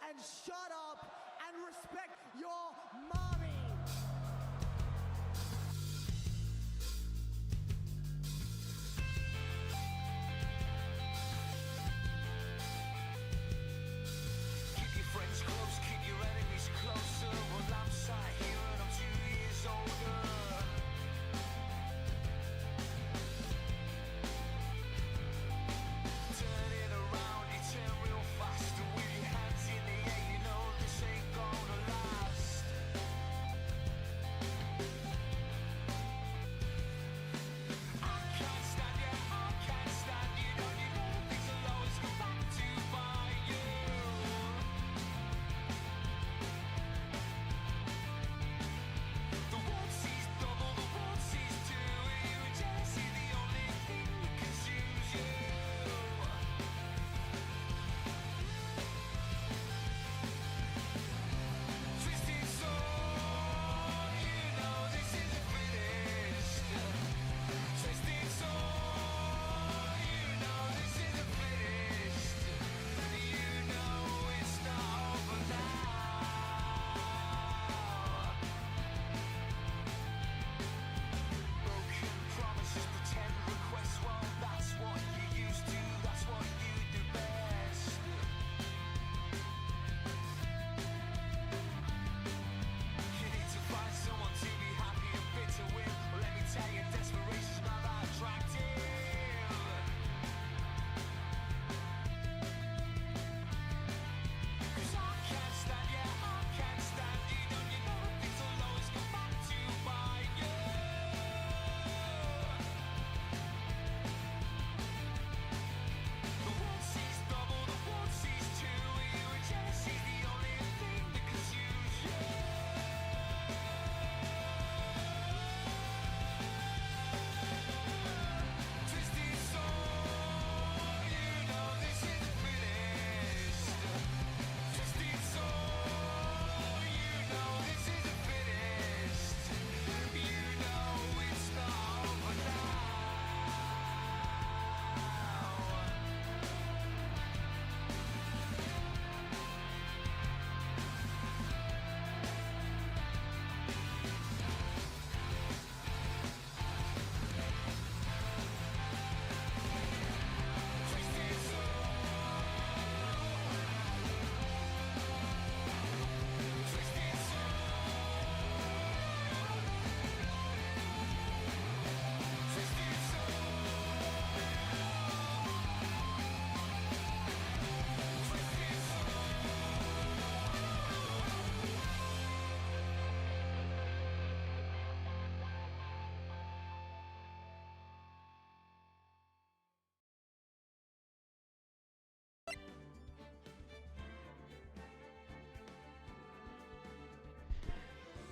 and shut up and respect your mommy. Keep your friends close, keep your enemies closer. Well, I'm sat here and I'm 2 years older. Turn it around, you turn real fast. And with your hands in the air, you know this ain't gonna last. I can't stand you, I can't stand you. Don't you know things will always come back to bite you? The world sees double, the world sees two. You and jealousy, the only thing that consumes you. Twisted soul, you know this isn't finished. Twisted soul, you know this isn't finished. You know it's not over now. Broken promises, pretend requests. Well, that's what you used to, that's what you do best. You need to find someone to be happy and bitter with. Well, let me tell you, desperation's not that attractive. 'Cause I can't stand you, I can't stand you. Don't you know things will always come back to bite you? The world sees double, the world sees two. You and jealousy, the only thing that consumes you. Twisted soul, you know this isn't finished. Twisted soul, you know this isn't finished. You know it's not over now. Twisted soul. Twisted soul. Twisted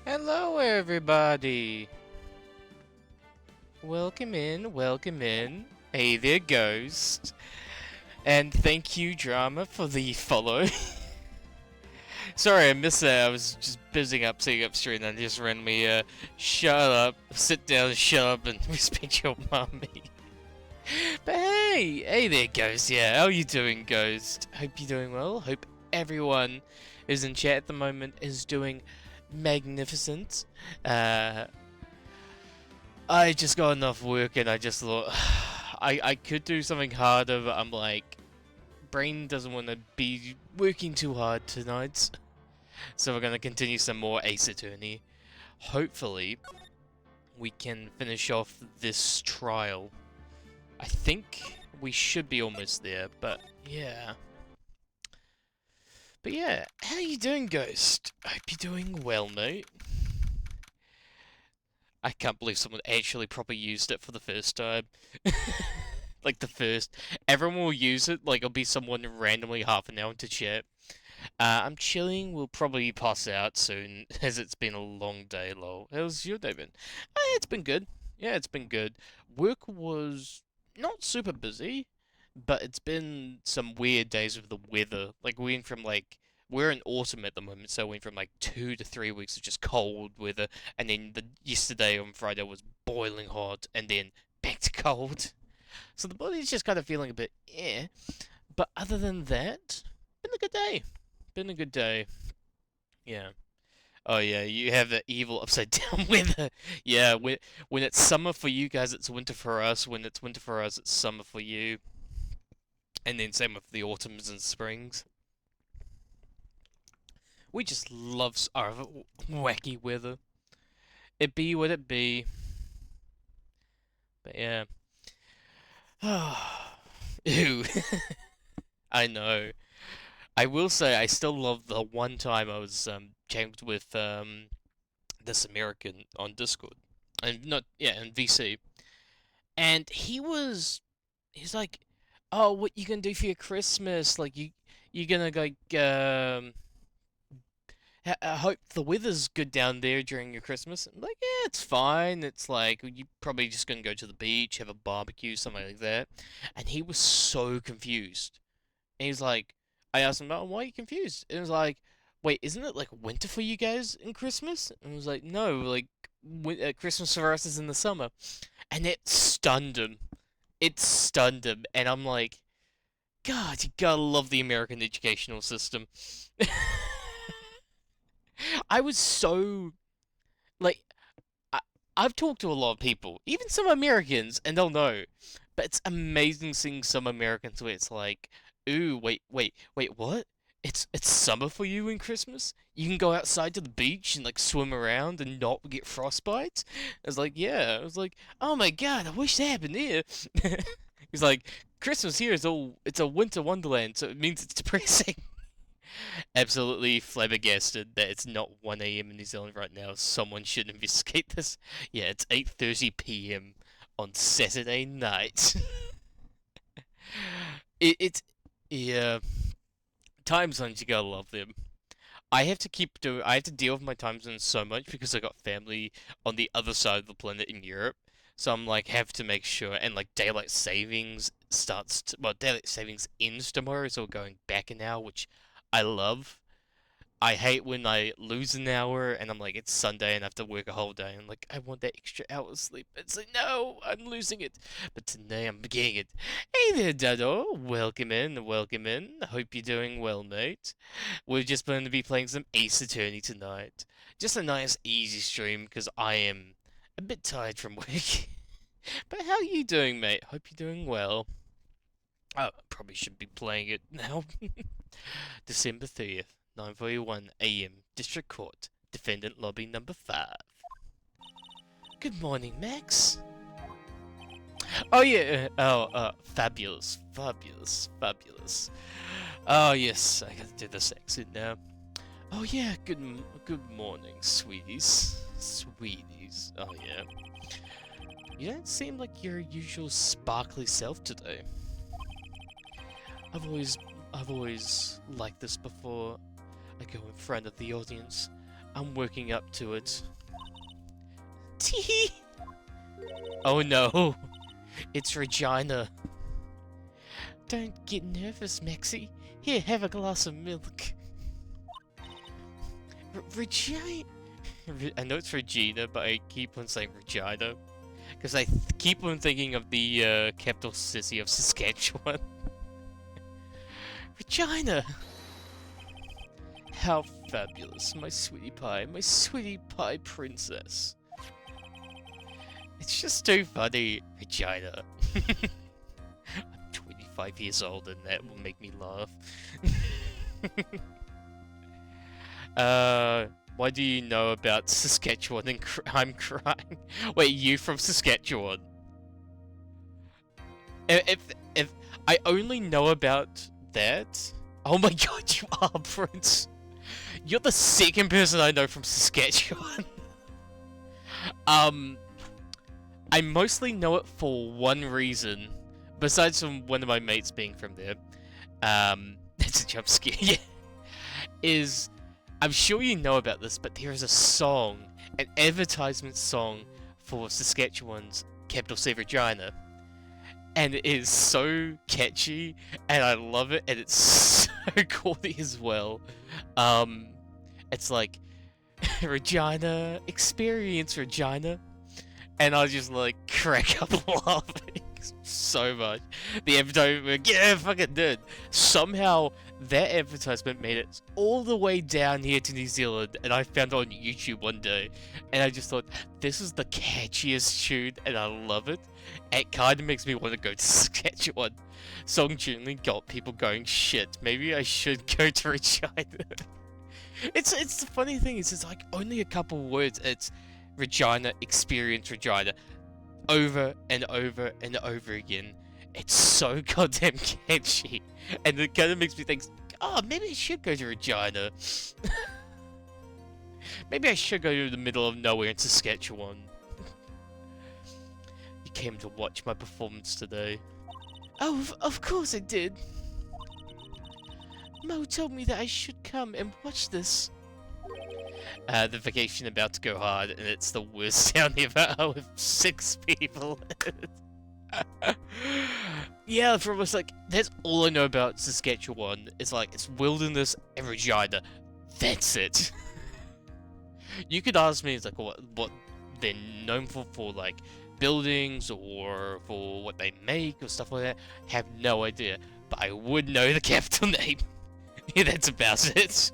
Hello, everybody. Welcome in, welcome in. Hey there, Ghost. And thank you, Drama, for the follow. Sorry, I missed that. I was just busying up, sitting up straight, and I just randomly, shut up, sit down, shut up, and respect your mommy. But hey there, Ghost. Yeah, how you doing, Ghost? Hope you're doing well. Hope everyone who's in chat at the moment is doing magnificent. I just got enough work and I just thought I could do something harder, but I'm like, brain doesn't want to be working too hard tonight. So we're gonna continue some more Ace Attorney. Hopefully, we can finish off this trial. I think we should be almost there, but yeah. But yeah, how you doing, Ghost? Hope you're doing well, mate. I can't believe someone actually probably used it for the first time. Like the first. Everyone will use it, like it'll be someone randomly half an hour into chat. I'm chilling, we'll probably pass out soon, as it's been a long day, lol. How's your day been? It's been good. Yeah, it's been good. Work was not super busy, but it's been some weird days with the weather. Like, we went from, like, we're in autumn at the moment, so we went from, like, 2 to 3 weeks of just cold weather, and then yesterday on Friday was boiling hot, and then back to cold. So the body's just kind of feeling a bit, eh. But other than that, been a good day. been a good day. Yeah. Oh yeah, you have the evil upside down weather. Yeah, when it's summer for you guys, it's winter for us. When it's winter for us, it's summer for you. And then same with the autumns and springs. We just love our wacky weather. It be what it be. But yeah. Ew. I know. I will say I still love the one time I was chatting with this American on Discord. And not yeah, in VC. And he's like, "Oh, what you gonna do for your Christmas? Like you gonna like I hope the weather's good down there during your Christmas." I'm like, "Yeah, it's fine. It's like you probably just gonna go to the beach, have a barbecue, something like that." And he was so confused. And he's like, I asked him, "Oh, why are you confused?" And he was like, "Wait, isn't it like winter for you guys in Christmas?" And I was like, "No, like Christmas for us is in the summer." And it stunned him. It stunned him. And I'm like, God, you gotta love the American educational system. I was so like I, I've talked to a lot of people, even some Americans, and they'll know. But it's amazing seeing some Americans where it's like, ooh, wait, what? It's summer for you in Christmas? You can go outside to the beach and like swim around and not get frostbite? I was like, yeah. I was like, oh my god, I wish that happened here. He's like, Christmas here is it's a winter wonderland, so it means it's depressing. Absolutely flabbergasted that it's not 1 a.m. in New Zealand right now. Someone should investigate this. Yeah, it's 8:30 p.m. on Saturday night. It's yeah. Time zones, you gotta love them. I have to deal with my time zones so much because I got family on the other side of the planet in Europe. So I'm like have to make sure, and like daylight savings ends tomorrow, so we're going back an hour, which I love. I hate when I lose an hour and I'm like, it's Sunday and I have to work a whole day. I'm like, I want that extra hour of sleep. It's like, no, I'm losing it. But today I'm getting it. Hey there, Dado. Welcome in, welcome in. Hope you're doing well, mate. We're just going to be playing some Ace Attorney tonight. Just a nice, easy stream because I am a bit tired from work. But how are you doing, mate? Hope you're doing well. Oh, probably should be playing it now. December 30th. 9:41 a.m. District Court, Defendant Lobby number 5. Good morning, Max. Oh yeah, fabulous, fabulous, fabulous. Oh yes, I gotta do this accent now. Oh yeah, good morning, sweeties, sweeties. Oh yeah. You don't seem like your usual sparkly self today. I've always liked this before. I go in front of the audience. I'm working up to it. Tee. Oh no, it's Regina. Don't get nervous, Maxie. Here, have a glass of milk. Regina. I know it's Regina, but I keep on saying Regina because I keep on thinking of the capital city of Saskatchewan. Regina. How fabulous, my sweetie pie princess. It's just too funny, Regina. I'm 25 years old and that will make me laugh. Why do you know about Saskatchewan and I'm crying? Wait, you from Saskatchewan? If I only know about that... Oh my god, you are, Prince! You're the second person I know from Saskatchewan. I mostly know it for one reason, besides from one of my mates being from there. That's a jump scare, yeah. Is, I'm sure you know about this, but there is a song, an advertisement song for Saskatchewan's capital city, Regina. And it is so catchy, and I love it, and it's so corny as well. It's like, Regina, experience Regina. And I just like crack up laughing so much. The advertisement, yeah, fucking did. Somehow That advertisement made it all the way down here to New Zealand, and I found it on YouTube one day, and I just thought, this is the catchiest tune, and I love it. It kind of makes me want to go to Saskatchewan. Song generally got people going, shit, maybe I should go to Regina. It's the funny thing is, it's like only a couple words. It's Regina, experience Regina, over and over and over again. It's so goddamn catchy, and it kind of makes me think, oh, maybe I should go to Regina. Maybe I should go to the middle of nowhere in Saskatchewan. You came to watch my performance today. Oh, of course I did. Mo told me that I should come and watch this. The vacation about to go hard, and it's the worst town ever with 6 people. Yeah, for almost like, that's all I know about Saskatchewan. It's like, it's wilderness and Regina. That's it. You could ask me, it's like, what they're known for like, buildings, or for what they make, or stuff like that. Have no idea. But I would know the capital name. Yeah, that's about it.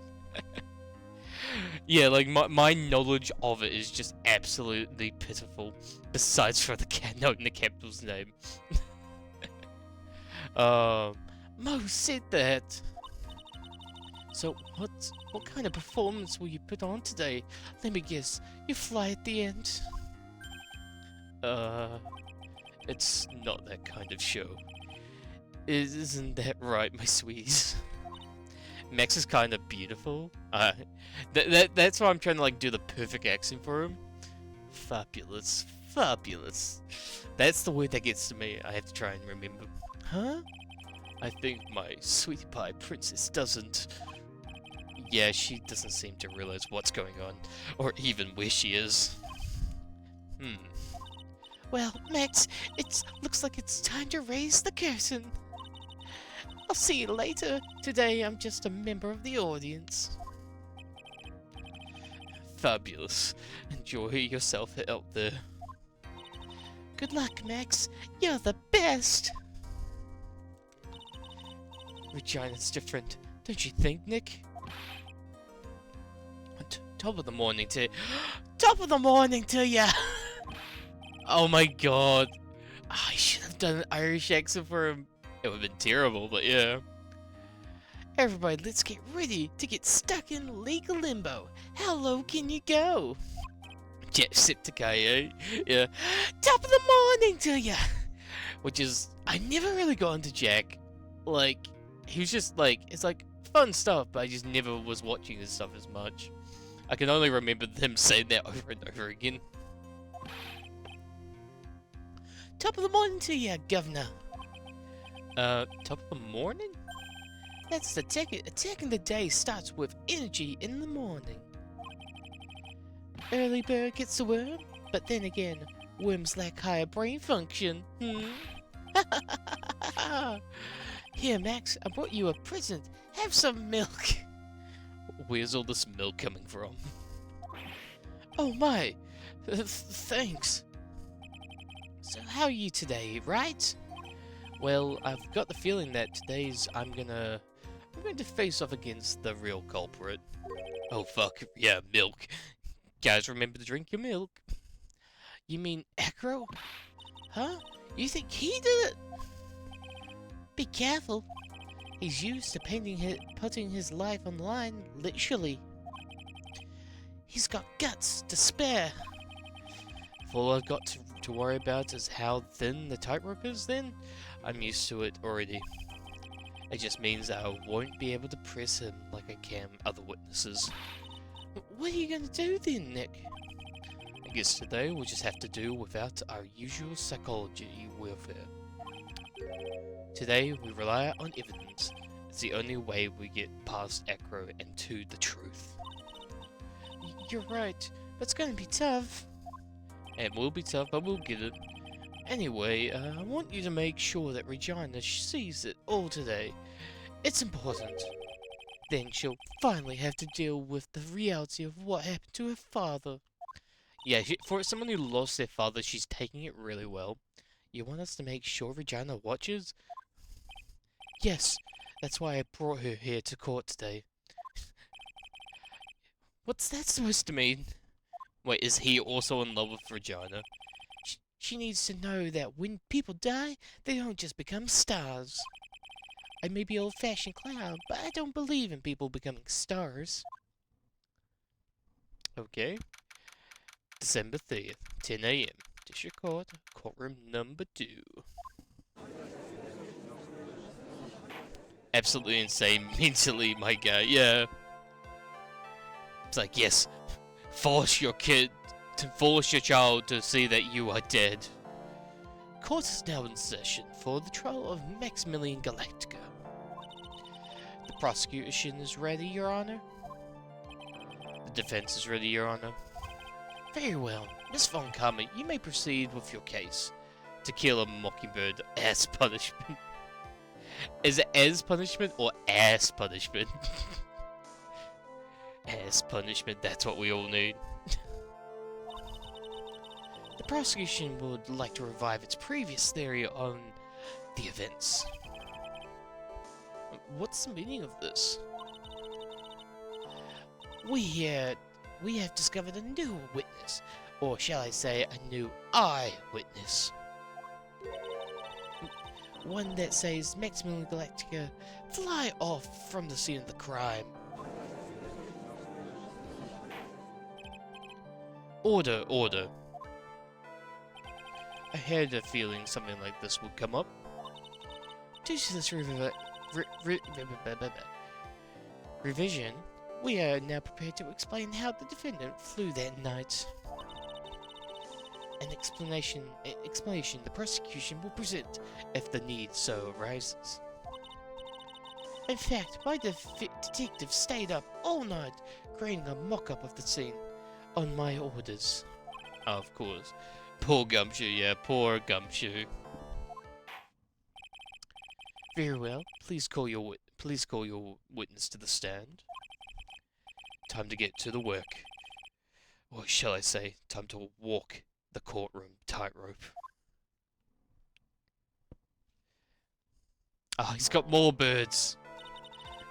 Yeah, like, my knowledge of it is just absolutely pitiful. Besides for knowing the capital's name. Mo said that. So, what kind of performance will you put on today? Let me guess, you fly at the end? It's not that kind of show. Isn't that right, my sweeties? Max is kind of beautiful. That's why I'm trying to like do the perfect accent for him. Fabulous, fabulous. That's the word that gets to me. I have to try and remember. Huh? I think my sweetie pie princess doesn't. Yeah, she doesn't seem to realize what's going on, or even where she is. Well, Max, looks like it's time to raise the curtain. I'll see you later. Today, I'm just a member of the audience. Fabulous. Enjoy yourself out there. Good luck, Max. You're the best. Regina's different, don't you think, Nick? Top of the morning to top of the morning to ya. Oh my god. I should have done an Irish accent for him. It would have been terrible, but yeah. Everybody, let's get ready to get stuck in legal limbo. How low can you go? Jacksepticeye, eh? Yeah. Top of the morning to ya! Which is, I never really got into Jack. Like, he was just like, it's like fun stuff, but I just never was watching his stuff as much. I can only remember them saying that over and over again. Top of the morning to ya, governor. Top of the morning? That's the ticket. Attacking the day starts with energy in the morning. Early bird gets the worm, but then again, worms lack higher brain function. Here, Max, I brought you a present. Have some milk. Where's all this milk coming from? Oh my! Thanks. So how are you today, right? Well, I've got the feeling that today's I'm going to face off against the real culprit. Oh fuck, yeah, milk. Guys, remember to drink your milk. You mean Acro? Huh? You think he did it? Be careful. He's used to putting his life on the line, literally. He's got guts to spare. If all I've got to worry about is how thin the tightrope is, then I'm used to it already. It just means I won't be able to press him like I can other witnesses. What are you going to do then, Nick? I guess today we'll just have to do without our usual psychology warfare. Today we rely on evidence. It's the only way we get past Acro and to the truth. You're right, but it's going to be tough. It will be tough, but we'll get it. Anyway, I want you to make sure that Regina sees it all today. It's important. Then she'll finally have to deal with the reality of what happened to her father. Yeah, for someone who lost their father, she's taking it really well. You want us to make sure Regina watches? Yes, That's why I brought her here to court today. What's that supposed to mean? Wait, is he also in love with Regina? She needs to know that when people die, they don't just become stars. I may be old-fashioned clown, but I don't believe in people becoming stars. Okay. December 30th, 10 a.m. District Court, courtroom number 2. Absolutely insane mentally, my guy, yeah. It's like, yes, force your child to see that you are dead. Court is now in session for the trial of Maximilian Galactica. The prosecution is ready, Your Honor. The defense is ready, Your Honor. Very well. Miss Von Karma, you may proceed with your case. To kill a mockingbird as punishment. Is it as punishment or ass punishment? Ass punishment, that's what we all need. The prosecution would like to revive its previous theory on the events. What's the meaning of this? We have discovered a new witness, or shall I say, a new eyewitness. One that says Maximilian Galactica fly off from the scene of the crime. Order, order. I had a feeling something like this would come up. Due to this revision, we are now prepared to explain how the defendant flew that night. An explanation the prosecution will present if the need so arises. In fact, my detective stayed up all night creating a mock-up of the scene on my orders. Of course. Poor Gumshoe, yeah, poor Gumshoe. Very well. Please call your witness to the stand. Time to get to the work. Or shall I say, time to walk the courtroom tightrope. Oh, he's got more birds.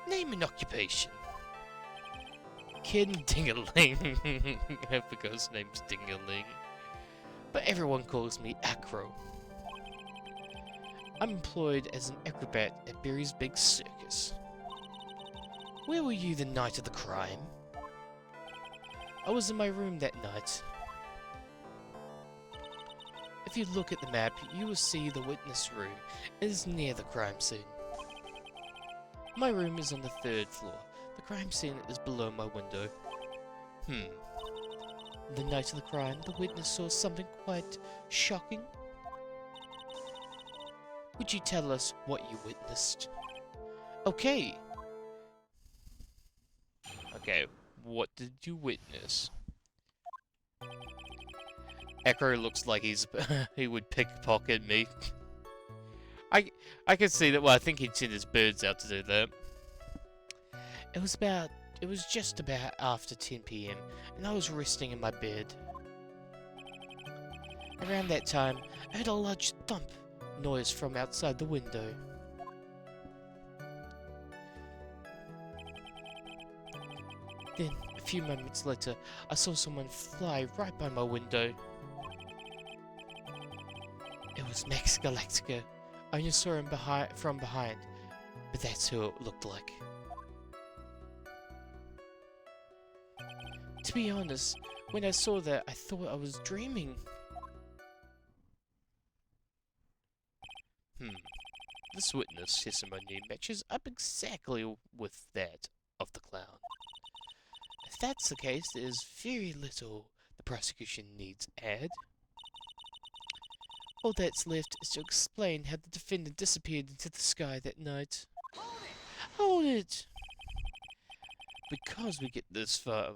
Name and occupation. Kid Ding-a-ling. Because his name's Ding-a-ling. But everyone calls me Acro. I'm employed as an acrobat at Barry's Big Circus. Where were you the night of the crime? I was in my room that night. If you look at the map, you will see the witness room is near the crime scene. My room is on the 3rd floor. The crime scene is below my window. The night of the crime, the witness saw something quite shocking. Would you tell us what you witnessed? Okay. Okay, what did you witness? Echo looks like he would pickpocket me. I can see that. Well, I think he'd send his birds out to do that. It was just about after 10 PM, and I was resting in my bed. Around that time, I heard a large thump noise from outside the window. Then, a few moments later, I saw someone fly right by my window. It was Max Galactica. I only saw him from behind, but that's who it looked like. To be honest, when I saw that, I thought I was dreaming. This witness testimony matches up exactly with that of the clown. If that's the case, there's very little the prosecution needs add. All that's left is to explain how the defendant disappeared into the sky that night. Hold it! Because we get this far,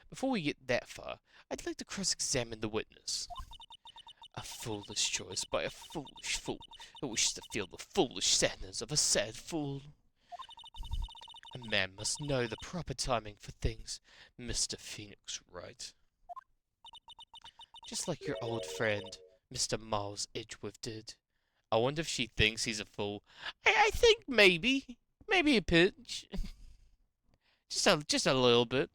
before we get that far, I'd like to cross-examine the witness. A foolish choice by a foolish fool who wishes to feel the foolish sadness of a sad fool. A man must know the proper timing for things, Mr. Phoenix Wright. Just like your old friend, Mr. Miles Edgeworth did. I wonder if she thinks he's a fool. I think maybe. Maybe a pinch. just a little bit. ...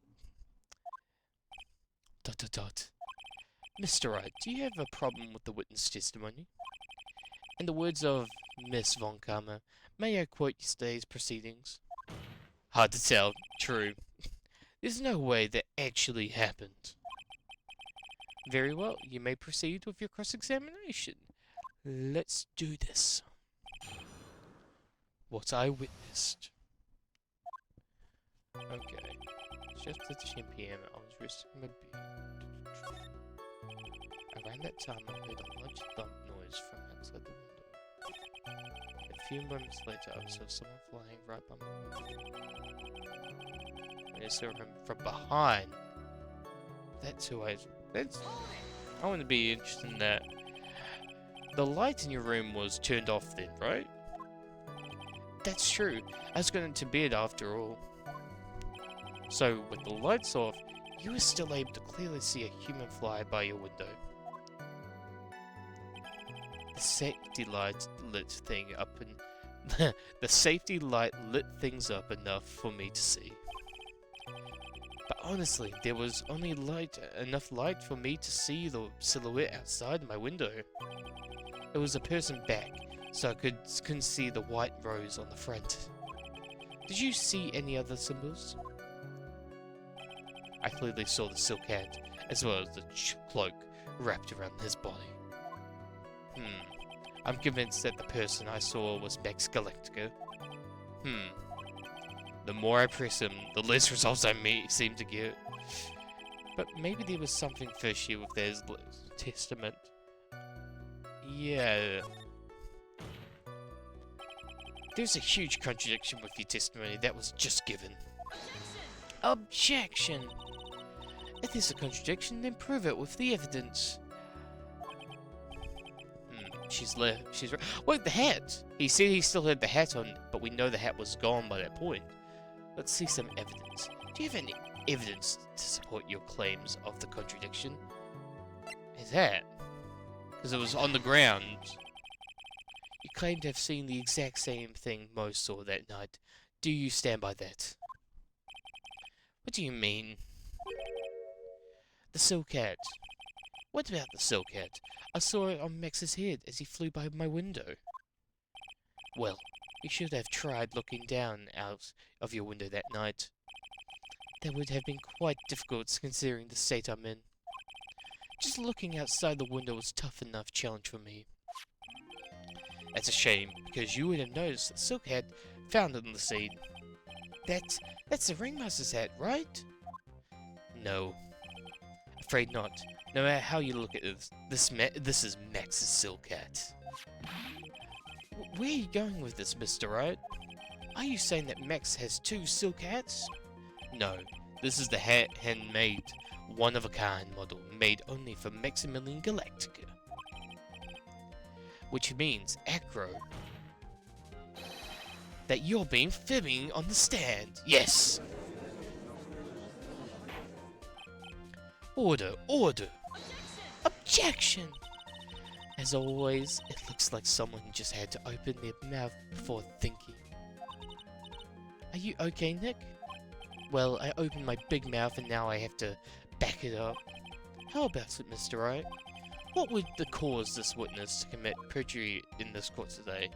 Mr. Wright, do you have a problem with the witness testimony? In the words of Miss Von Karma, may I quote yesterday's proceedings? Hard to tell. True. There's no way that actually happened. Very well, you may proceed with your cross-examination. Let's do this. What I witnessed. Okay. Just at 10 p.m. I was resting in my bed. Around that time, I heard a large thump noise from outside the window. A few moments later, I saw someone flying right by my window. I saw him from behind. That's who I want to be interested in that. The light in your room was turned off then, right? That's true. I was going to bed after all. So, with the lights off, you were still able to clearly see a human fly by your window. The safety light lit thing up and the safety light lit things up enough for me to see. But honestly, there was only enough light for me to see the silhouette outside my window. It was a person back, so I couldn't see the white rose on the front. Did you see any other symbols? I clearly saw the silk hat, as well as the cloak wrapped around his body. I'm convinced that the person I saw was Max Galactica. The more I press him, the less results I seem to get. But maybe there was something fishy with his testament. Yeah. There's a huge contradiction with your testimony that was just given. Objection! If there's a contradiction, then prove it with the evidence. She's right. Wait, the hat! He said he still had the hat on, but we know the hat was gone by that point. Let's see some evidence. Do you have any evidence to support your claims of the contradiction? His hat? Because it was on the ground. You claim to have seen the exact same thing Mo saw that night. Do you stand by that? What do you mean? The silk hat. What about the silk hat? I saw it on Max's head as he flew by my window. Well, you should have tried looking down out of your window that night. That would have been quite difficult considering the state I'm in. Just looking outside the window was tough enough challenge for me. That's a shame, because you would have noticed the silk hat found in the scene. That's the ringmaster's hat, right? No. Afraid not. No matter how you look at it, this is Max's silk hat. Where are you going with this, Mr. Wright? Are you saying that Max has two silk hats? No, this is the hat handmade, one-of-a-kind model, made only for Maximilian Galactica. Which means, Acro, that you're being fibbing on the stand. Yes! Order, order! Objection! As always, it looks like someone just had to open their mouth before thinking. Are you okay, Nick? Well, I opened my big mouth and now I have to back it up. How about it, Mr. Wright? What would cause this witness to commit perjury in this court today?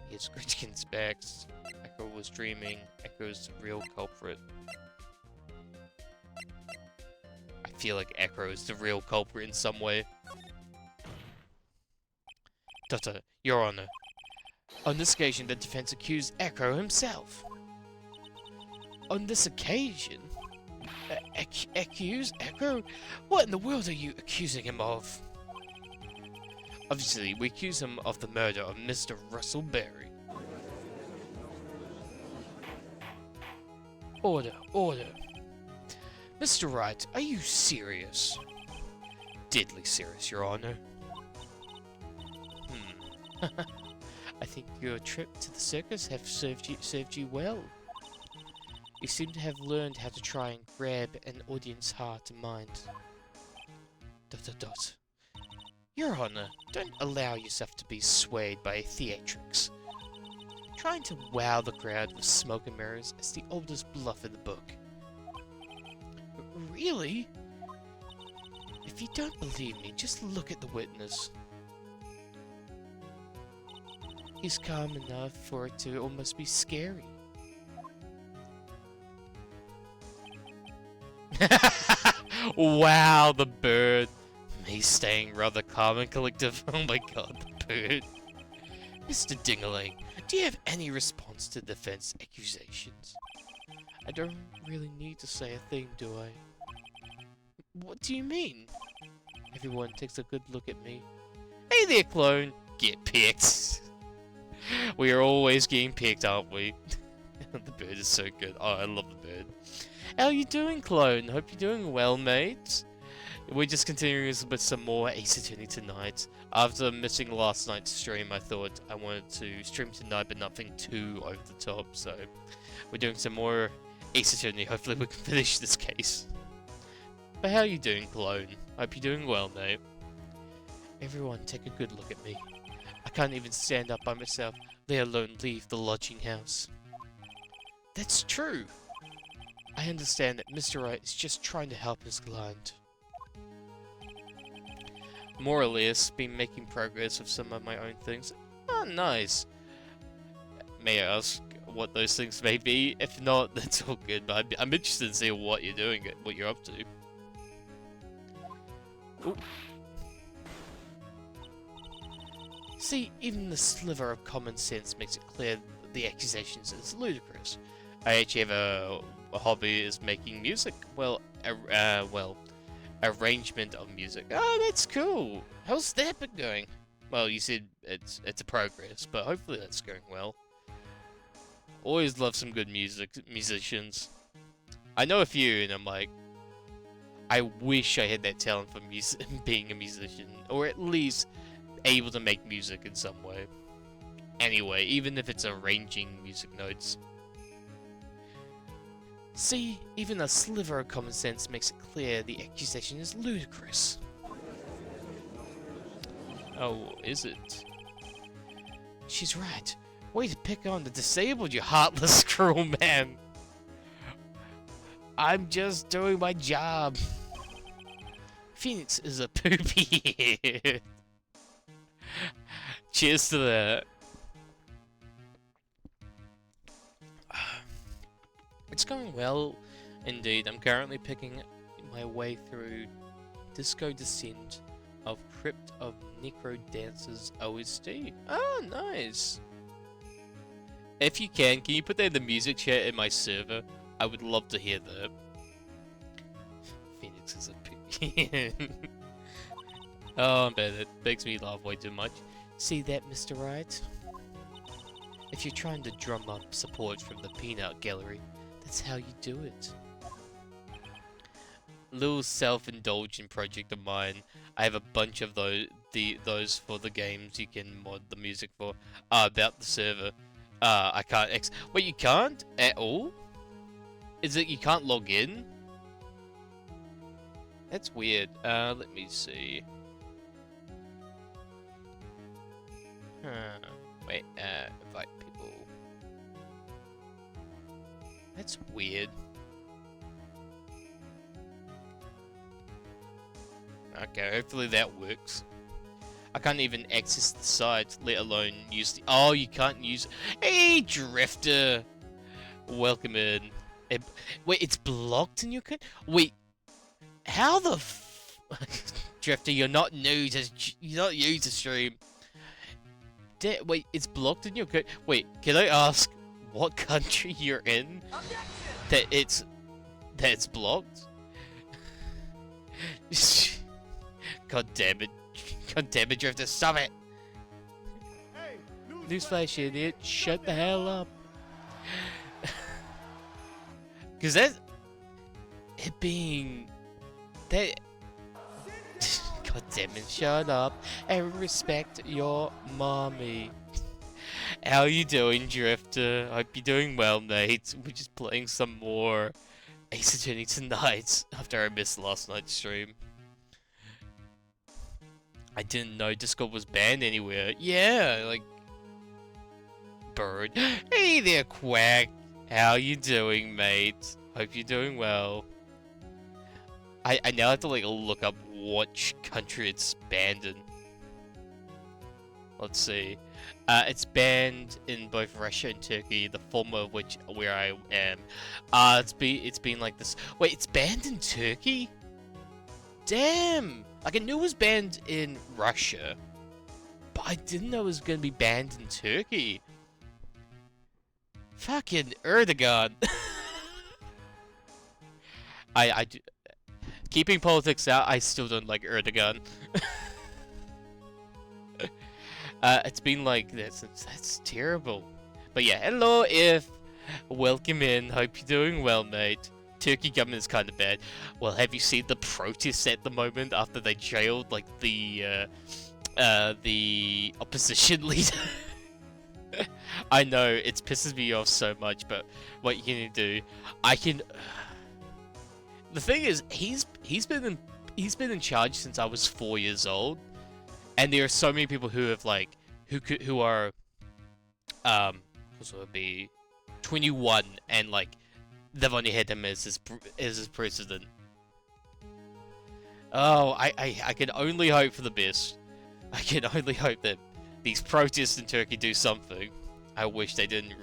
Here's Gretchen's backs. Echo was dreaming. Echo's the real culprit. I feel like Echo is the real culprit in some way. Doctor, Your Honor. On this occasion, the defense accused Echo himself. On this occasion? Accuse Echo? What in the world are you accusing him of? Obviously, we accuse him of the murder of Mr. Russell Berry. Order, order. Mr. Wright, are you serious? Deadly serious, Your Honor. I think your trip to the circus have served you well. You seem to have learned how to try and grab an audience's heart and mind. ... Your Honor, don't allow yourself to be swayed by theatrics. trying to wow the crowd with smoke and mirrors as the oldest bluff in the book. Really? If you don't believe me, just look at the witness. He's calm enough for it to almost be scary. Wow, the bird. Me staying rather calm and collective. Oh my god, the bird. Mr. Dingaling, do you have any response to the defense accusations? I don't really need to say a thing, do I? What do you mean? Everyone takes a good look at me. Hey there, clone. Get picked. We are always getting picked, aren't we? The bird is so good. Oh, I love the bird. How you doing, clone? Hope you're doing well, mate. We're just continuing with some more Ace Attorney tonight. After missing last night's stream, I thought I wanted to stream tonight, but nothing too over the top. So we're doing some more Ace Attorney. Hopefully we can finish this case. But how you doing, clone? Hope you're doing well, mate. Everyone take a good look at me. I can't even stand up by myself, let alone leave the lodging house. That's true. I understand that Mr. Wright is just trying to help his client. More or less, been making progress with some of my own things. Oh, nice. May I ask what those things may be? If not, that's all good, but I'm interested in seeing what you're doing, what you're up to. Ooh. See, even the sliver of common sense makes it clear the accusations is ludicrous. I actually have a hobby is making music. Well, arrangement of music. Oh, that's cool. How's that been going? Well, you said it's a progress, but hopefully that's going well. Always love some good musicians. I know a few, and I'm like, I wish I had that talent for being a musician, or at least able to make music in some way. Anyway, even if it's arranging music notes. See, even a sliver of common sense makes it clear the accusation is ludicrous. Oh, is it? She's right. Way to pick on the disabled, you heartless, cruel man. I'm just doing my job. Phoenix is a poopy head. Cheers to that. It's going well, indeed. I'm currently picking my way through Disco Descent of Crypt of Necro Dancers OST. Oh, nice. If you can you put that in the music chat in my server? I would love to hear that. Phoenix is a pig. Oh, man, it makes me laugh way too much. See that, Mr. Wright? If you're trying to drum up support from the peanut gallery, that's how you do it. Little self-indulgent project of mine. I have a bunch of those for the games you can mod the music for. About the server. I can't wait, you can't at all? Is it you can't log in? That's weird. Let me see. Wait, invite people. That's weird. Okay, hopefully that works. I can't even access the site, let alone use the... Oh, you can't use... Hey, Drifter! Welcome in. Wait, it's blocked in your... Wait, how the Drifter, you're not new to stream. Wait, it's blocked in your... Wait, can I ask what country you're in? That it's blocked? God damn it. God damn it, Drifter, stop it! Hey, Newsflash, idiot. Shut the hell up. Because that... It being... That... God damn it, shut up and respect your mommy. How you doing, Drifter? Hope you're doing well, mate. We're just playing some more Ace Attorney tonight after I missed last night's stream. I didn't know Discord was banned anywhere. Yeah, like... bird. Hey there, Quack. How you doing, mate? Hope you're doing well. I now have to like look up which country it's banned in. Let's see. It's banned in both Russia and Turkey, the former of which where I am. It's been like this. Wait, it's banned in Turkey? Damn! Like I knew it was banned in Russia, but I didn't know it was gonna be banned in Turkey. Fucking Erdogan. I do. Keeping politics out, I still don't like Erdogan. It's been like this. That's terrible. But yeah, hello, if. Welcome in. Hope you're doing well, mate. Turkey government is kind of bad. Well, have you seen the protests at the moment after they jailed like the opposition leader? I know it pisses me off so much, but what you can do, I can. The thing is, he's been in charge since I was 4 years old, and there are so many people who have like who are would be 21 and like they've only had him as his president. Oh, I can only hope for the best. I can only hope that these protests in Turkey do something. I wish they didn't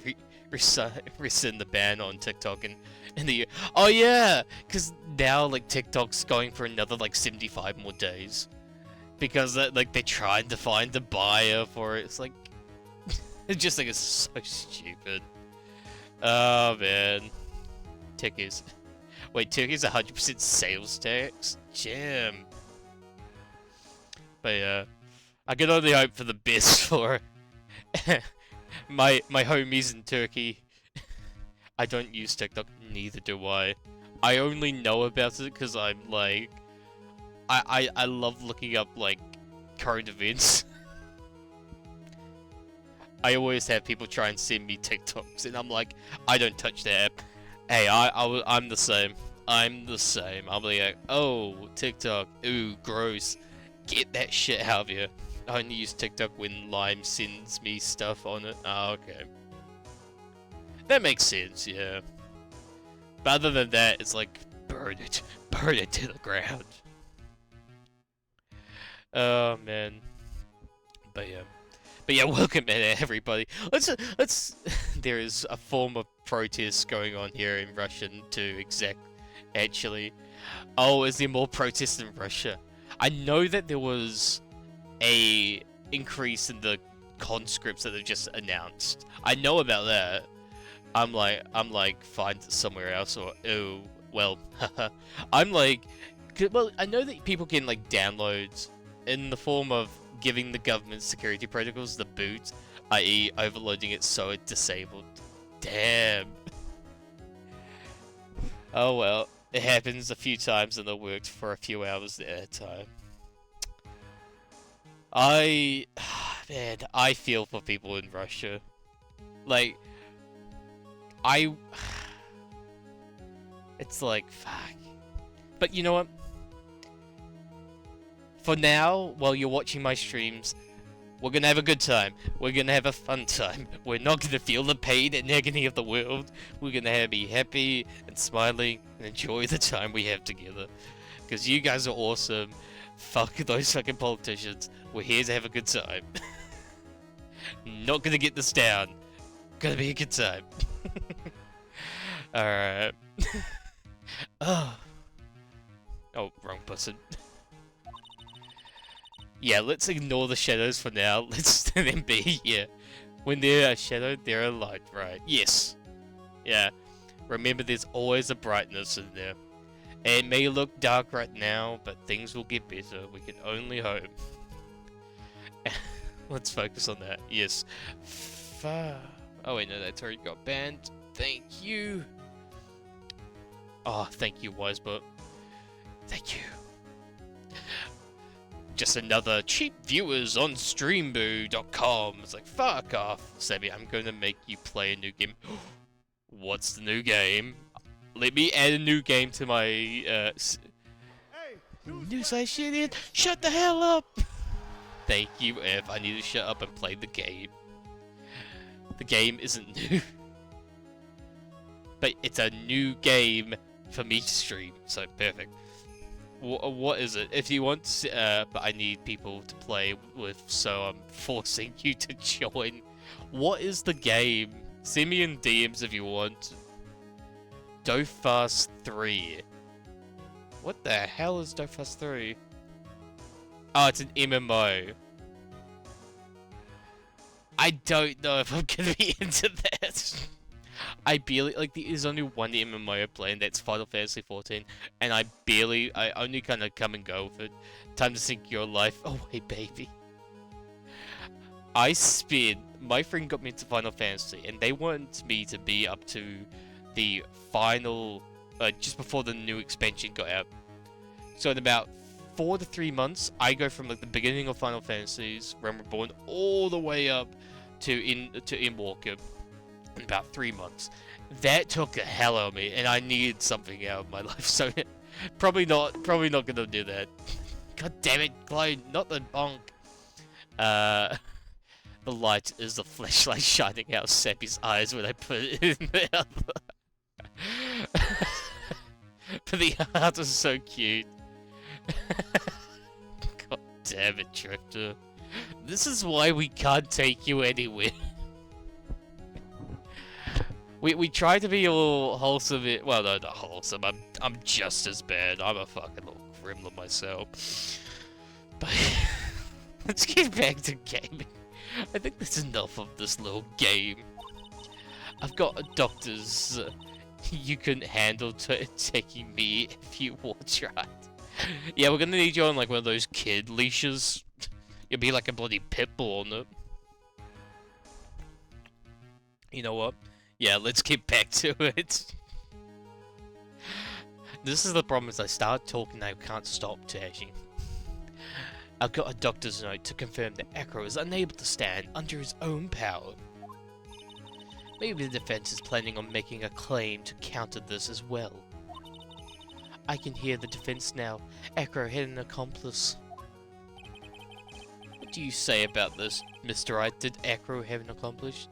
rescind the ban on TikTok in the. Oh yeah, because now like TikTok's going for another like 75 more days, because like they're trying to find a buyer for it. It's like it's just like it's so stupid. Oh man, Turkey's. Wait, Turkey's 100% sales tax? Jam. But yeah, I can only hope for the best for my homies in Turkey. I don't use TikTok, neither do I. I only know about it because I'm like, I love looking up like current events. I always have people try and send me TikToks, and I'm like, I don't touch that app. Hey, I'm the same. I'm the same. I'll be like, oh, TikTok, ooh, gross. Get that shit out of here. I only use TikTok when Lime sends me stuff on it. Oh, okay. That makes sense, yeah. But other than that, it's like, burn it to the ground. Oh, man. But yeah, welcome in everybody. Let's there is a form of protest going on here in Russian too, actually. Oh, is there more protests in Russia? I know that there was a increase in the conscripts that they've just announced. I know about that. I'm like, find it somewhere else, or oh, well, I'm like, well, I know that people can like download in the form of giving the government security protocols the boot, i.e. overloading it so it's disabled. Damn. Oh well, it happens a few times and it worked for a few hours at a time. Man, I feel for people in Russia. Like, it's like, fuck. But you know what? For now, while you're watching my streams, we're gonna have a good time. We're gonna have a fun time. We're not gonna feel the pain and agony of the world. We're gonna be happy and smiling and enjoy the time we have together. Because you guys are awesome. Fuck those fucking politicians. We're here to have a good time. Not gonna get this down. Gonna be a good time. Alright. Oh, wrong button. Yeah, let's ignore the shadows for now. Let's let them be, yeah. When they're a shadow, they're a light, right? Yes. Yeah. Remember, there's always a brightness in there. It may look dark right now, but things will get better. We can only hope. Let's focus on that. Yes. Oh wait, no, that's already got banned. Thank you. Oh, thank you, Wisebot. Thank you. Just another cheap viewers on streamboo.com. It's like, fuck off, Sammy. I'm going to make you play a new game. What's the new game? Let me add a new game to my news idiot. Shut the hell up. Thank you, Ev. I need to shut up and play the game. the game isn't new. But it's a new game for me to stream, so perfect. What is it? If you want, but I need people to play with, so I'm forcing you to join. What is the game? Send me in DMs if you want. Dofus 3. What the hell is Dofus 3? Oh, it's an MMO. I don't know if I'm gonna be into that. I barely, like, there's only one MMO I play, and that's Final Fantasy 14, and I only kind of come and go with it. Time to sink your life away, baby. My friend got me into Final Fantasy, and they want me to be up to the final, just before the new expansion got out. So in about 4 to 3 months, I go from, like, the beginning of Final Fantasies, Realm Reborn, all the way up to Endwalker. In about 3 months. That took the hell out of me, and I needed something out of my life, so probably not gonna do that. God damn it, clone, not the bonk. The light is the flashlight shining out Sappy's eyes when I put it in the other. But the art is so cute. God damn it, Drifter. This is why we can't take you anywhere. We try to be a little wholesome. Well, no, not wholesome. I'm just as bad. I'm a fucking little gremlin myself. But let's get back to gaming. I think that's enough of this little game. I've got doctors. You couldn't handle taking me if you want, right? Yeah, we're gonna need you on like one of those kid leashes. You'll be like a bloody pit bull on it. You know what? Yeah, let's get back to it. This is the problem, is I start talking, I can't stop talking. I've got a doctor's note to confirm that Acro is unable to stand under his own power. Maybe the defense is planning on making a claim to counter this as well. I can hear the defense now. Acro had an accomplice. What do you say about this, Mr. Wright? Did Acro have an accomplice?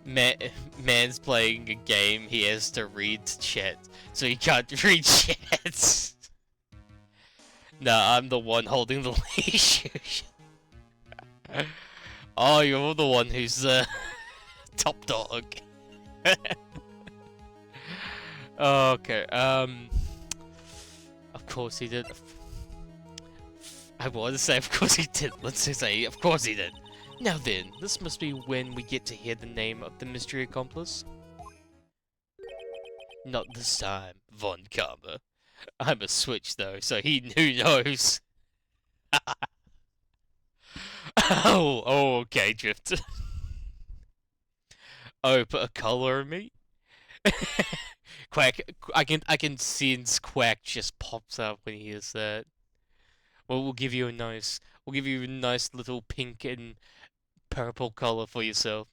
Man's playing a game, he has to read chat, so he can't read chat. Nah, I'm the one holding the leash. Oh, you're the one who's top dog. Okay, of course he did. I want to say of course he did. Let's just say of course he did. Now then, this must be when we get to hear the name of the mystery accomplice. Not this time, Von Karma. I'm a switch though, so who knows? Oh, okay, Drifter. Oh, put a color on me? Quack, I can sense Quack just pops up when he hears that. Well, we'll give you a nice little pink and purple color for yourself.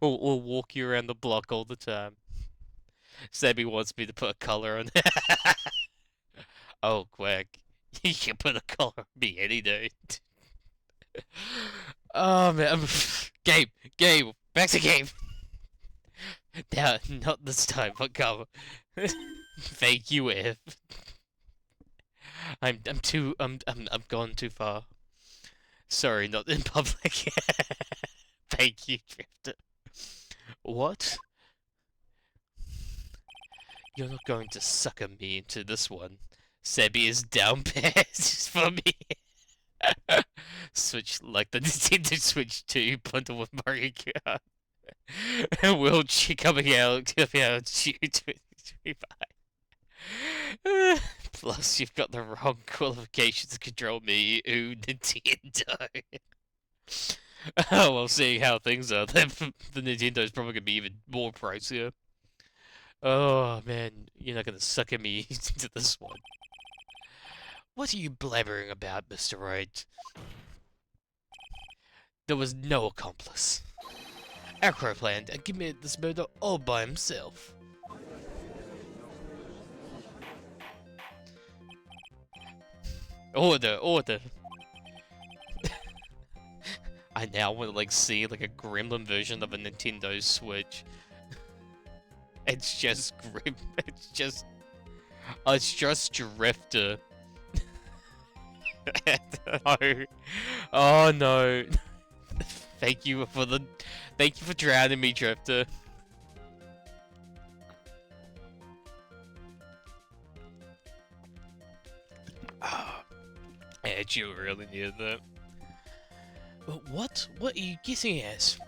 we'll walk you around the block all the time. Sabby wants me to put a color on. Oh, Quack, you can put a color on me any day. Oh man, game, back to game. Now, not this time, but cover. Thank you, F. I'm gone too far. Sorry, not in public. Thank you, Drifter. What? You're not going to sucker me into this one. Sebby is down pass for me. Switch like the Nintendo Switch 2 bundle with Mario Kart. Will coming out 2025. Plus, you've got the wrong qualifications to control me. Ooh, Nintendo. Oh, well, seeing how things are, the Nintendo's probably gonna be even more pricier. Oh man, you're not gonna sucker me into this one. What are you blabbering about, Mr. Wright? There was no accomplice. Acro planned and committed this murder all by himself. Order, order. I now want to like see like a gremlin version of a Nintendo Switch. It's just grim. It's just Drifter. No. Oh no. Thank you for drowning me, Drifter. Yeah, you really needed that. But what? What are you getting at?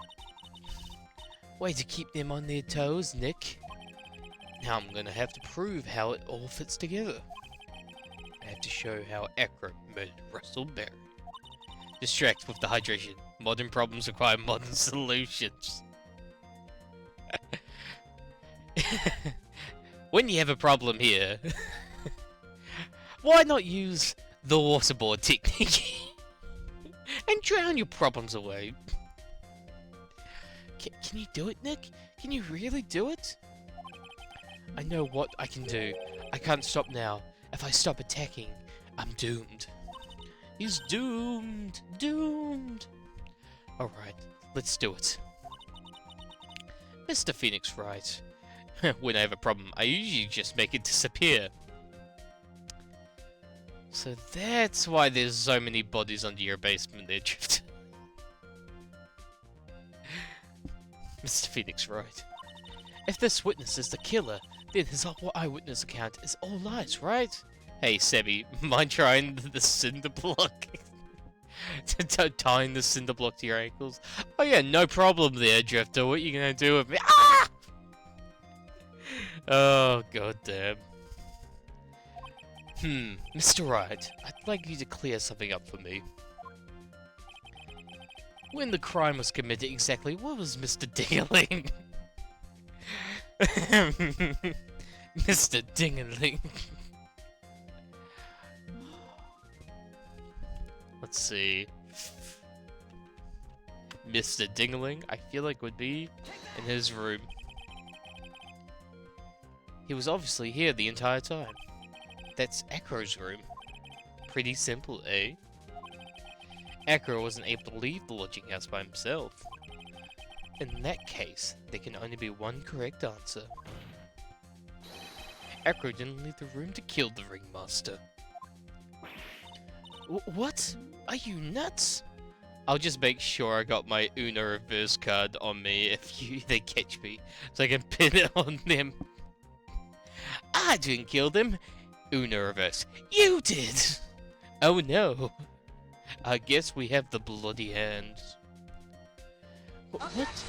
Way to keep them on their toes, Nick. Now I'm gonna have to prove how it all fits together. I have to show how Acro murdered Russell Berry. Distract with the hydration. Modern problems require modern solutions. When you have a problem here, why not use the waterboard technique and drown your problems away? Can you do it, Nick? Can you really do it? I know what I can do. I can't stop now. If I stop attacking, I'm doomed. He's doomed. Doomed. Alright, let's do it. Mr. Phoenix Wright. When I have a problem, I usually just make it disappear. So that's why there's so many bodies under your basement there, Drift. Mr. Phoenix Wright. If this witness is the killer, then his eyewitness account is all lies, right? Hey, Sebby, mind trying the cinder block? Tying the cinder block to your ankles? Oh yeah, no problem there, Drifter. What are you gonna do with me? Ah! Oh, goddamn. Mr. Wright, I'd like you to clear something up for me. When the crime was committed exactly, what was Mr. Dingaling? Mr. Dingaling. Let's see. Mr. Dingaling, I feel like would be in his room. He was obviously here the entire time. That's Acro's room. Pretty simple, eh? Acro wasn't able to leave the lodging house by himself. In that case, there can only be one correct answer. Acro didn't leave the room to kill the ringmaster. What? Are you nuts? I'll just make sure I got my Uno reverse card on me if they catch me, so I can pin it on them. I didn't kill them. Uno reverse. You did! Oh no. I guess we have the bloody hands. What?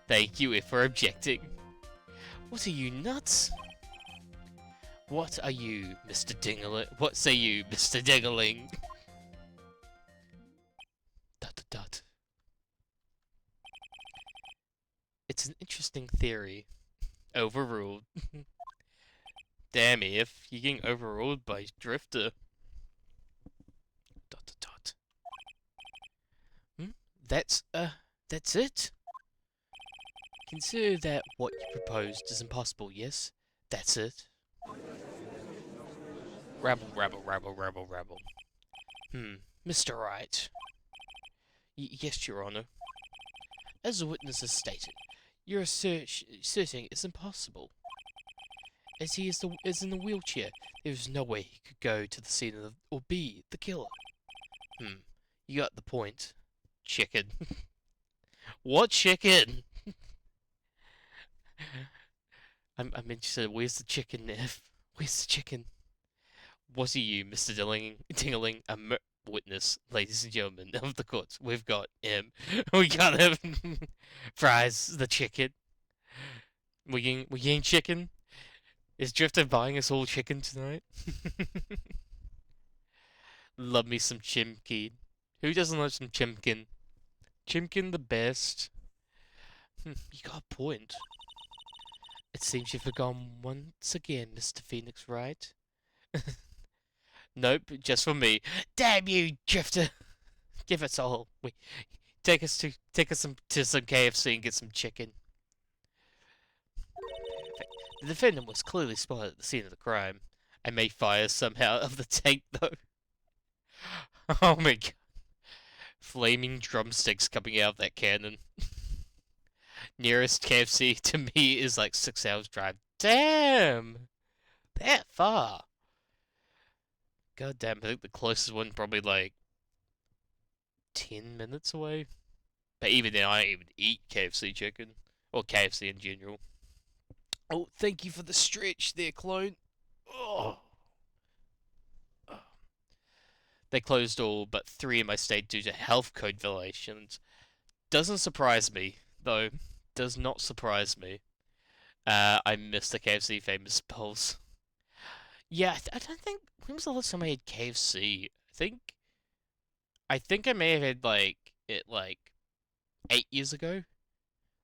Thank you for objecting. What are you, nuts? What are you, Mr. Dingaling? What say you, Mr. Dingaling? Dot. It's an interesting theory. Overruled. Damn if you're getting overruled by Drifter. Dot. That's it? Consider that what you proposed is impossible, yes? That's it? Rabble. Mr. Wright. Yes, Your Honor. As the witness has stated, you're asserting it's impossible. As he is in a wheelchair, there is no way he could go to the scene or be the killer. You got the point. Chicken. What chicken? I'm interested. Where's the chicken, Nev? Where's the chicken? What are you, Mr. Dingaling? A witness, ladies and gentlemen of the court. We've got him. We got him. Fries, the chicken. We getting chicken? Is Drifter buying us all chicken tonight? Love me some chimkin. Who doesn't love some chimkin? Chimkin the best. You got a point. It seems you've forgotten once again, Mr. Phoenix Wright. Nope, just for me. Damn you, Drifter! Give us all. Take us to some KFC and get some chicken. The defendant was clearly spotted at the scene of the crime. I may fire somehow of the tape though. Oh my god. flaming drumsticks coming out of that cannon. Nearest KFC to me is like 6 hours drive. Damn! That far. God damn, I think the closest one probably like 10 minutes away. But even then, I don't even eat KFC chicken. Or KFC in general. Oh, thank you for the stretch there, clone. Oh. They closed all but 3 in my state due to health code violations. Doesn't surprise me, though. Does not surprise me. I miss the KFC famous pulse. Yeah, I don't think. When was the last time I had KFC? I think I may have had like 8 years ago.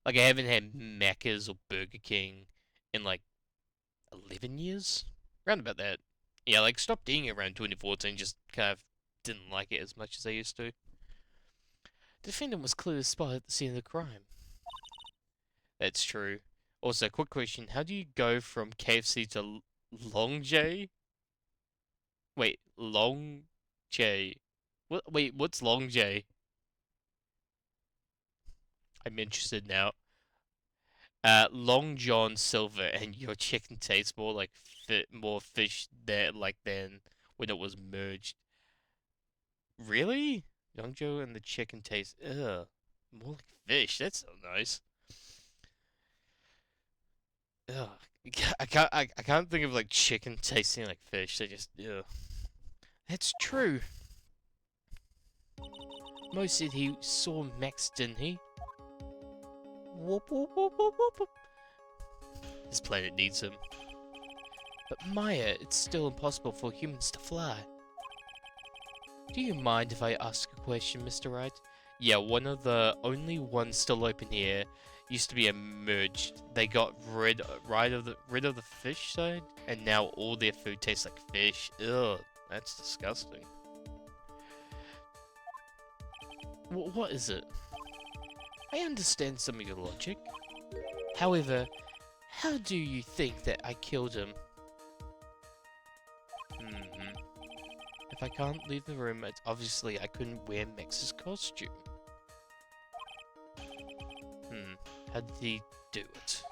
Like I haven't had Macca's or Burger King in like 11 years, around about that. Yeah, like stopped eating it around 2014. Just kind of didn't like it as much as I used to. The defendant was clearly spotted at the scene of the crime. That's true. Also, quick question: how do you go from KFC to Long J? Wait, Long J. What? Wait, what's Long J? I'm interested now. Long John Silver, and your chicken tastes more like more fish than when it was merged. Really? Long Joe and the chicken taste more like fish. That's so nice. Ugh. I can't think of like chicken tasting like fish. They just ugh. That's true. Mo said he saw Max, didn't he? Whoop, whoop, whoop, whoop, whoop. This planet needs him. But Maya, it's still impossible for humans to fly. Do you mind if I ask a question, Mr. Wright? Yeah, one of the only ones still open here used to be a merged. They got rid of the fish side, and now all their food tastes like fish. Ugh, that's disgusting. What is it? I understand some of your logic. However, how do you think that I killed him? If I can't leave the room, it's obviously I couldn't wear Max's costume. How did he do it?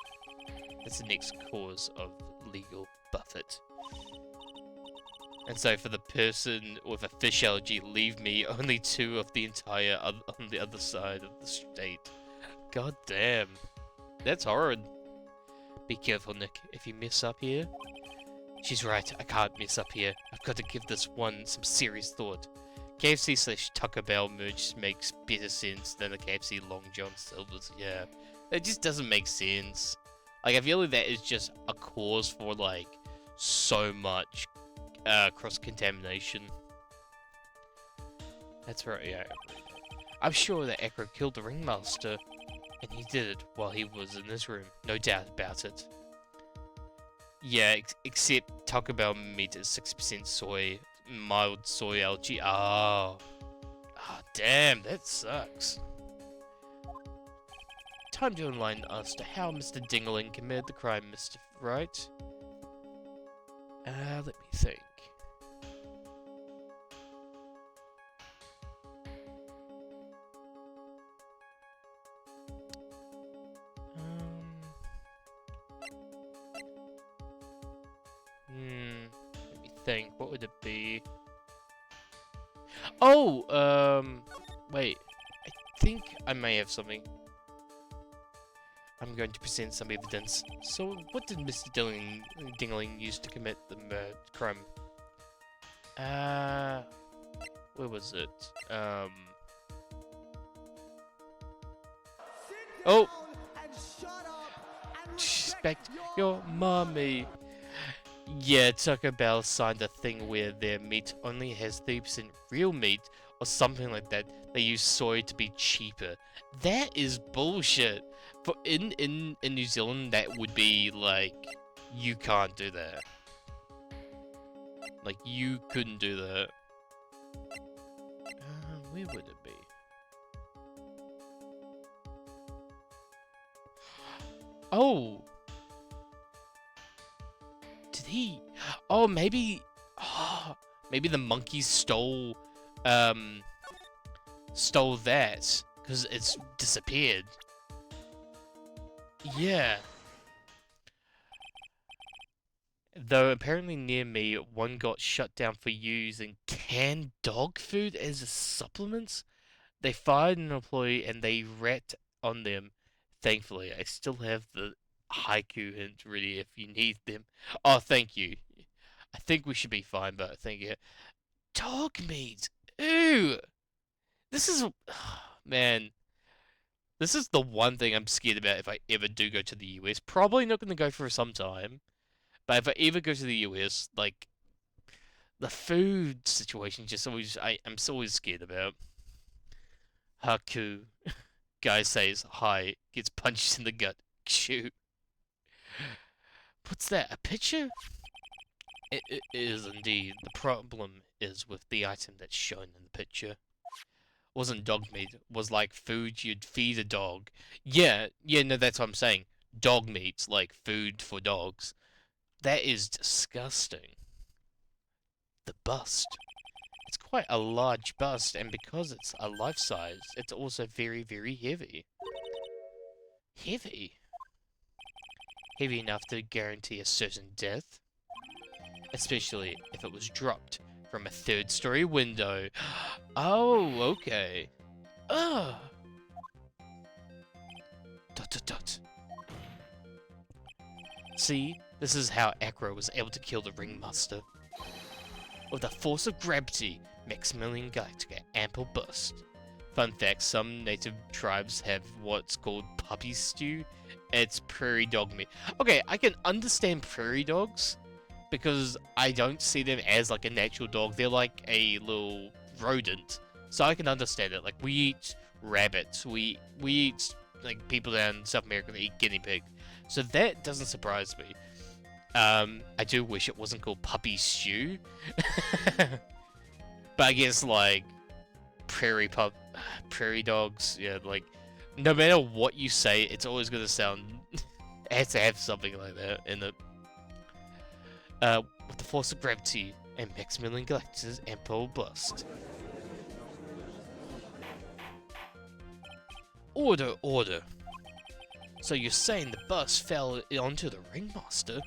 That's the next cause of legal buffet. And so for the person with a fish allergy, leave me only 2 of the entire on the other side of the state. God damn. That's horrid. Be careful, Nick. If you mess up here... She's right, I can't mess up here. I've got to give this one some serious thought. KFC / Taco Bell merge makes better sense than the KFC Long John Silver's. Yeah, it just doesn't make sense. Like, I feel like that is just a cause for, like, so much cross-contamination. That's right, yeah. I'm sure that Ekro killed the ringmaster, and he did it while he was in this room. No doubt about it. Yeah, except Taco Bell meat is 6% soy, mild soy algae. Oh, damn, that sucks. Time to enlighten us to how Mr. Dingling committed the crime, Mr. Wright. Let me think. Let me think. What would it be? Oh, wait. I think I may have something. I'm going to present some evidence. So, what did Mr. Dingling use to commit the crime? Where was it? Oh! Respect your mommy. Yeah, Taco Bell signed a thing where their meat only has 30% real meat or something like that. They use soy to be cheaper. That is bullshit. For in New Zealand, that would be like, you can't do that. Like, you couldn't do that. Where would it be? Oh! Did he? Oh, maybe... maybe the monkeys stole stole that because it's disappeared. Yeah. Though apparently near me, one got shut down for using canned dog food as a supplement. They fired an employee and they rat on them. Thankfully, I still have the haiku hint ready if you need them. Oh, thank you. I think we should be fine, but thank you. Dog meat. Ooh. This is... Man. This is the one thing I'm scared about if I ever do go to the US. Probably not going to go for some time. But if I ever go to the US, like... The food situation just always... I'm always scared about. Haku. Guy says hi, gets punched in the gut. Shoot. What's that? A picture? It is indeed. The problem is with the item that's shown in the picture. Wasn't dog meat. Was like food you'd feed a dog. Yeah, no, that's what I'm saying. Dog meat, like food for dogs. That is disgusting. The bust. It's quite a large bust, and because it's a life size, it's also very, very heavy. Heavy? Heavy enough to guarantee a certain death? Especially if it was dropped from a third-story window. Oh, okay. Ugh. Dot dot dot. See, this is how Acro was able to kill the Ringmaster. With the force of gravity, Maximilian Galactica ample bust. Fun fact, some native tribes have what's called puppy stew. It's prairie dog meat. Okay, I can understand prairie dogs, because I don't see them as like a natural dog. They're like a little rodent. So I can understand it. Like, we eat rabbits. We eat, like, people down in South America that eat guinea pig. So that doesn't surprise me. I do wish it wasn't called puppy stew. But I guess, like, prairie dogs, yeah, like, no matter what you say, it's always gonna sound... it has to have something like that in it. With the force of gravity and Maximilian Galactus ample bust. Order, order. So you're saying the bus fell onto the Ringmaster?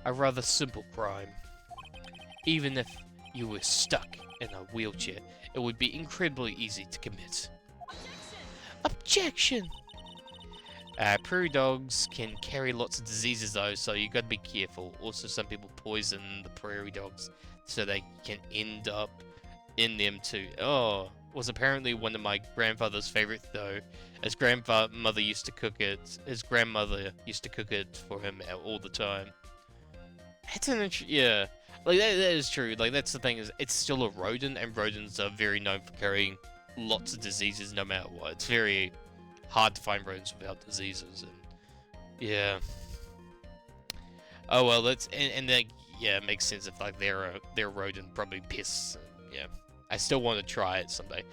A rather simple crime. Even if you were stuck in a wheelchair, it would be incredibly easy to commit. Objection! Prairie dogs can carry lots of diseases though, so you gotta be careful. Also, some people poison the prairie dogs so they can end up in them too. Oh, was apparently one of my grandfather's favorite though. His grandmother used to cook it. His grandmother used to cook it for him all the time. That's an yeah, like that is true. Like that's the thing, is it's still a rodent, and rodents are very known for carrying lots of diseases no matter what. It's very hard to find rodents without diseases, and yeah. Oh well, that's and like yeah, it makes sense if like they're a rodent, probably pests. Yeah, I still want to try it someday.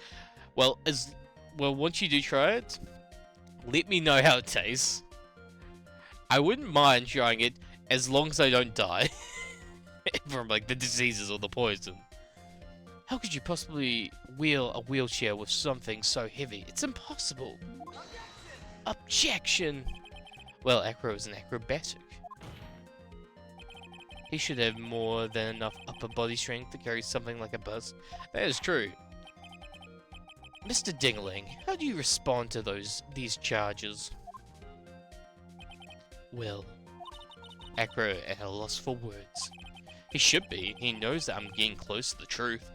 Well, once you do try it, let me know how it tastes. I wouldn't mind trying it as long as I don't die from like the diseases or the poison. How could you possibly wheel a wheelchair with something so heavy? It's impossible. Objection! Well, Acro is an acrobatic. He should have more than enough upper body strength to carry something like a bus. That is true. Mr. Dingling, how do you respond to these charges? Well, Acro at a loss for words. He should be. He knows that I'm getting close to the truth.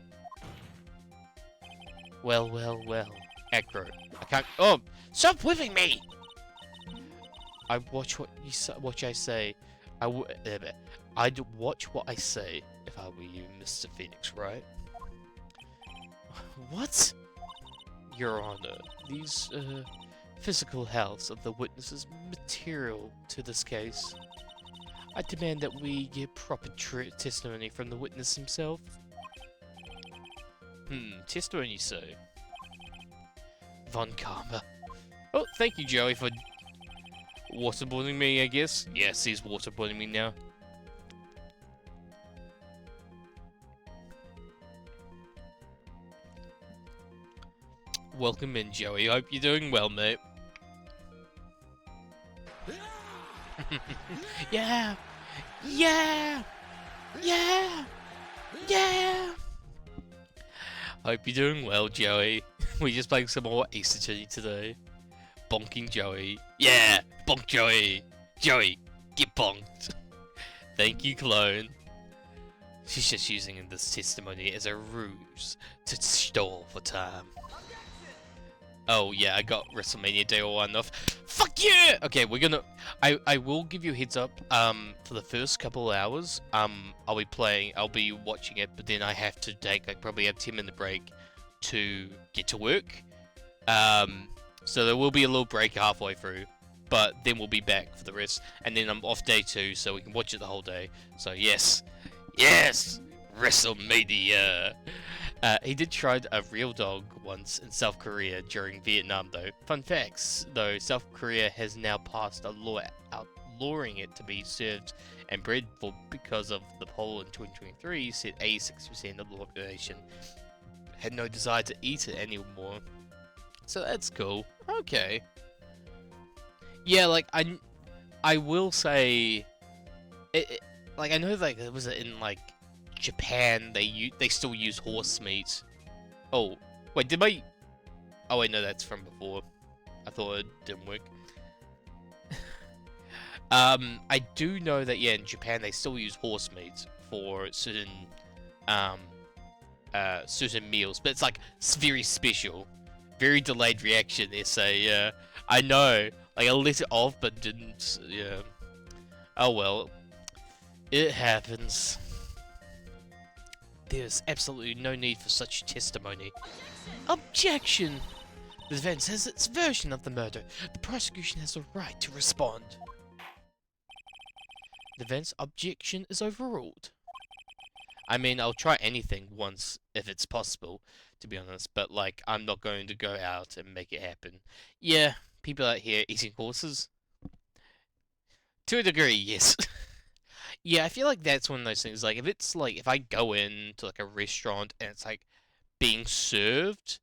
Well. Acro, I can't... Oh! Stop whipping me! I watch what I say. I'd watch what I say if I were you, Mr. Phoenix, right? What? Your Honor, these, physical health of the witness is material to this case. I demand that we get proper testimony from the witness himself. Testimony, sir. Von Karma. Oh, thank you, Joey, for waterboarding me, I guess. Yes, he's waterboarding me now. Welcome in, Joey. Hope you're doing well, mate. Yeah! Yeah! Yeah! Yeah! Hope you're doing well, Joey. We just playing some more Ace Attorney today. Bonking Joey. Yeah! Bonk Joey! Joey, get bonked. Thank you, clone. She's just using this testimony as a ruse to stall for time. Oh yeah, I got WrestleMania Day 1 off. Fuck yeah! Okay, we're gonna... I will give you a heads up, for the first couple of hours, I'll be watching it, but then I have to take, like, probably a 10-minute break to get to work. So there will be a little break halfway through, but then we'll be back for the rest, and then I'm off day 2, so we can watch it the whole day. So yes! Yes! WrestleMania! He did try a real dog once in South Korea during Vietnam, though. Fun facts, though, South Korea has now passed a law outlawing it to be served and bred for because of the poll in 2023 said 86% of the population had no desire to eat it anymore. So that's cool. Okay. Yeah, like, I will say... like, I know, like, it was in, like, Japan, they still use horse meat. Oh, wait, did my... Oh, wait, no, that's from before. I thought it didn't work. I do know that, yeah, in Japan, they still use horse meat for certain, certain meals. But it's, like, very special. Very delayed reaction, they say, I know. Like, I let it off, but didn't, yeah. Oh, well. It happens. There's absolutely no need for such testimony. Objection! The defense has its version of the murder. The prosecution has a right to respond. The defense objection is overruled. I mean, I'll try anything once if it's possible, to be honest, but, like, I'm not going to go out and make it happen. Yeah, people out here eating horses? To a degree, yes. Yeah, I feel like that's one of those things, like, if it's, like, if I go in to, like, a restaurant and it's, like, being served,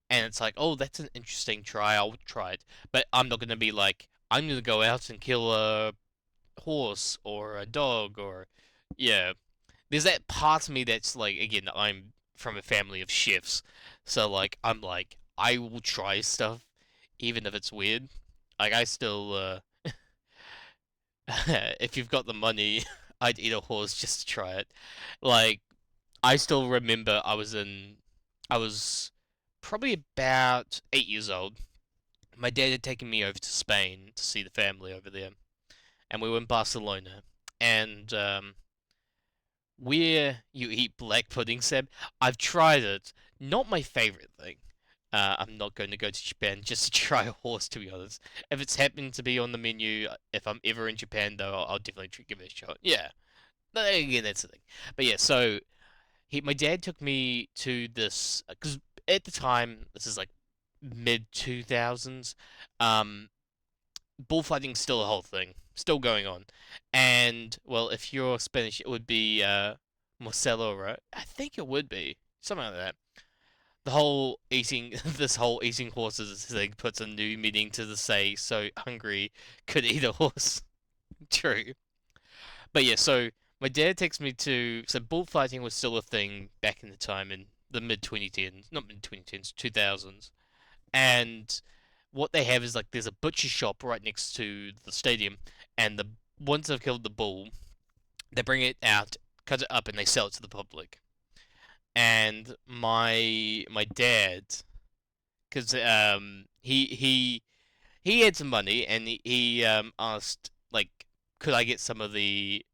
and it's like, oh, that's an interesting try, I'll try it. But I'm not gonna be like, I'm gonna go out and kill a horse, or a dog, or, yeah. There's that part of me that's, like, again, I'm from a family of chefs, so, like, I'm like, I will try stuff, even if it's weird. Like, I still, if you've got the money, I'd eat a horse just to try it. Like, I still remember I was probably about 8 years old. My dad had taken me over to Spain to see the family over there. And we were in Barcelona. And, where you eat black pudding, Seb, I've tried it. Not my favorite thing. I'm not going to go to Japan just to try a horse, to be honest. If it's happened to be on the menu, if I'm ever in Japan, though, I'll definitely give it a shot. Yeah. But again, that's the thing. But yeah, so, my dad took me to this, because at the time, this is like mid-2000s, bullfighting's still a whole thing. Still going on. And, well, if you're Spanish, it would be, Marcelo, right? I think it would be. Something like that. The whole eating, this whole eating horses thing puts a new meaning to the say, so hungry could eat a horse. True. But yeah, so my dad takes me to, so bullfighting was still a thing back in the time in the mid-2010s, not mid-2010s, 2000s. And what they have is, like, there's a butcher shop right next to the stadium, and once they've killed the bull, they bring it out, cut it up, and they sell it to the public. And my dad, because he had some money, and he asked, like, could I get some of the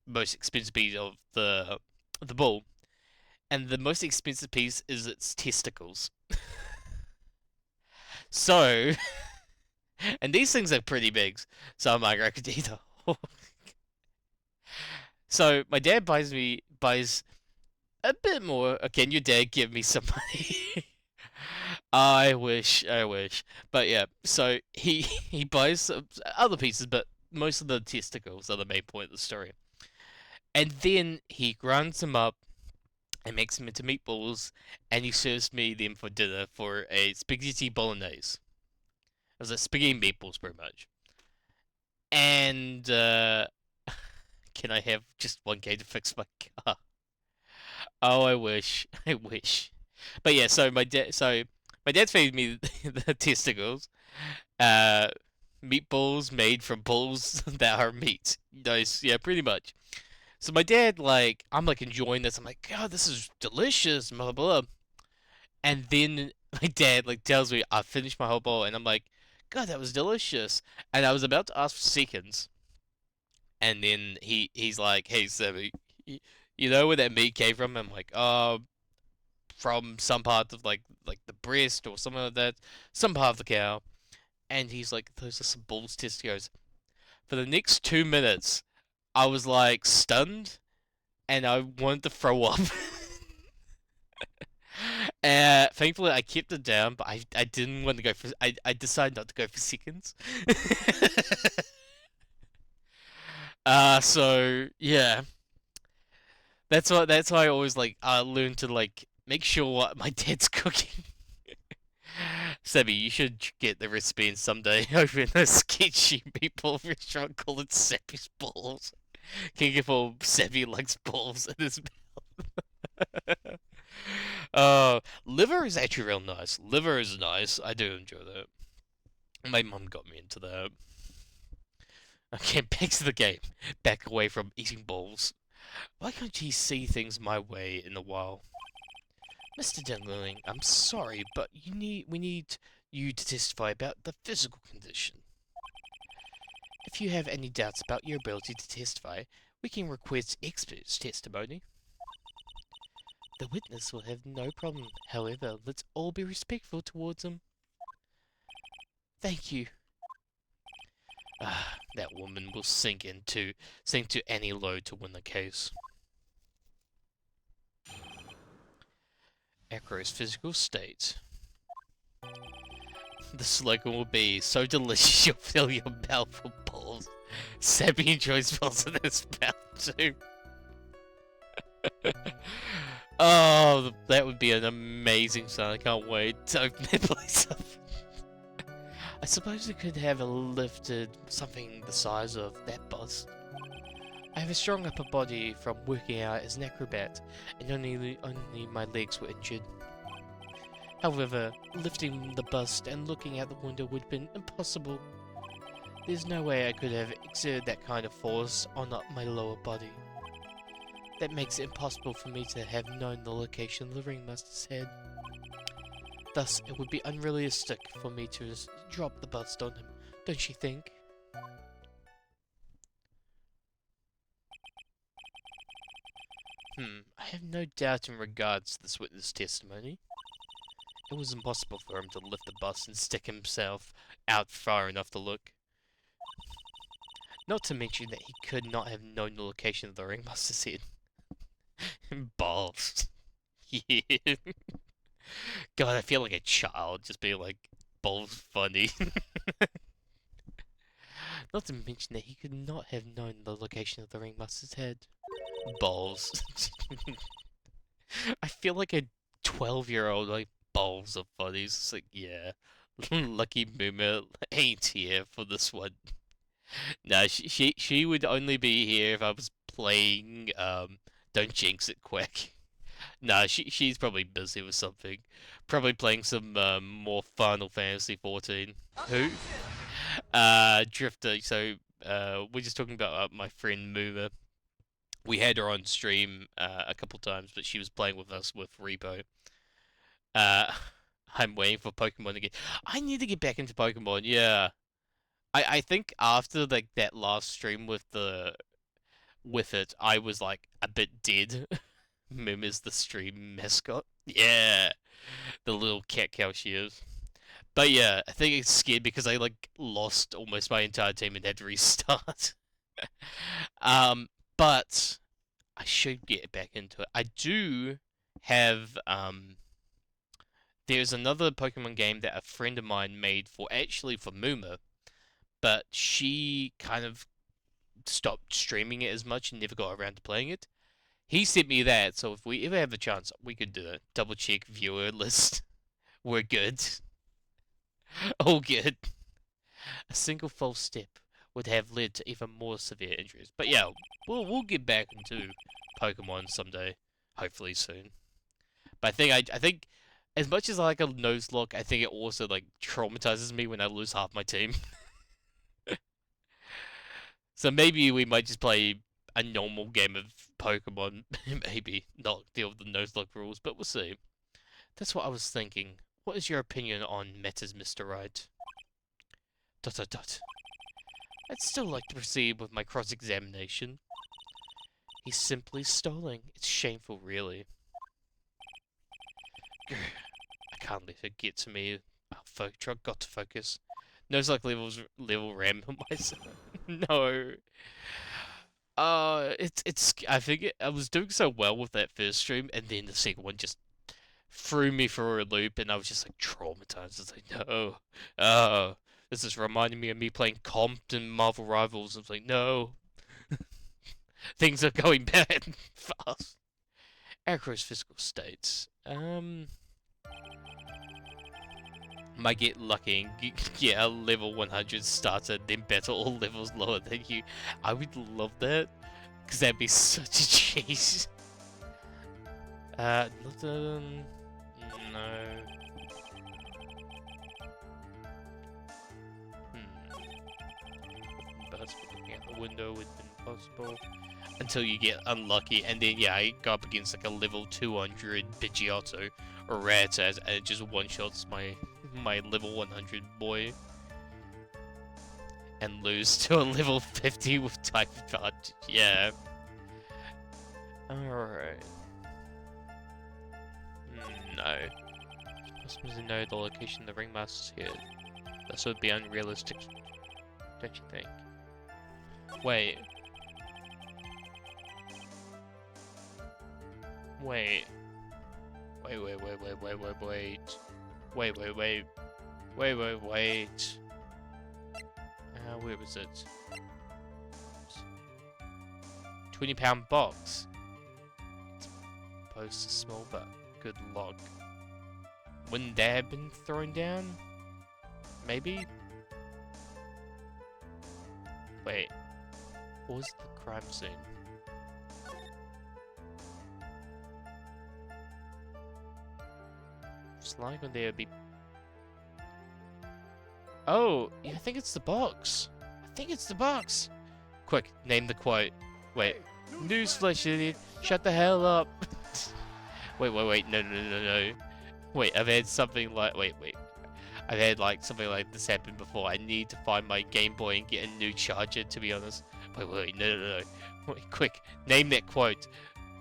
most expensive piece of the bull? And the most expensive piece is its testicles. So, and these things are pretty big, so I'm like, I could eat a horse. So my dad buys a bit more. Can your dad give me some money? I wish. But yeah, so he buys some other pieces, but most of the testicles are the main point of the story. And then he grinds them up and makes them into meatballs, and he serves me them for dinner for a spaghetti bolognese. It was a spaghetti meatballs, pretty much. And can I have just 1K to fix my car? Oh, I wish. I wish. But yeah, so my dad fed me the testicles, uh, meatballs made from balls that are meat. Nice, yeah, pretty much. So my dad, like, I'm like enjoying this. I'm like, God, this is delicious, blah blah. And then my dad like tells me I finished my whole bowl, and I'm like, God, that was delicious. And I was about to ask for seconds, and then he's like, Hey, Sammy, you know where that meat came from? I'm like, oh, from some part of like the breast or something like that, some part of the cow. And he's like, those are some balls testicles. For the next 2 minutes, I was like stunned, and I wanted to throw up. Thankfully, I kept it down, but I didn't want to go for. I decided not to go for seconds. So yeah, that's why I always like learn to like make sure what my dad's cooking. Sebby, you should get the recipe and someday open a sketchy meatball restaurant called Sebby's Balls. King of all Sebby likes balls in his mouth. Liver is actually real nice. Liver is nice. I do enjoy that. My mum got me into that. Okay, back to the game. Back away from eating balls. Why can't he see things my way in a while? Mr. Denling, I'm sorry, but we need you to testify about the physical condition. If you have any doubts about your ability to testify, we can request experts' testimony. The witness will have no problem. However, let's all be respectful towards him. Thank you. That woman will sink to any low to win the case. Acro's physical state. The slogan will be so delicious you'll fill your mouth with balls. Sabby enjoys balls in his mouth too. Oh, that would be an amazing song. I can't wait to open that place up. I suppose it could have lifted something the size of that bust. I have a strong upper body from working out as an acrobat, and only my legs were injured. However, lifting the bust and looking out the window would have been impossible. There's no way I could have exerted that kind of force on my lower body. That makes it impossible for me to have known the location of the ringmaster's head. Thus, it would be unrealistic for me to just drop the bust on him, don't you think? I have no doubt in regards to this witness testimony. It was impossible for him to lift the bust and stick himself out far enough to look. Not to mention that he could not have known the location of the ringmaster's head. Balls. Yeah. God, I feel like a child just being like, balls funny. Not to mention that he could not have known the location of the ringmaster's head. Balls. I feel like a 12-year-old, like, balls of funnies. It's like, yeah, Lucky Moomer ain't here for this one. No, she would only be here if I was playing, Don't Jinx It Quack. No, she's probably busy with something. Probably playing some, more Final Fantasy 14. Who? Drifter. So, we're just talking about my friend Moomer. We had her on stream a couple times, but she was playing with us with Repo. Uh, I'm waiting for Pokemon to get. I need to get back into Pokemon. Yeah, I think after like that last stream with it, I was like a bit dead. Mim is the stream mascot. Yeah, the little cat cow she is. But yeah, I think it's scared because I like lost almost my entire team and had to restart. But I should get back into it. I do have there's another Pokemon game that a friend of mine made for Moomer, but she kind of stopped streaming it as much and never got around to playing it. He sent me that, so if we ever have a chance, we could do it. Double check viewer list. We're good. All good. A single false step would have led to even more severe injuries. But yeah, we'll get back into Pokemon someday, hopefully soon. But I think as much as I like a Nuzlocke, I think it also like traumatizes me when I lose half my team. So maybe we might just play a normal game of Pokemon, maybe not deal with the Nuzlocke rules, but we'll see. That's what I was thinking. What is your opinion on Meta's Mr. Wright? ... I'd still like to proceed with my cross-examination. He's simply stalling. It's shameful, really. I can't let her get to me. Got to focus. Nuzlocke level ram myself. No. I think I was doing so well with that first stream, and then the second one just threw me for a loop, and I was just like traumatized. I was like, no. Oh, this is reminding me of me playing Compton Marvel Rivals. I was like, no. Things are going bad fast. Acro's physical states. Might get lucky and get a level 100 starter, then battle all levels lower than you. I would love that, because that'd be such a cheese. No. But looking out the window would be impossible. Until you get unlucky, and then yeah, I go up against like a level 200 Pidgeotto or Rattata, and it just one-shots my level 100 boy. And lose to a level 50 with Type Advantage. Yeah. Alright. No. Customers know the location the ringmaster's here. This would be unrealistic, don't you think? Wait. Wait. Wait. Where was it? 20-pound box. It's supposed to small, but good luck. Wouldn't that have been thrown down? Maybe? Wait. What was the crime scene? Slime on there would be... Oh, yeah, I think it's the box. Quick, name the quote. Wait. Newsflash, idiot. Shut the hell up. Wait. No. Wait, I've had something like... Wait. I've had like something like this happen before. I need to find my Game Boy and get a new charger, to be honest. Wait, no. Wait, quick, name that quote.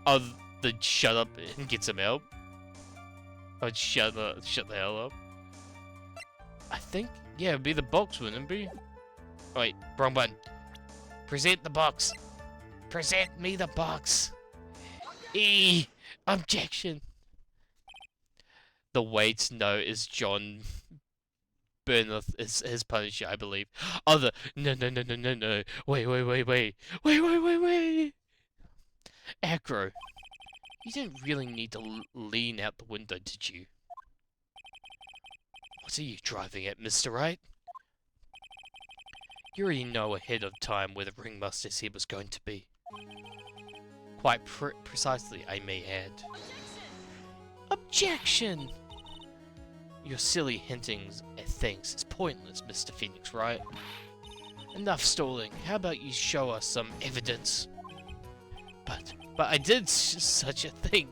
Oh, the shut up and get some help. Oh, shut the hell up. I think, yeah, it'd be the box, wouldn't it be? Wait, wrong button. Present the box. Present me the box. Objection. The Waits note is John Burneth is his Punisher, I believe. Oh, no. Wait. Acro. You didn't really need to lean out the window, did you? What are you driving at, Mr. Wright? You already know ahead of time where the ringmaster's head was going to be. Quite precisely, I may add. Objection! Your silly hintings at things is pointless, Mr. Phoenix Wright. Enough stalling. How about you show us some evidence? But I did such a thing.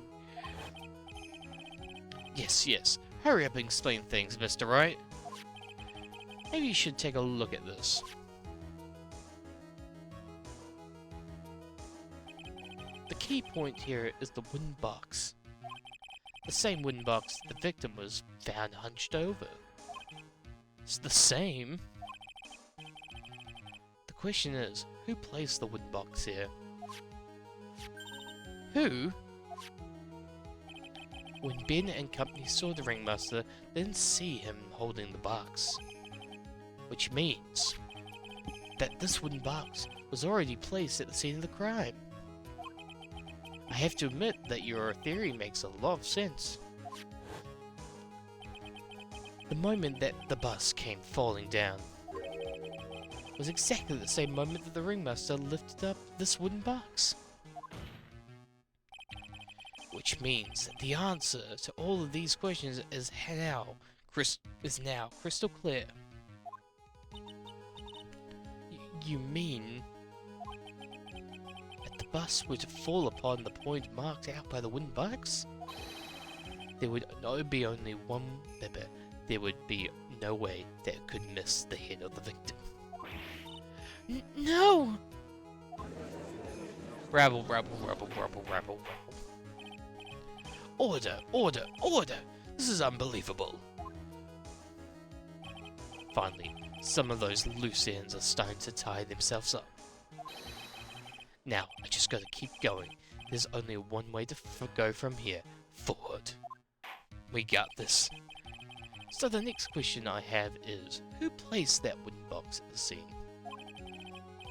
Yes. Hurry up and explain things, Mr. Wright. Maybe you should take a look at this. The key point here is the wooden box. The same wooden box the victim was found hunched over. It's the same. The question is, who placed the wooden box here? Who? When Ben and company saw the ringmaster, they didn't see him holding the box. Which means that this wooden box was already placed at the scene of the crime. I have to admit that your theory makes a lot of sense. The moment that the bus came falling down was exactly the same moment that the ringmaster lifted up this wooden box. Which means that the answer to all of these questions is now crystal clear. You mean that the bus were to fall upon the point marked out by the wooden box? There would be only one Bebe. There would be no way that it could miss the head of the victim. No! Rabble, rabble, rabble, rabble, rabble, rabble. Order, order, order! This is unbelievable. Finally, some of those loose ends are starting to tie themselves up. Now, I just gotta keep going. There's only one way to go from here. Forward. We got this. So the next question I have is, who placed that wooden box at the scene?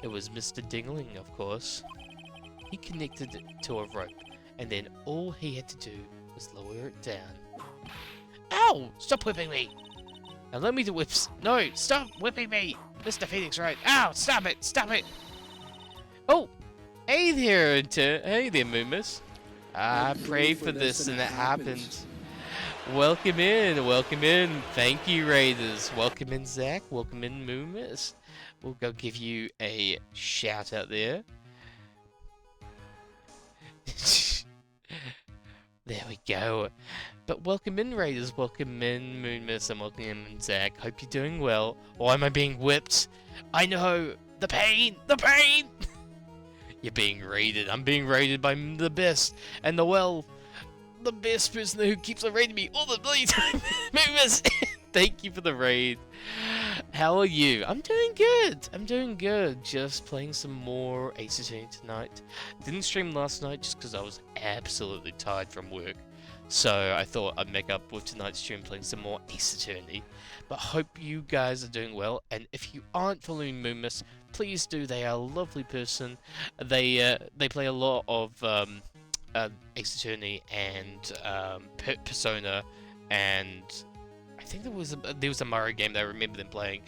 It was Mr. Dingling, of course. He connected it to a rope, and then all he had to do was lower it down. Ow! Stop whipping me! Now let me do whips. No, stop whipping me! Mr. Phoenix Wright. Ow! Stop it! Stop it! Oh! Hey there, hey there, Moomus. I prayed for this and it happened. Welcome in, welcome in. Thank you, Raiders. Welcome in, Zach. Welcome in, Moomus. We'll go give you a shout out there. There we go. But welcome in, Raiders. Welcome in, Moonmiss, and welcome in, Zach. Hope you're doing well. Why am I being whipped? I know! The pain! The pain! You're being raided. I'm being raided by the best and the best person who keeps on raiding me all the bloody time. Moonmiss! Thank you for the raid. How are you? I'm doing good. I'm doing good. Just playing some more Ace Attorney tonight. Didn't stream last night just because I was absolutely tired from work. So I thought I'd make up with tonight's stream playing some more Ace Attorney. But hope you guys are doing well. And if you aren't following Moomus, please do. They are a lovely person. They play a lot of Ace Attorney and Persona, and I think there was a Mario game that I remember them playing.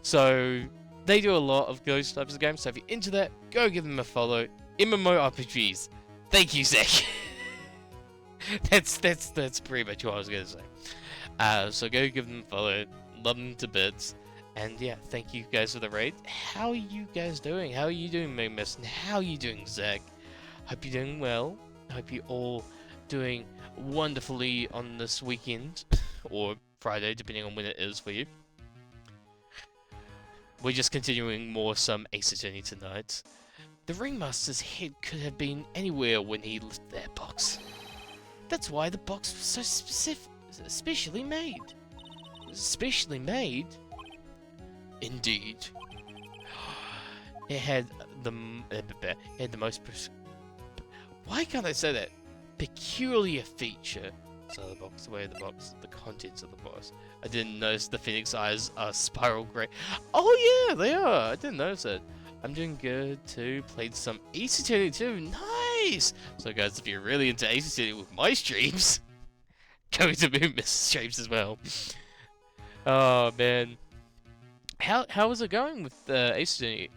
So they do a lot of those types of games. So if you're into that, go give them a follow. MMORPGs. Thank you, Zach. that's pretty much what I was gonna say. So go give them a follow. Love them to bits. And yeah, thank you guys for the raid. How are you guys doing? How are you doing, Moomus? And how are you doing, Zach? Hope you're doing well. Hope you're all doing wonderfully on this weekend. Or Friday, depending on when it is for you. We're just continuing some Ace Attorney tonight. The Ringmaster's head could have been anywhere when he lifted that box. That's why the box was so specially made. Specially made? Indeed. It had the most... Why can't I say that? Peculiar feature. So the box, where the box, the contents of the box. I didn't notice the Phoenix eyes are spiral grey. Oh yeah, they are. I didn't notice it. I'm doing good too. Played some Ace Attorney too. Nice. So guys, if you're really into Ace Attorney with my streams, go to Moonmiss streams as well. Oh man, how was it going with Ace Attorney?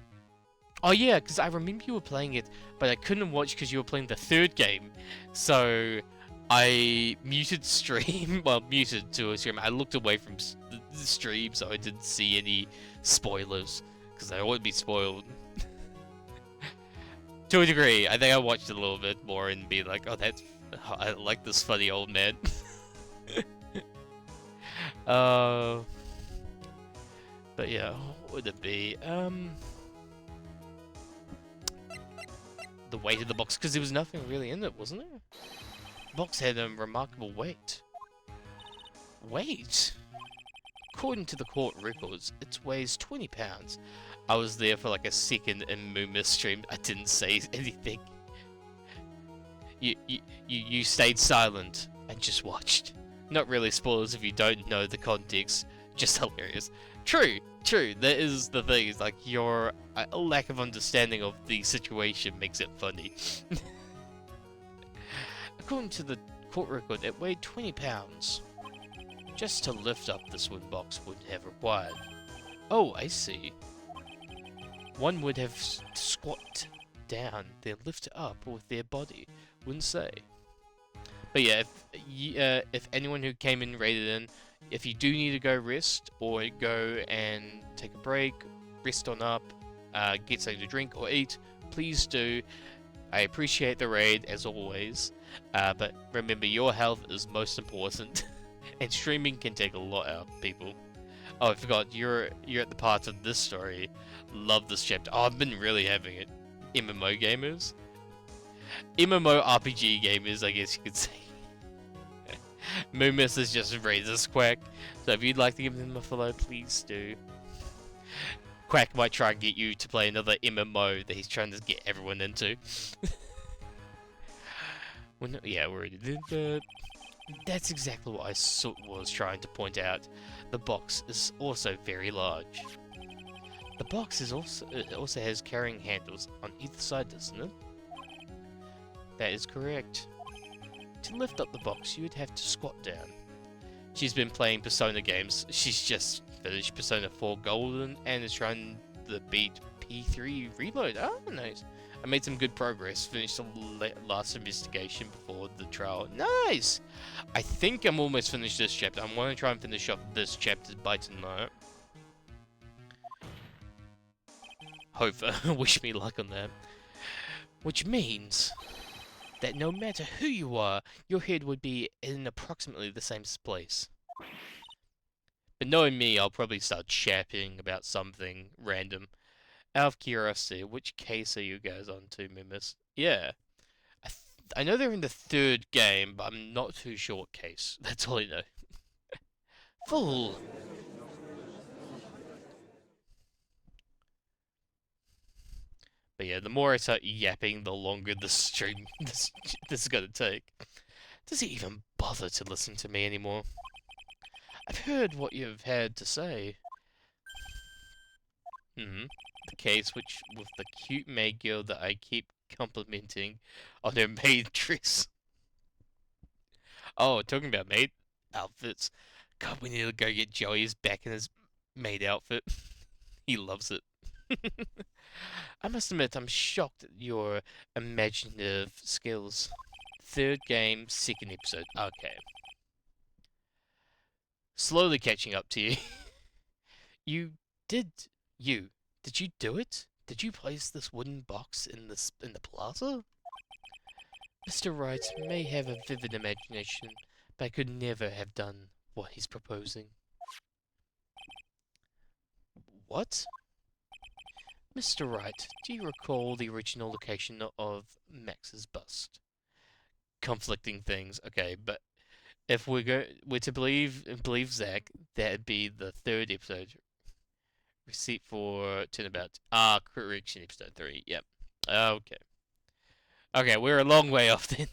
Oh yeah, because I remember you were playing it, but I couldn't watch because you were playing the third game. So I muted stream, well, muted to a stream. I looked away from the stream so I didn't see any spoilers, because I wouldn't be spoiled. To a degree, I think I watched it a little bit more and be like, oh, I like this funny old man. But yeah, what would it be? The weight of the box, because there was nothing really in it, wasn't there? The box had a remarkable weight. Weight? According to the court records, it weighs 20 pounds. I was there for like a second in Moomus stream. I didn't say anything. You stayed silent and just watched. Not really spoilers if you don't know the context. Just hilarious. True. That is the thing. It's like your lack of understanding of the situation makes it funny. According to the court record, it weighed 20 pounds. Just to lift up this wooden box would have required. Oh, I see. One would have squat down, then lift it up with their body. Wouldn't say. But yeah, if anyone who came in raided in, if you do need to go rest or go and take a break, rest on up, get something to drink or eat, please do. I appreciate the raid as always, but remember your health is most important, and streaming can take a lot out of people. Oh, I forgot, you're at the part of this story. Love this chapter. Oh, I've been really having it. MMO gamers. MMO RPG gamers, I guess you could say. Moomus is just Razor's Quack, so if you'd like to give them a follow, please do. Quack might try and get you to play another MMO that he's trying to get everyone into. Well, no, yeah, we already did that. That's exactly what I was trying to point out. The box is also very large. The box is also has carrying handles on either side, doesn't it? That is correct. To lift up the box, you would have to squat down. She's been playing Persona games. She's just finished Persona 4 Golden and is trying to beat P3 Reload. Oh, nice. I made some good progress. Finished the last investigation before the trial. Nice! I think I'm almost finished this chapter. I'm going to try and finish off this chapter by tonight. Hope. Wish me luck on that. Which means that no matter who you are, your head would be in approximately the same place. But knowing me, I'll probably start chatting about something random. Out of curiosity, which case are you guys on to, Mimus? Yeah. I know they're in the third game, but I'm not too sure what case. That's all I know. Fool! But yeah, the more I start yapping, the longer the stream this is gonna take. Does he even bother to listen to me anymore? I've heard what you've had to say. The case with the cute maid girl that I keep complimenting on her maid dress. Oh, talking about maid outfits. God, we need to go get Joey's back in his maid outfit. He loves it. I must admit, I'm shocked at your imaginative skills. Third game, second episode. Okay. Slowly catching up to you. Did you do it? Did you place this wooden box in the plaza? Mr. Wright may have a vivid imagination, but I could never have done what he's proposing. What? Mr. Wright, do you recall the original location of Max's bust? Conflicting things. Okay, but if we're to believe Zach, that'd be the third episode. Receipt for turnabout. Correction, episode 3. Yep. Okay. Okay, we're a long way off then.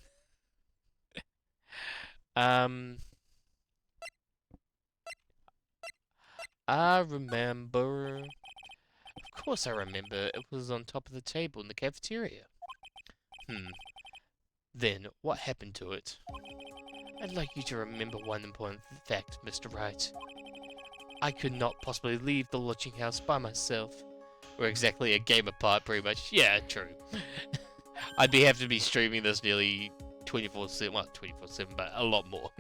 I remember. Of course I remember. It was on top of the table in the cafeteria. Then, what happened to it? I'd like you to remember one important fact, Mr. Wright. I could not possibly leave the lodging house by myself. We're exactly a game apart, pretty much. Yeah, true. I'd have to be streaming this nearly 24/7. Well, 24/7, but a lot more.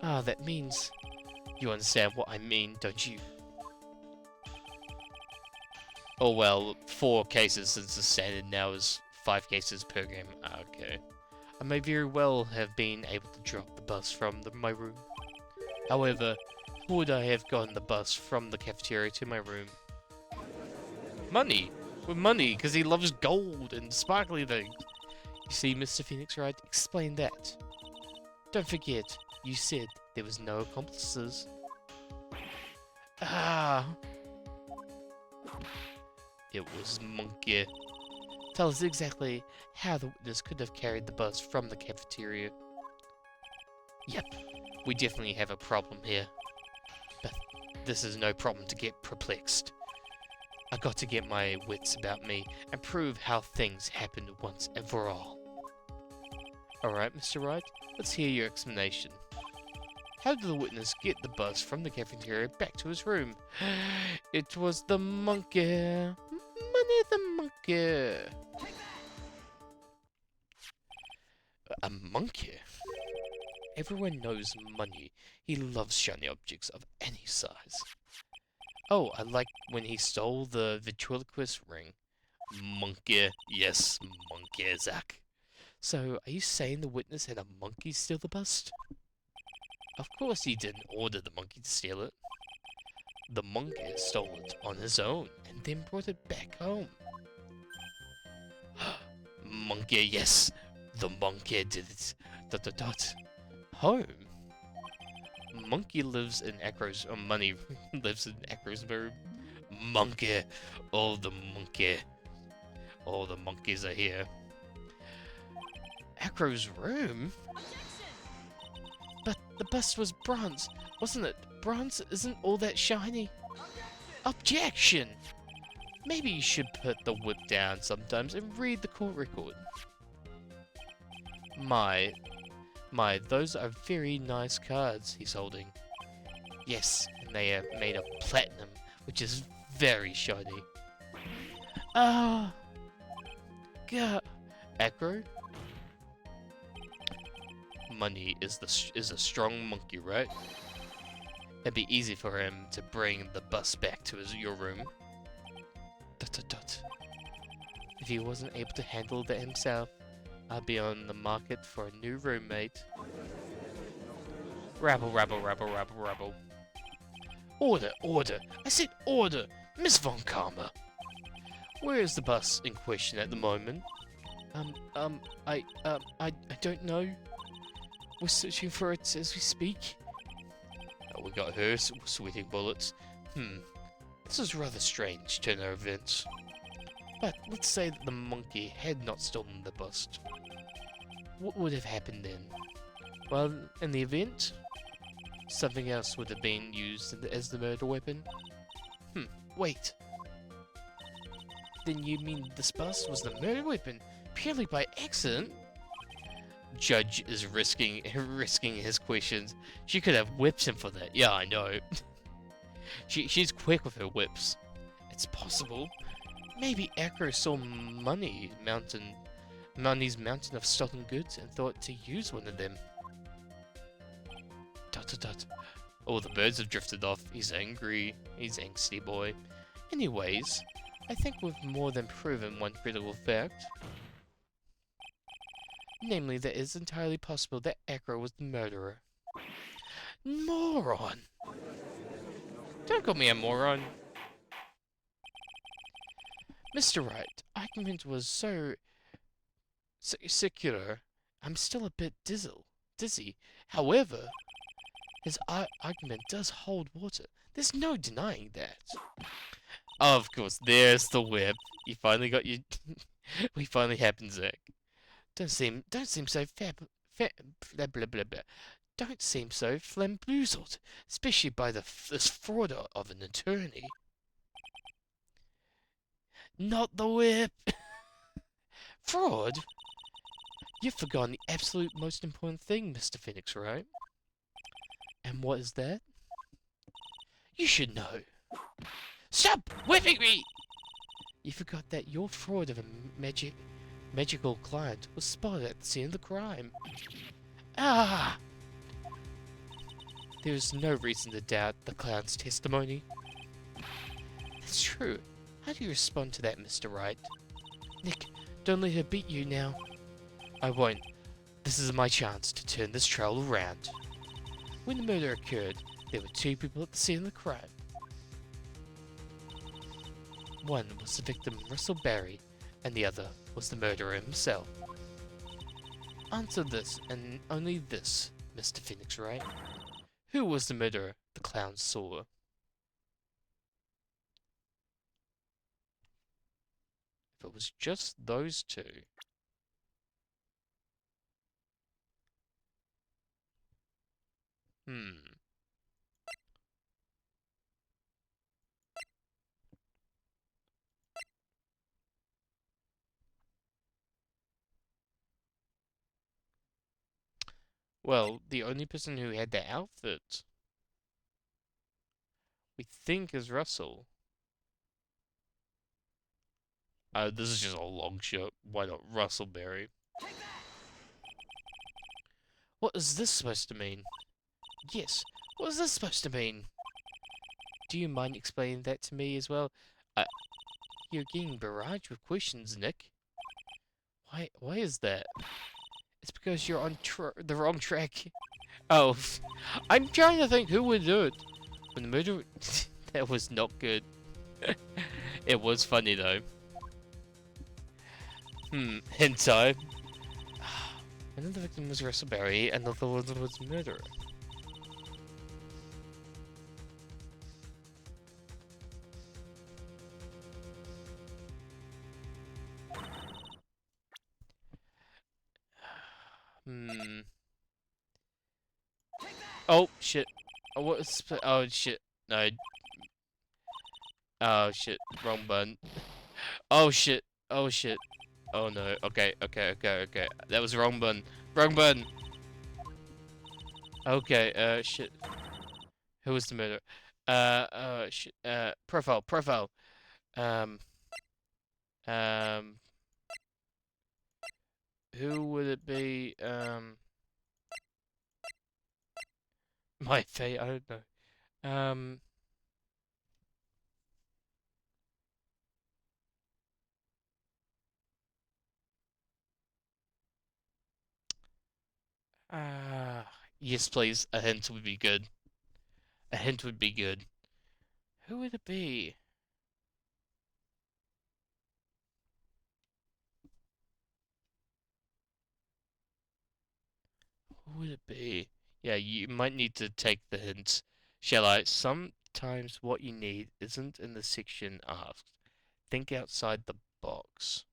That means you understand what I mean, don't you? Oh well, 4 cases since the standard now is 5 cases per game. Okay. I may very well have been able to drop the bus from my room. However, would I have gotten the bus from the cafeteria to my room? Money! With money, because he loves gold and sparkly things. You see, Mr. Phoenix Wright, explain that. Don't forget, you said there was no accomplices. It was Monkey. Tell us exactly how the witness could have carried the bus from the cafeteria. Yep, we definitely have a problem here. But this is no problem to get perplexed. I got to get my wits about me and prove how things happened once and for all. Alright, Mr. Wright, let's hear your explanation. How did the witness get the bus from the cafeteria back to his room? It was the monkey. Money the monkey. A monkey? Everyone knows Money. He loves shiny objects of any size. Oh, I like when he stole the ventriloquist ring. Monkey. Yes, monkey, Zach. So, are you saying the witness had a monkey steal the bust? Of course he didn't order the monkey to steal it. The monkey stole it on his own and then brought it back home. Monkey, yes, the monkey did it. ... Home? Monkey lives in Acro's... Money lives in Acro's room. Monkey. Oh, the monkey. All the monkeys are here. Acro's room? But the bust was bronze, wasn't it? Bronze isn't all that shiny. Objection! Maybe you should put the whip down sometimes and read the court record. My, those are very nice cards he's holding. Yes, and they are made of platinum, which is very shiny. Ah! God. Acro? Money is a strong monkey, right? It'd be easy for him to bring the bus back to your room. ... If he wasn't able to handle that himself, I'd be on the market for a new roommate. Rabble, rabble, rabble, rabble, rabble. Order, order! I said order! Miss Von Karma! Where is the bus in question at the moment? I don't know. We're searching for it as we speak. Oh, we got her sweating bullets. This is rather strange turn of events. But let's say that the monkey had not stolen the bust. What would have happened then? Well, in the event, something else would have been used as the murder weapon. Wait. Then you mean this bust was the murder weapon purely by accident? Judge is risking his questions. She could have whipped him for that. Yeah, I know. She's quick with her whips. It's possible. Maybe Echo saw Money's mountain of stolen goods and thought to use one of them. ... Oh, the birds have drifted off. He's angry. He's angsty boy. Anyways, I think we've more than proven one critical fact. Namely, that it is entirely possible that Echo was the murderer. Moron! Don't call me a moron. Mr. Wright, argument was so secular, I'm still a bit dizzy. However, his argument does hold water. There's no denying that. Of course, there's the whip. You finally got your... We finally happened, Zach. Don't seem so blah blah blah blah. Don't seem so flamboozled, especially by this fraud of an attorney. Not the whip. Fraud? You've forgotten the absolute most important thing, Mr. Phoenix, right? And what is that? You should know. Stop whipping me! You forgot that your fraud of a magical client was spotted at the scene of the crime. Ah! There is no reason to doubt the clown's testimony. That's true. How do you respond to that, Mr. Wright? Nick, don't let her beat you now. I won't. This is my chance to turn this trial around. When the murder occurred, there were two people at the scene of the crime. One was the victim, Russell Barry, and the other was the murderer himself. Answer this, and only this, Mr. Phoenix Wright. Who was the murderer the clown saw? If it was just those two... Well, the only person who had that outfit, we think, is Russell. This is just a long shot. Why not Russell Berry? What is this supposed to mean? Yes, what is this supposed to mean? Do you mind explaining that to me as well? You're getting barraged with questions, Nick. Why is that? It's because you're on the wrong track. Oh, I'm trying to think who would do it. When the murder... that was not good. It was funny though. Hentai. One of the victim was Russell Berry, and the other one was murderer. Oh shit. Oh, what? Oh shit. No. Oh shit. Wrong button. Oh shit. Oh shit. Oh no. Okay. That was wrong button. Wrong button. Okay. Shit. Who was the murderer? Shit. Profile. Um. Um. Who would it be? My fate. I don't know. Yes, please. A hint would be good. A hint would be good. Who would it be? Who would it be? Yeah, you might need to take the hint. Shall I? Sometimes what you need isn't in the section asked. Think outside the box.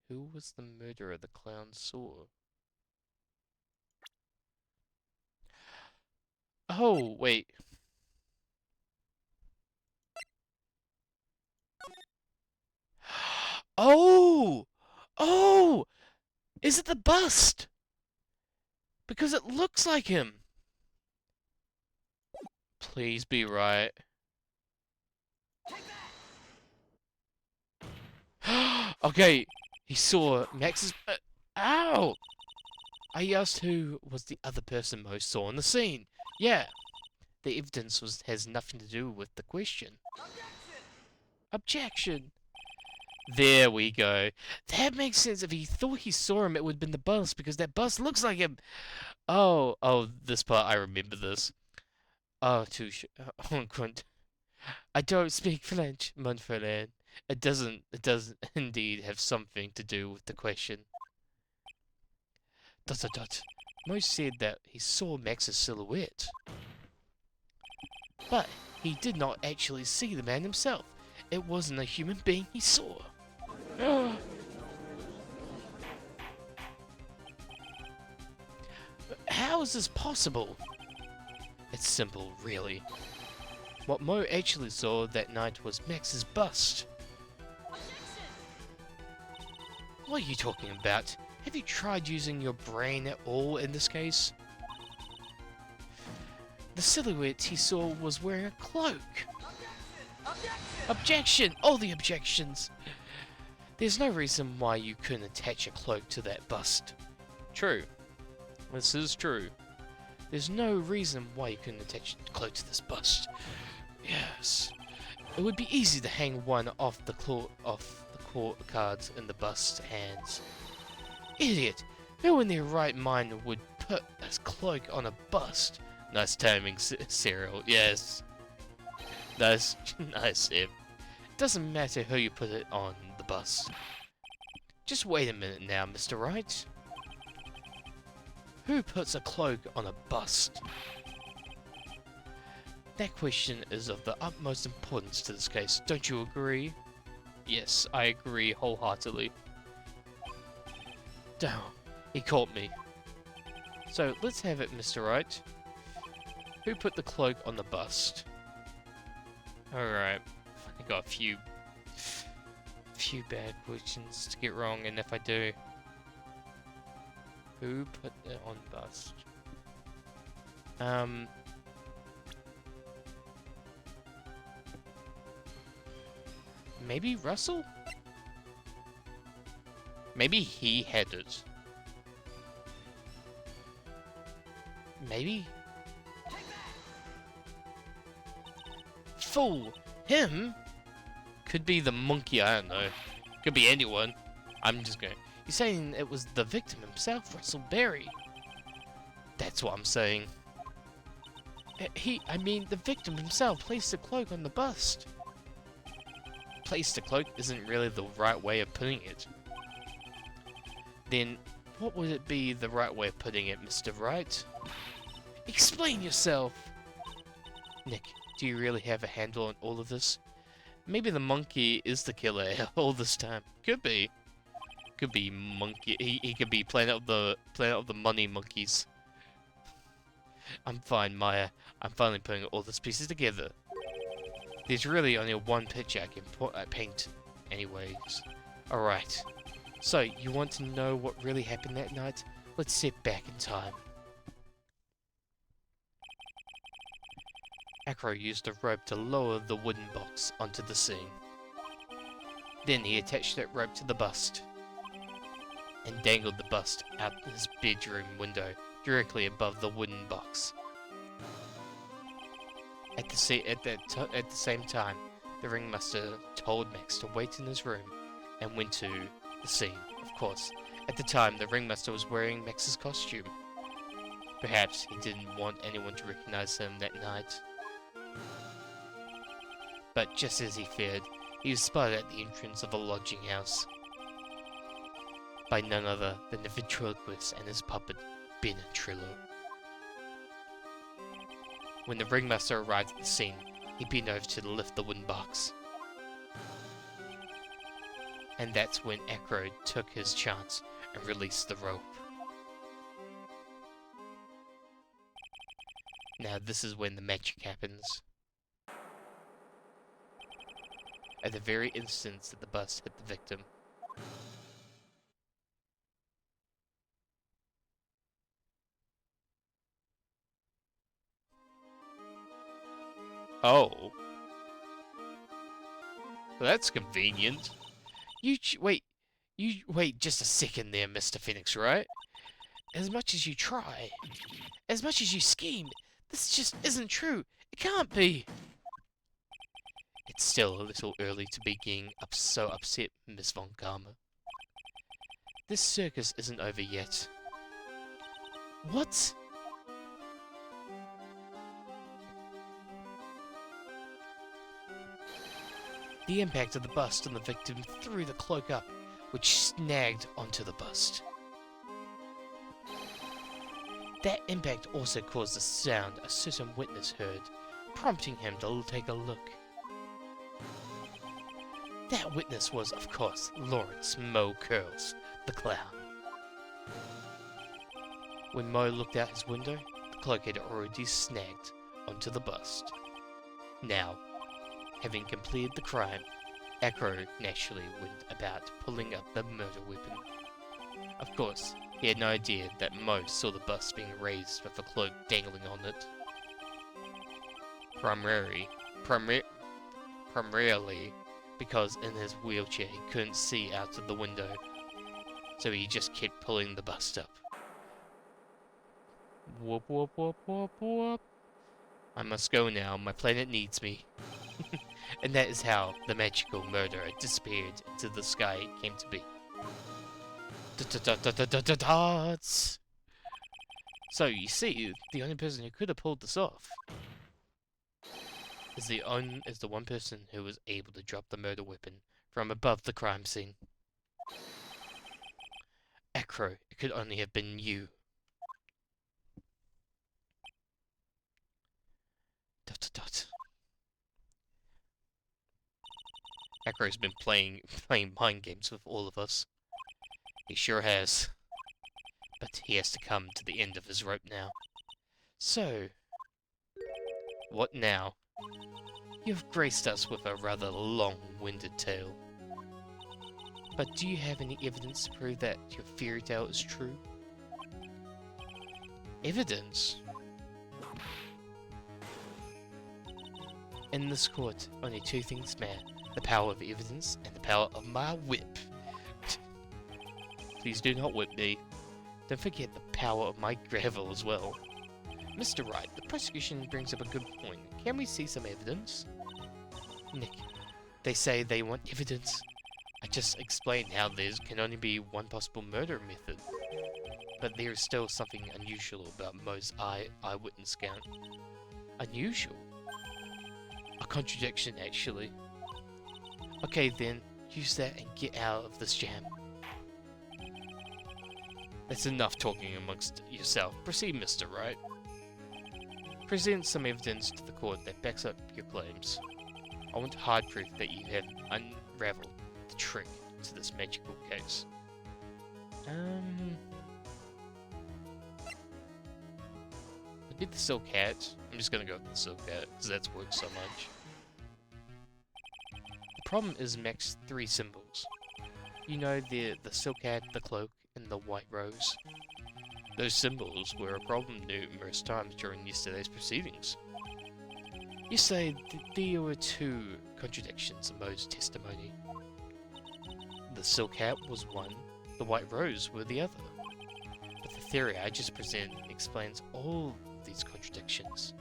Who was the murderer the clown saw? Oh, wait. Oh! Oh! Is it the bust? Because it looks like him. Please be right. Okay, he saw Max's... ow! I asked who was the other person Mo saw in the scene. Yeah, the evidence has nothing to do with the question. Objection! There we go. That makes sense. If he thought he saw him, it would have been the bus, because that bus looks like him. Oh, this part, I remember this. Oh, touche. Oh, God. I don't speak French, mon frère. It doesn't indeed have something to do with the question. ... Mo said that he saw Max's silhouette. But he did not actually see the man himself. It wasn't a human being he saw. How is this possible? It's simple, really. What Mo actually saw that night was Max's bust. What are you talking about? Have you tried using your brain at all in this case? The silhouette he saw was wearing a cloak. Objection! All the objections! There's no reason why you couldn't attach a cloak to that bust. True. This is true. There's no reason why you couldn't attach a cloak to this bust. Yes. It would be easy to hang one off the cards in the bust's hands. Idiot! Who in their right mind would put a cloak on a bust? Nice timing, Cyril. Yes. Nice, Em. Doesn't matter who you put it on the bust. Just wait a minute now, Mr. Wright. Who puts a cloak on a bust? That question is of the utmost importance to this case, don't you agree? Yes, I agree wholeheartedly. Damn, he caught me. So, let's have it, Mr. Wright. Who put the cloak on the bust? Alright, I got a few bad questions to get wrong, and if I do... Who put it on bust? Maybe Russell? Maybe he had it. Maybe? Fool! Him? Could be the monkey, I don't know. Could be anyone. I'm just going. You're saying it was the victim himself, Russell Berry? That's what I'm saying. I mean, the victim himself placed the cloak on the bust. Placed the cloak isn't really the right way of putting it. Then, what would it be the right way of putting it, Mr. Wright? Explain yourself! Nick, do you really have a handle on all of this? Maybe the monkey is the killer all this time. Could be. Could be monkey. He could be Planet of the Money Monkeys. I'm fine, Maya. I'm finally putting all these pieces together. There's really only one picture I can paint, anyways. Alright. So, you want to know what really happened that night? Let's sit back in time. Acro used a rope to lower the wooden box onto the scene. Then he attached that rope to the bust and dangled the bust out his bedroom window directly above the wooden box. At the same time, the ringmaster told Max to wait in his room and went to the scene. Of course, at the time, the ringmaster was wearing Max's costume. Perhaps he didn't want anyone to recognize him that night. But just as he feared, he was spotted at the entrance of a lodging house by none other than the ventriloquist and his puppet, Ben and Trillo. When the ringmaster arrived at the scene, he bent over to lift the wooden box. And that's when Acro took his chance and released the rope. Now this is when the magic happens. At the very instant that the bus hit the victim. Oh. Well, that's convenient. You wait just a second there, Mr. Phoenix, right? As much as you try, as much as you scheme, this just isn't true. It can't be. It's still a little early to be getting so upset, Miss Von Karma. This circus isn't over yet. What? The impact of the bust on the victim threw the cloak up, which snagged onto the bust. That impact also caused the sound a certain witness heard, prompting him to take a look. That witness was, of course, Lawrence Mo Curls, the clown. When Mo looked out his window, the cloak had already snagged onto the bust. Now, having completed the crime, Acro naturally went about pulling up the murder weapon. Of course, he had no idea that Mo saw the bust being raised with the cloak dangling on it. Primarily because in his wheelchair he couldn't see out of the window, so he just kept pulling the bust up. Whoop whoop whoop whoop whoop. I must go now, my planet needs me. And that is how the magical murderer disappeared into the sky it came to be. Dots. So you see, the only person who could have pulled this off is the one person who was able to drop the murder weapon from above the crime scene. Acro, it could only have been you. Acro's been playing mind games with all of us. He sure has. But he has to come to the end of his rope now. So, what now? You've graced us with a rather long-winded tale. But do you have any evidence to prove that your fairy tale is true? Evidence? In this court, only two things matter. The power of evidence and the power of my whip. Please do not whip me. Don't forget the power of my gravel as well. Mr. Wright, the prosecution brings up a good point. Can we see some evidence? Nick, they say they want evidence. I just explained how there can only be one possible murder method. But there is still something unusual about Mo's eyewitness count. Unusual? A contradiction, actually. Okay then, use that and get out of this jam. That's enough talking amongst yourself. Proceed, Mr. Wright. Present some evidence to the court that backs up your claims. I want hard proof that you have unraveled the trick to this magical case. I did the Silk Hat. I'm just gonna go with the Silk Hat, because that's worked so much. The problem is Mac's three symbols. You know, the Silk Hat, the Cloak, and the White Rose. Those symbols were a problem numerous times during yesterday's proceedings. You say there were two contradictions in Mo's testimony. The Silk Hat was one, the White Rose were the other. But the theory I just presented explains all these contradictions.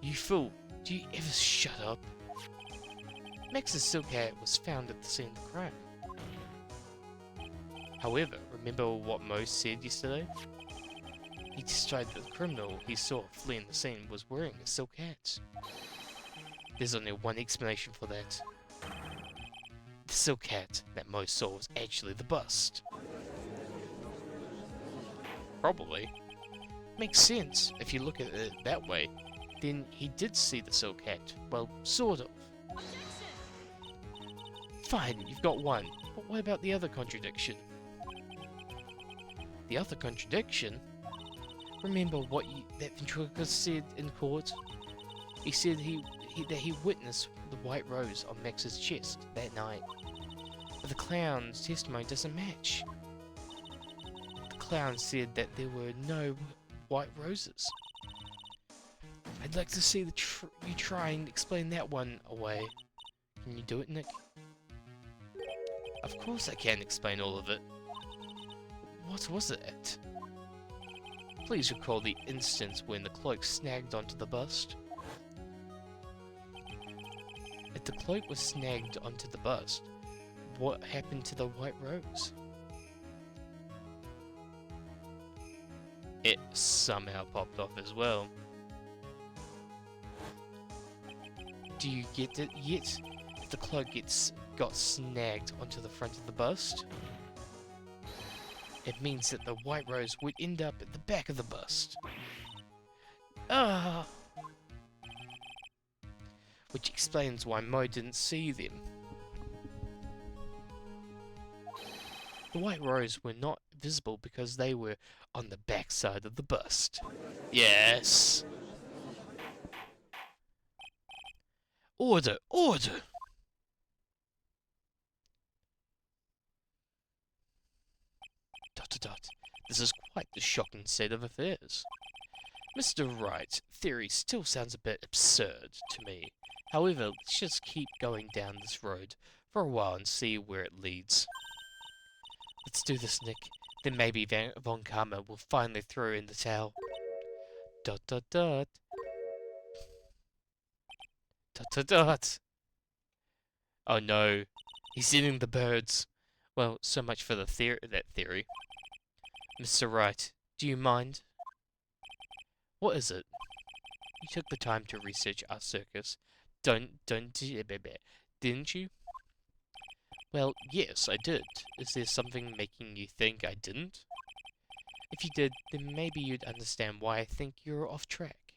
You fool, do you ever shut up? Max's Silk Hat was found at the scene of the crime. However, remember what Mo said yesterday? He testified that the criminal he saw fleeing the scene was wearing a silk hat. There's only one explanation for that. The silk hat that Mo saw was actually the bust. Probably. Makes sense if you look at it that way. Then he did see the silk hat. Well, sort of. Fine, you've got one. But what about the other contradiction? The other contradiction? Remember what that ventriloquist said in court? He said that he witnessed the White Rose on Max's chest that night. But the clown's testimony doesn't match. The clown said that there were no white roses. I'd like to see you try and explain that one away. Can you do it, Nick? Of course I can explain all of it. What was it? Please recall the instance when the cloak snagged onto the bust. If the cloak was snagged onto the bust, what happened to the White Rose? It somehow popped off as well. Do you get it yet? If the cloak got snagged onto the front of the bust, it means that the White Rose would end up at the back of the bust. Which explains why Mo didn't see them. The White Rose were not visible because they were on the back side of the bust. Yes! Order! Order! This is quite the shocking state of affairs. Mr. Wright's theory still sounds a bit absurd to me. However, let's just keep going down this road for a while and see where it leads. Let's do this, Nick. Then maybe Von Karma will finally throw in the towel. Dot dot dot. Dot dot dot. Oh no, he's eating the birds. Well, so much for that theory. Mr. Wright, do you mind? What is it? You took the time to research our circus, didn't you? Well, yes, I did. Is there something making you think I didn't? If you did, then maybe you'd understand why I think you're off track.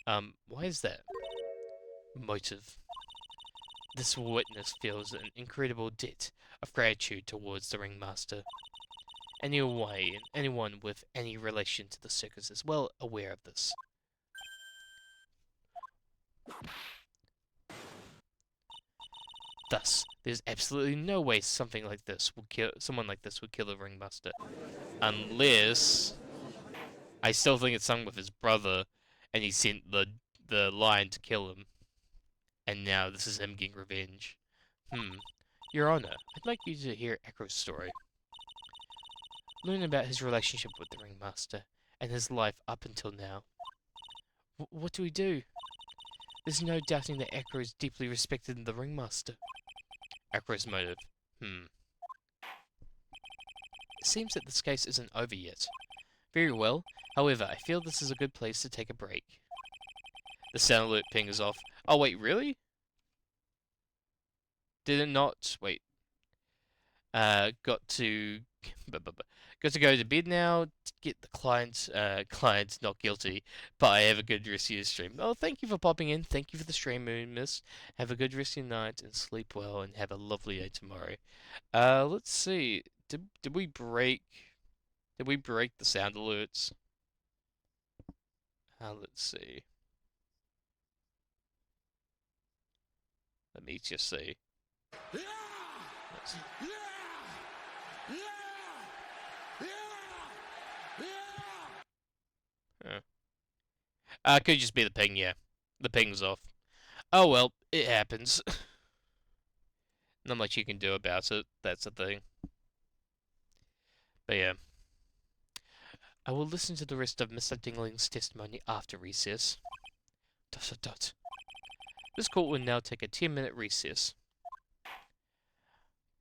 Why is that? Motive. This witness feels an incredible debt of gratitude towards the ringmaster. Anyone with any relation to the circus is well aware of this. Thus, there's absolutely no way someone like this would kill the ringmaster, unless I still think it's something with his brother, and he sent the lion to kill him. And now this is him getting revenge. Your Honor, I'd like you to hear Echo's story. Learn about his relationship with the Ringmaster, and his life up until now. What do we do? There's no doubting that Echo is deeply respected in the Ringmaster. Echo's motive. It seems that this case isn't over yet. Very well. However, I feel this is a good place to take a break. The sound alert ping is off. Oh, wait, really? Did it not? Wait. Got to go to bed now to get the client not guilty, but I have a good rest of your stream. Oh, thank you for popping in. Thank you for the stream, Moon Miss. Have a good rest of your night and sleep well and have a lovely day tomorrow. Let's see. Did we break the sound alerts? Let's see. Let me just see. Could just be the ping, yeah. The ping's off. Oh well, it happens. Not much you can do about it, that's the thing. But yeah. I will listen to the rest of Mr. Dingling's testimony after recess. ... This court will now take a 10-minute recess.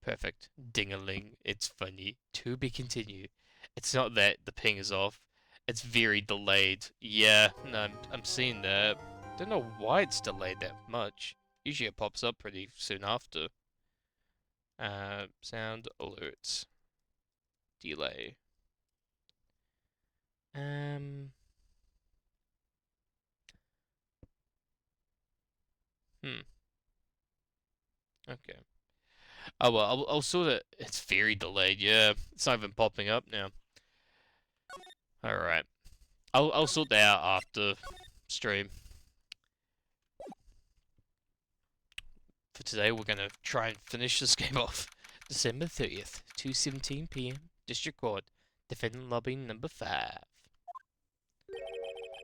Perfect. Ding-a-ling. It's funny. To be continued. It's not that the ping is off. It's very delayed. Yeah, no, I'm seeing that. Don't know why it's delayed that much. Usually it pops up pretty soon after. Sound alerts. Delay. Okay. Oh well, I'll sort it. It's very delayed. Yeah, it's not even popping up now. All right. I'll sort that out after stream. For today, we're gonna try and finish this game off. December 30th, 2:17 p.m. District Court, defendant lobby number 5.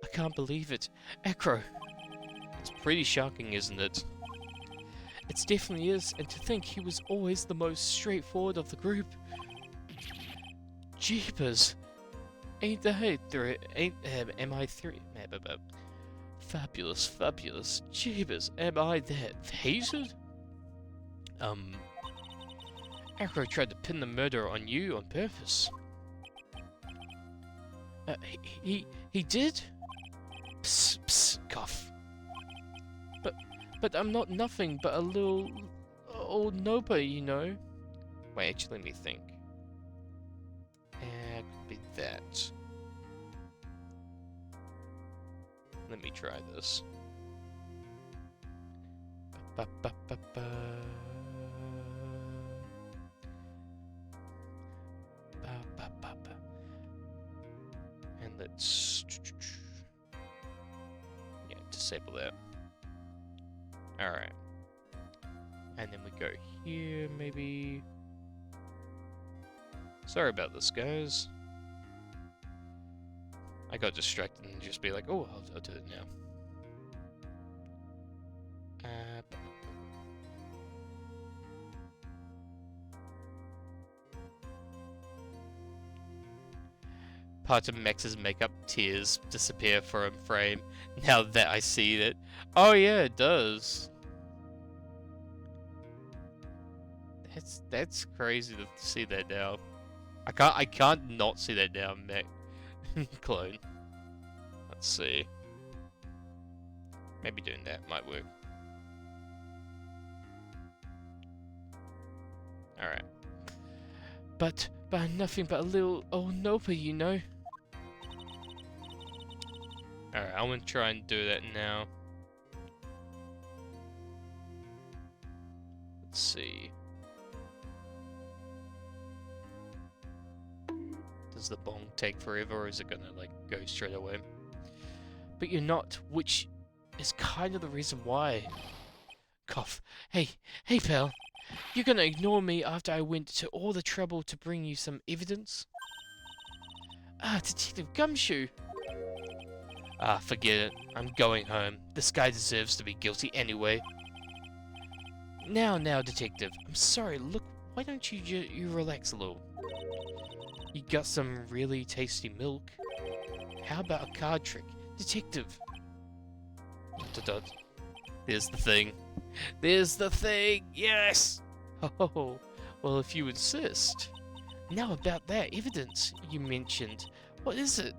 I can't believe it, Acro. It's pretty shocking, isn't it? It definitely is, and to think he was always the most straightforward of the group. Jeepers. Ain't the hate through am I three? Fabulous, fabulous. Jeepers, am I that hated? Acro tried to pin the murder on you on purpose. He did? Psst, psst, cough. But I'm not nothing but a little old nobody, you know. Wait, actually, let me think. Could be that. Let me try this. And let's disable that. Alright. And then we go here, maybe. Sorry about this, guys. I got distracted and just be like, oh, I'll do it now. Part of Max's makeup tears disappear from frame now that I see it. Oh yeah, it does. That's crazy to see that now. I can't not see that now, Mac. Clone. Let's see. Maybe doing that might work. Alright. But nothing but a little old noper, you know. Alright, I'm gonna try and do that now. Let's see. Does the bong take forever, or is it gonna, like, go straight away? But you're not, which is kind of the reason why. Cough. Hey, pal. You're gonna ignore me after I went to all the trouble to bring you some evidence? Ah, Detective Gumshoe. Ah, forget it. I'm going home. This guy deserves to be guilty anyway. Now, detective. I'm sorry, look, why don't you relax a little? You got some really tasty milk. How about a card trick? Detective! ... There's the thing. There's the thing! Yes! Oh, well, if you insist. Now about that evidence you mentioned. What is it?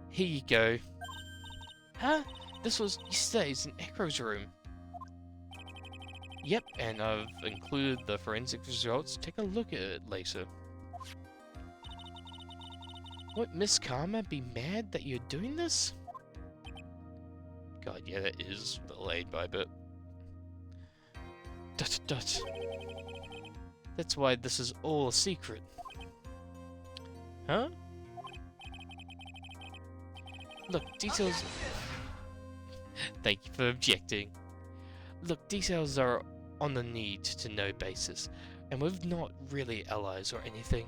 Here you go. Huh? This was yesterday's in Echo's room. Yep, and I've included the forensic results. Take a look at it later. What, Miss Karma be mad that you're doing this? God, yeah, that is delayed by a bit. ... That's why this is all a secret. Huh? Look, details... Thank you for objecting. Look, details are on the need-to-know basis, and we're not really allies or anything.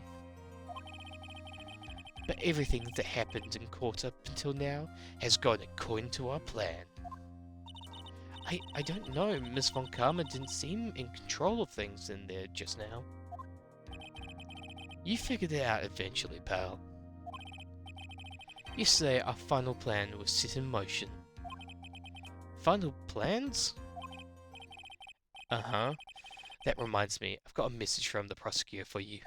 But everything that happened in court up until now has gone according to our plan. I don't know, Miss Von Karma didn't seem in control of things in there just now. You figured it out eventually, pal. Yesterday, our final plan was set in motion. Final plans? Uh-huh. That reminds me, I've got a message from the prosecutor for you.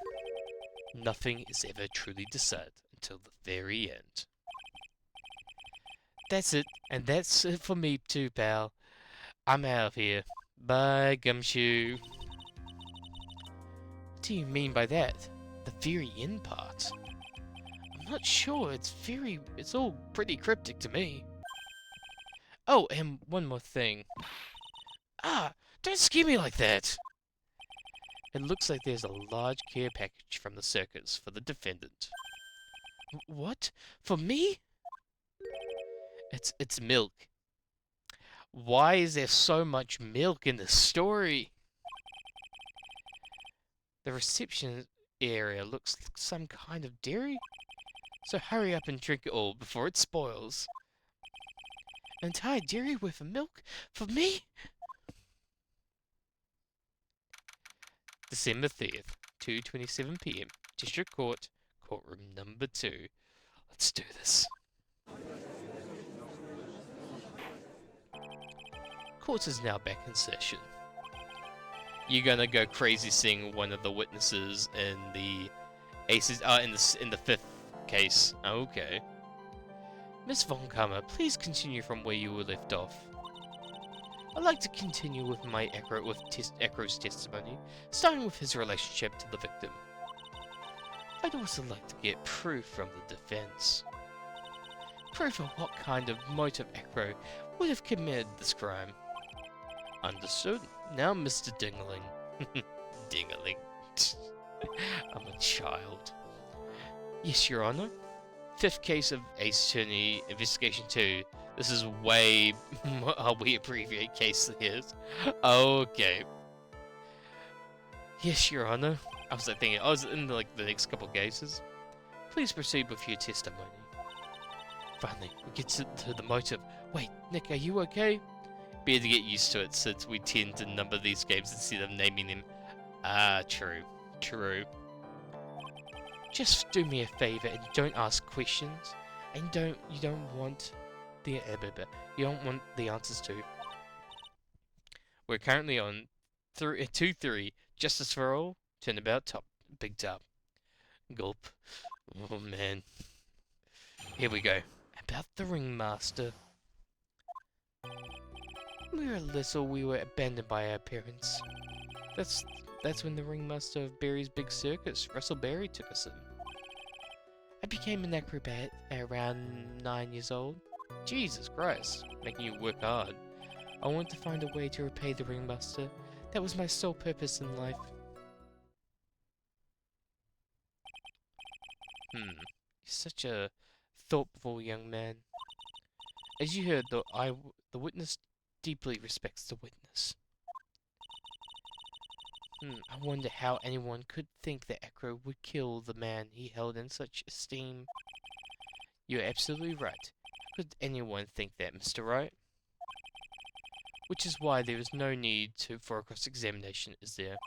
Nothing is ever truly decided until the very end. That's it, and that's it for me too, pal. I'm out of here. Bye, Gumshoe. What do you mean by that? The very end part? I'm not sure, it's all pretty cryptic to me. Oh, and one more thing. Ah, don't scare me like that! It looks like there's a large care package from the circus for the defendant. What? For me? It's milk. Why is there so much milk in this story? The reception area looks like some kind of dairy. So hurry up and drink it all before it spoils. An entire dairy worth of milk? For me? December 30th, 2:27 p.m. District Court, courtroom number 2. Let's do this. Court is now back in session. You're gonna go crazy seeing one of the witnesses in the aces in the 5th case. Okay. Miss Von Karma, please continue from where you were left off. I'd like to continue with my Echo's testimony, starting with his relationship to the victim. I'd also like to get proof from the defense. Proof of what kind of motive Echo would have committed this crime. Understood. Now, Mr. Dingling. Dingling. I'm a child. Yes, Your Honor. 5th case of Ace Attorney Investigation 2. This is way how we abbreviate case is. Okay. Yes, Your Honor. I was thinking, I was in the next couple cases. Please proceed with your testimony. Finally, we get to the motive. Wait, Nick, are you okay? Better to get used to it since we tend to number these games instead of naming them. Ah, true. True. Just do me a favor and don't ask questions. And you don't want the answers to. We're currently on 2-3. Justice for all. Turnabout top. Big top. Gulp. Oh man. Here we go. About the ringmaster. We were abandoned by our parents. That's when the ringmaster of Barry's big circus, Russell Barry, took us in. I became an acrobat at around 9 years old. Jesus Christ, making you work hard. I wanted to find a way to repay the ringmaster. That was my sole purpose in life. You're such a thoughtful young man. As you heard, the witness deeply respects the witness. I wonder how anyone could think that Echo would kill the man he held in such esteem. You're absolutely right. How could anyone think that, Mr. Wright? Which is why there is no need for a cross-examination, is there?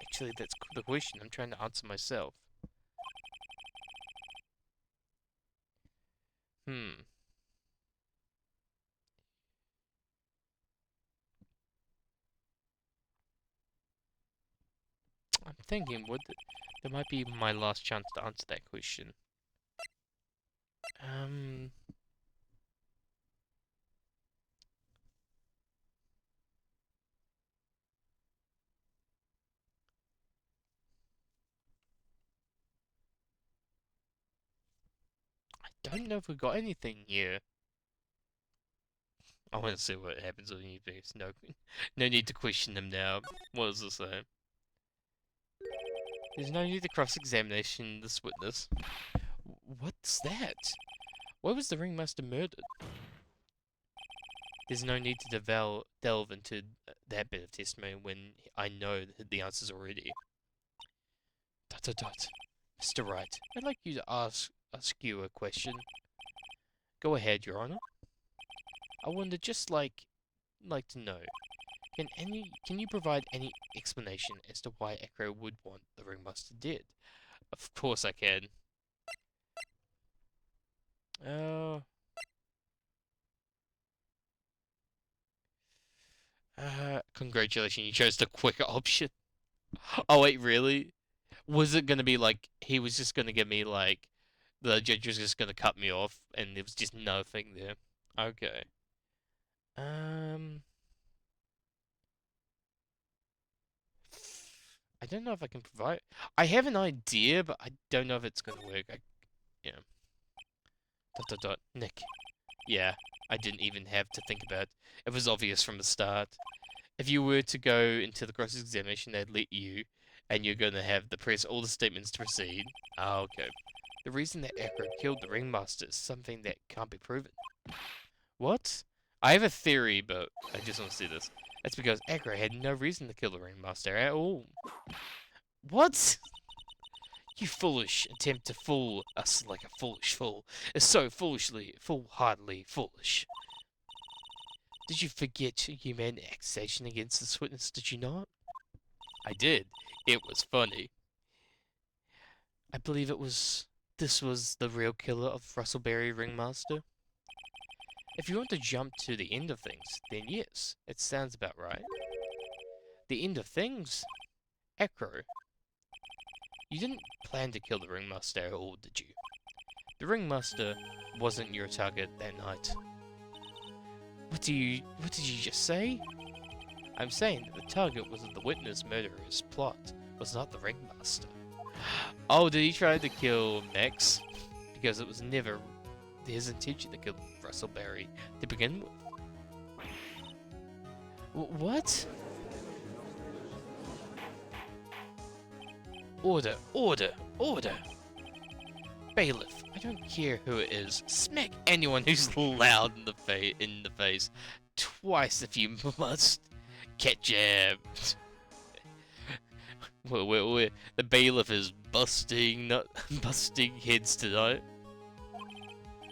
Actually, that's the question I'm trying to answer myself. Hmm. I'm thinking, that might be my last chance to answer that question. I don't know if we got anything here. I want to see what happens on these. No, no need to question them now. What does this say? There's no need to cross-examination this witness. What's that? Why was the ringmaster murdered? There's no need to delve into that bit of testimony when I know the answers already. ... Mr. Wright, I'd like you to ask you a question. Go ahead, Your Honor. I wonder, just like to know, can you provide any explanation as to why Echo would want the ringmaster dead? Of course I can. Congratulations, you chose the quicker option. Oh wait, really? Was it gonna be like, he was just gonna give me like, the judge was just gonna cut me off and there was just nothing there? Okay. I don't know if I can provide. I have an idea, but I don't know if it's gonna work. Yeah. ... Nick. Yeah, I didn't even have to think about it. It was obvious from the start. If you were to go into the cross-examination, they'd let you, and you're gonna have to press all the statements to proceed. Ah, okay. The reason that Echo killed the ringmaster is something that can't be proven. What? I have a theory, but I just want to see this. That's because Echo had no reason to kill the ringmaster at all. What? You foolish attempt to fool us like a foolish fool is so foolhardily foolish. Did you forget you made an accusation against this witness, did you not? I did. It was funny. I believe this was the real killer of Russellberry Ringmaster. If you want to jump to the end of things, then yes, it sounds about right. The end of things? Echo. You didn't plan to kill the ringmaster at all, did you? The ringmaster wasn't your target that night. What did you just say? I'm saying that the target was the witness murderer's plot, was not the ringmaster. Oh, did he try to kill Max? Because it was never his intention to kill Russellberry to begin with. What? Order, order, order! Bailiff, I don't care who it is. Smack anyone who's loud in the face twice if you must. Get jabbed. The bailiff is busting heads tonight.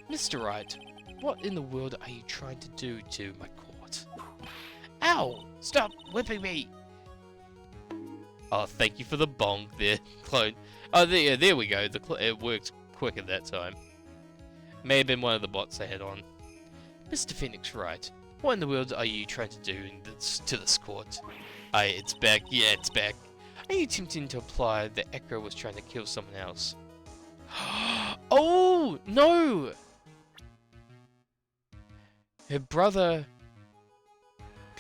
Mr. Wright, what in the world are you trying to do to my court? Ow! Stop whipping me! Oh, thank you for the bonk there, clone. Oh, there we go. It worked quicker that time. May have been one of the bots I had on. Mr. Phoenix Wright, what in the world are you trying to do to this court? It's back. Yeah, it's back. Are you attempting to imply that Echo was trying to kill someone else? Oh, no! Her brother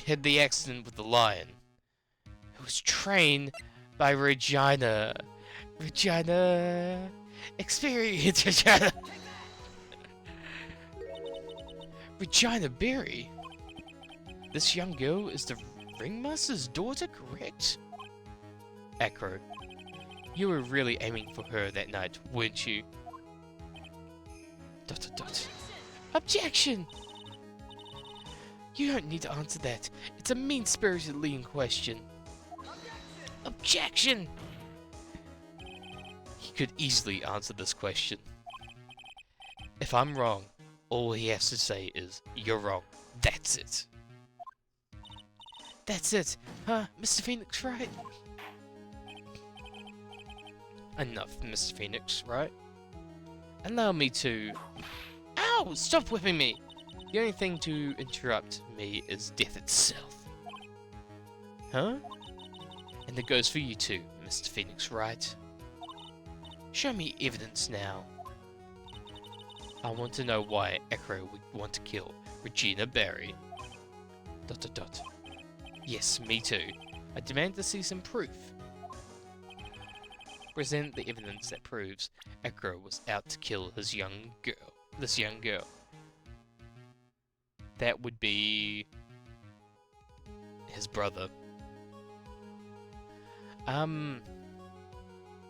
had the accident with the lion. It was trained by Regina. Regina! Experience, Regina! Regina Berry? This young girl is the ringmaster's daughter, correct? Echo, you were really aiming for her that night, weren't you? ... Objection! You don't need to answer that. It's a mean-spirited leading question. Objection! He could easily answer this question. If I'm wrong, all he has to say is, "You're wrong." That's it. That's it. Huh, Mr. Phoenix, right? Enough, Mr. Phoenix, right? Allow me to... Ow! Stop whipping me! The only thing to interrupt me is death itself. Huh? And it goes for you too, Mr. Phoenix, right? Show me evidence now. I want to know why Echo would want to kill Regina Barry. ... Yes, me too. I demand to see some proof. Present the evidence that proves Echo was out to kill this young girl. That would be... his brother.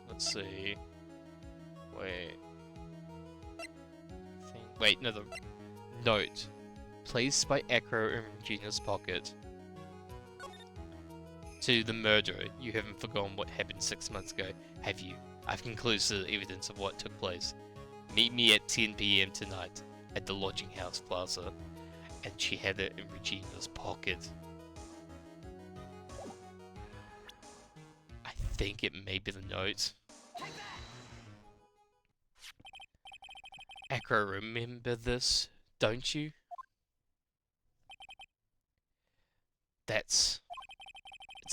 Let's see. Wait, no, the note. Placed by Echo in Regina's pocket. To the murderer, you haven't forgotten what happened 6 months ago, have you? I've conclusive evidence of what took place. Meet me at 10 PM tonight at the lodging house plaza. And she had it in Regina's pocket. I think it may be the note. Echo, remember this, don't you? It's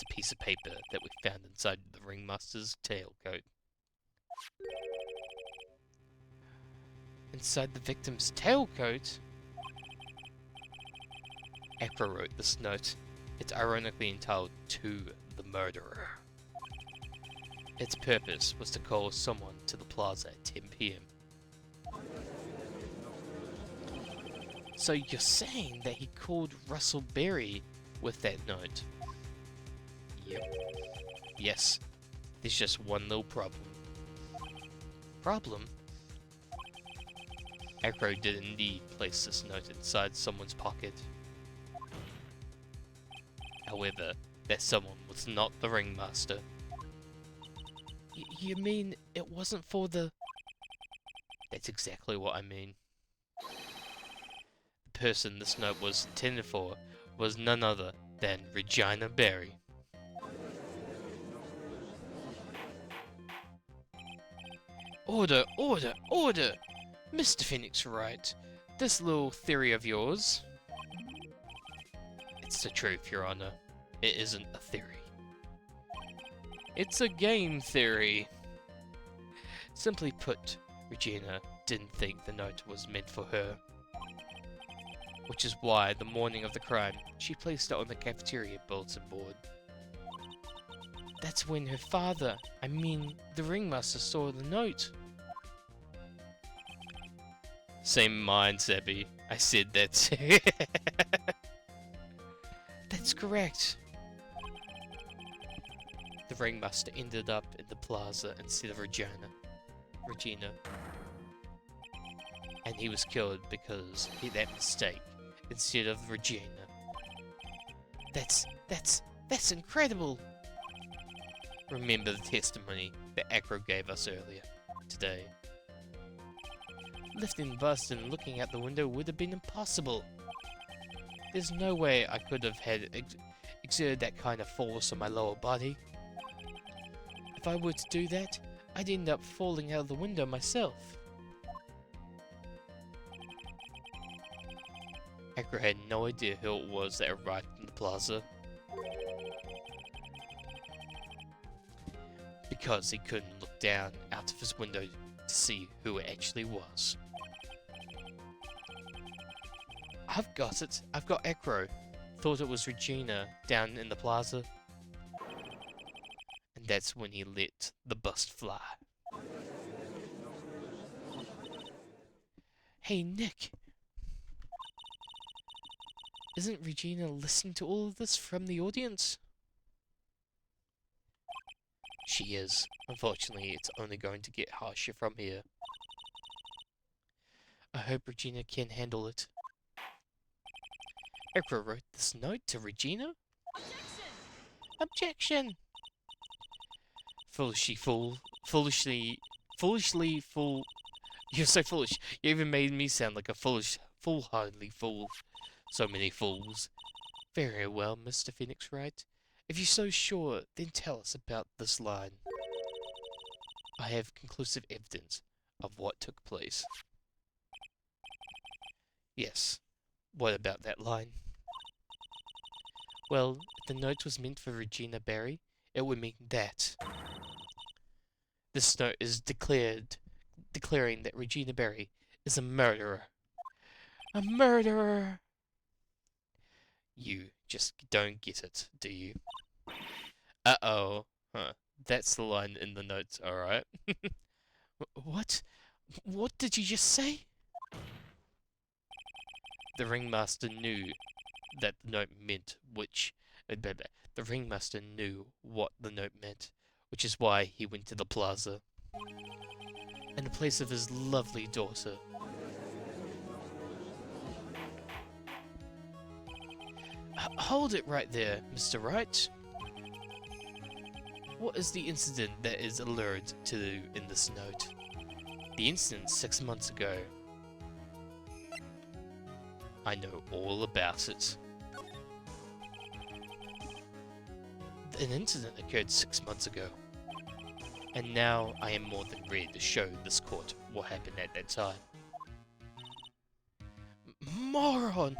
a piece of paper that we found inside the ringmaster's tailcoat. Inside the victim's tailcoat? Echo wrote this note. It's ironically entitled, "To the Murderer." Its purpose was to call someone to the plaza at 10 PM. So you're saying that he called Russell Berry with that note? Yep. Yes. There's just one little problem. Problem? Echo did indeed place this note inside someone's pocket. However, that someone was not the ringmaster. You mean it wasn't for the... That's exactly what I mean. The person this note was intended for was none other than Regina Barry. Order, order, order! Mr. Phoenix Wright, this little theory of yours... It's the truth, Your Honor. It isn't a theory. It's a game theory. Simply put, Regina didn't think the note was meant for her. Which is why, the morning of the crime, she placed it on the cafeteria bulletin board. That's when her father, the ringmaster, saw the note. Same mind, Zabby. I said that. That's correct. The ringmaster ended up in the plaza instead of Regina. And he was killed because he that mistake instead of Regina. That's incredible. Remember the testimony that Acro gave us earlier today. Lifting the bust and looking out the window would have been impossible. There's no way I could have exerted that kind of force on my lower body. If I were to do that, I'd end up falling out of the window myself. Acro had no idea who it was that arrived in the plaza. Because he couldn't look down out of his window to see who it actually was. I've got it. I've got Acro. Thought it was Regina down in the plaza. And that's when he let the bust fly. Hey, Nick. Isn't Regina listening to all of this from the audience? She is. Unfortunately, it's only going to get harsher from here. I hope Regina can handle it. Acro wrote this note to Regina? Objection! Foolishly fool. You're so foolish. You even made me sound like a foolhardy fool. So many fools. Very well, Mr. Phoenix Wright. If you're so sure, then tell us about this line. I have conclusive evidence of what took place. Yes. What about that line? Well, if the note was meant for Regina Barry, it would mean that. This note is declaring that Regina Barry is a murderer. A murderer! You just don't get it, do you? Uh-oh. Huh. That's the line in the notes, alright. What? What did you just say? The ringmaster knew that the note meant the ringmaster knew what the note meant, which is why he went to the plaza. In the place of his lovely daughter. Hold it right there, Mr. Wright. What is the incident that is allured to in this note? The incident 6 months ago. I know all about it. An incident occurred 6 months ago. And now I am more than ready to show this court what happened at that time. Moron!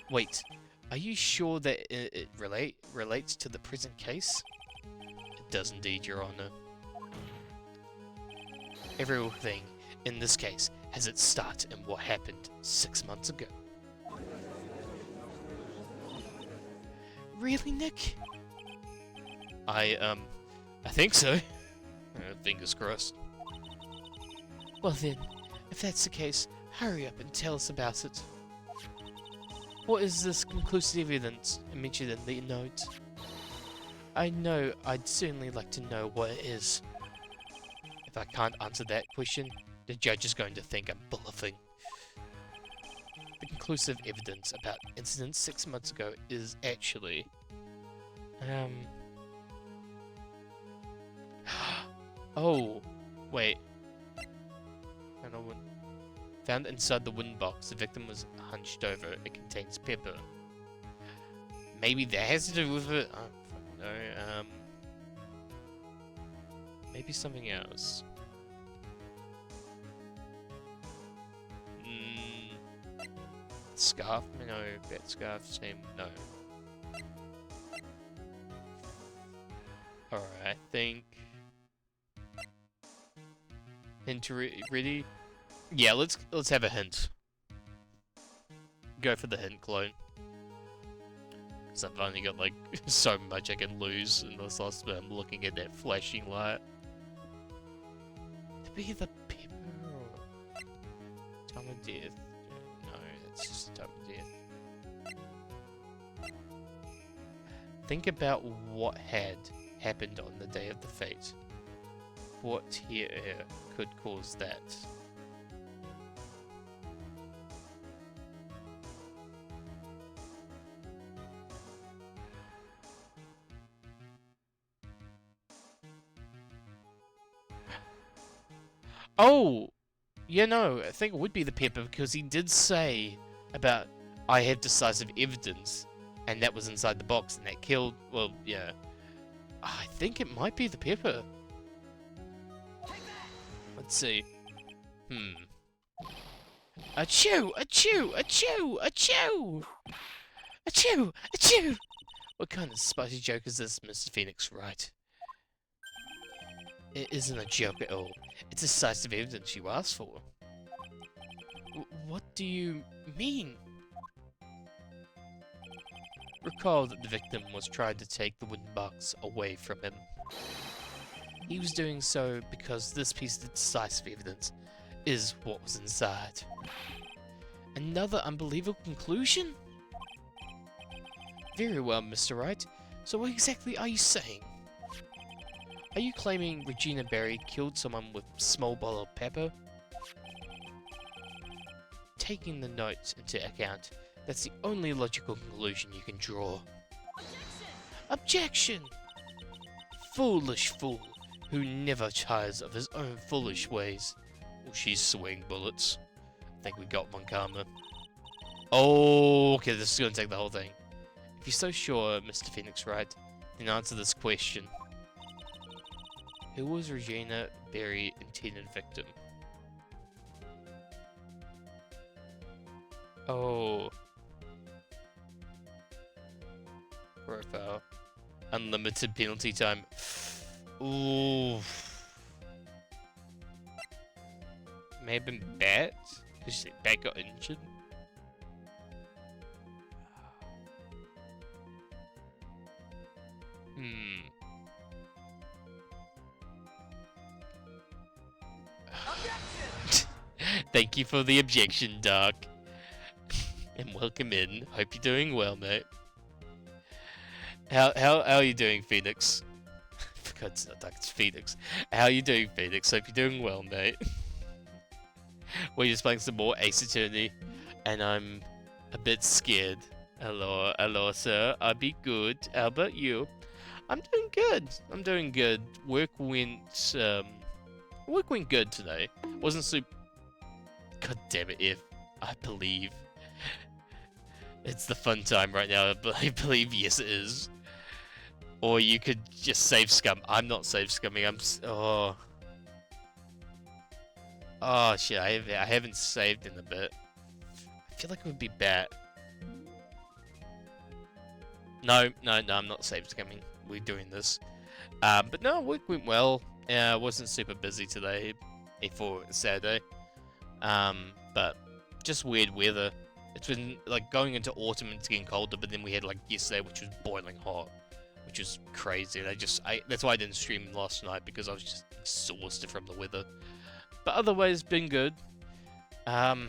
Wait, are you sure that it relates to the present case? It does indeed, Your Honor. Everything in this case has its start in what happened 6 months ago. Really, Nick? I think so. Fingers crossed. Well then, if that's the case, hurry up and tell us about it. What is this conclusive evidence mentioned in the note? I know I'd certainly like to know what it is. If I can't answer that question, the judge is going to think I'm bluffing. The conclusive evidence about incidents 6 months ago is actually... Oh, wait. Found inside the wooden box, the victim was hunched over. It contains pepper. Maybe that has to do with it? I don't know. Maybe something else. Scarf? No, that scarf seemed... no. Alright, I think... Hint ready? Yeah, let's have a hint. Go for the hint, clone. Because I've only got like so much I can lose in this last bit. I'm looking at that flashing light. To be the pepper or time of death? No, that's just time of death. Think about what had happened on the day of the fate. What here could cause that? Oh! Yeah, no, I think it would be the pepper because he did say about I have decisive evidence and that was inside the box and that killed, well, yeah. I think it might be the pepper. Let's see. Achoo! Achoo! Achoo! Achoo! Achoo! Achoo! What kind of spicy joke is this, Mr. Phoenix Wright? It isn't a joke at all. It's decisive evidence you asked for. What do you mean? Recall that the victim was trying to take the wooden box away from him. He was doing so because this piece of decisive evidence is what was inside. Another unbelievable conclusion? Very well, Mr. Wright. So what exactly are you saying? Are you claiming Regina Barry killed someone with a small bottle of pepper? Taking the notes into account, that's the only logical conclusion you can draw. Objection! Foolish fool, who never tires of his own foolish ways. Will she swing bullets? I think we got one karma. Oh, okay, this is gonna take the whole thing. If you're so sure, Mr. Phoenix Wright, then answer this question. Who was Regina Berry intended victim? Oh. Profile. Unlimited penalty time. Ooh. May have been Bat? Because Bat got injured? Thank you for the objection, Doc. And welcome in. Hope you're doing well, mate. How are you doing, Phoenix? For God's sake, Doc, it's Phoenix. How are you doing, Phoenix? Hope you're doing well, mate. We're just playing some more Ace Attorney, and I'm a bit scared. Hello, sir. I'll be good. How about you? I'm doing good. I'm doing good. Work went good today. Wasn't super. God damn it, if I believe. It's the fun time right now. I believe, yes, it is. Or you could just save scum. I'm not save scumming. Oh shit! I haven't saved in a bit. I feel like it would be bad. No, I'm not save scumming. We're doing this. But no, work went well. Wasn't super busy today, for Saturday. But just weird weather. It's been like going into autumn and it's getting colder, but then we had like yesterday, which was boiling hot, which was crazy. And that's why I didn't stream last night, because I was just exhausted from the weather. But otherwise, been good. Do I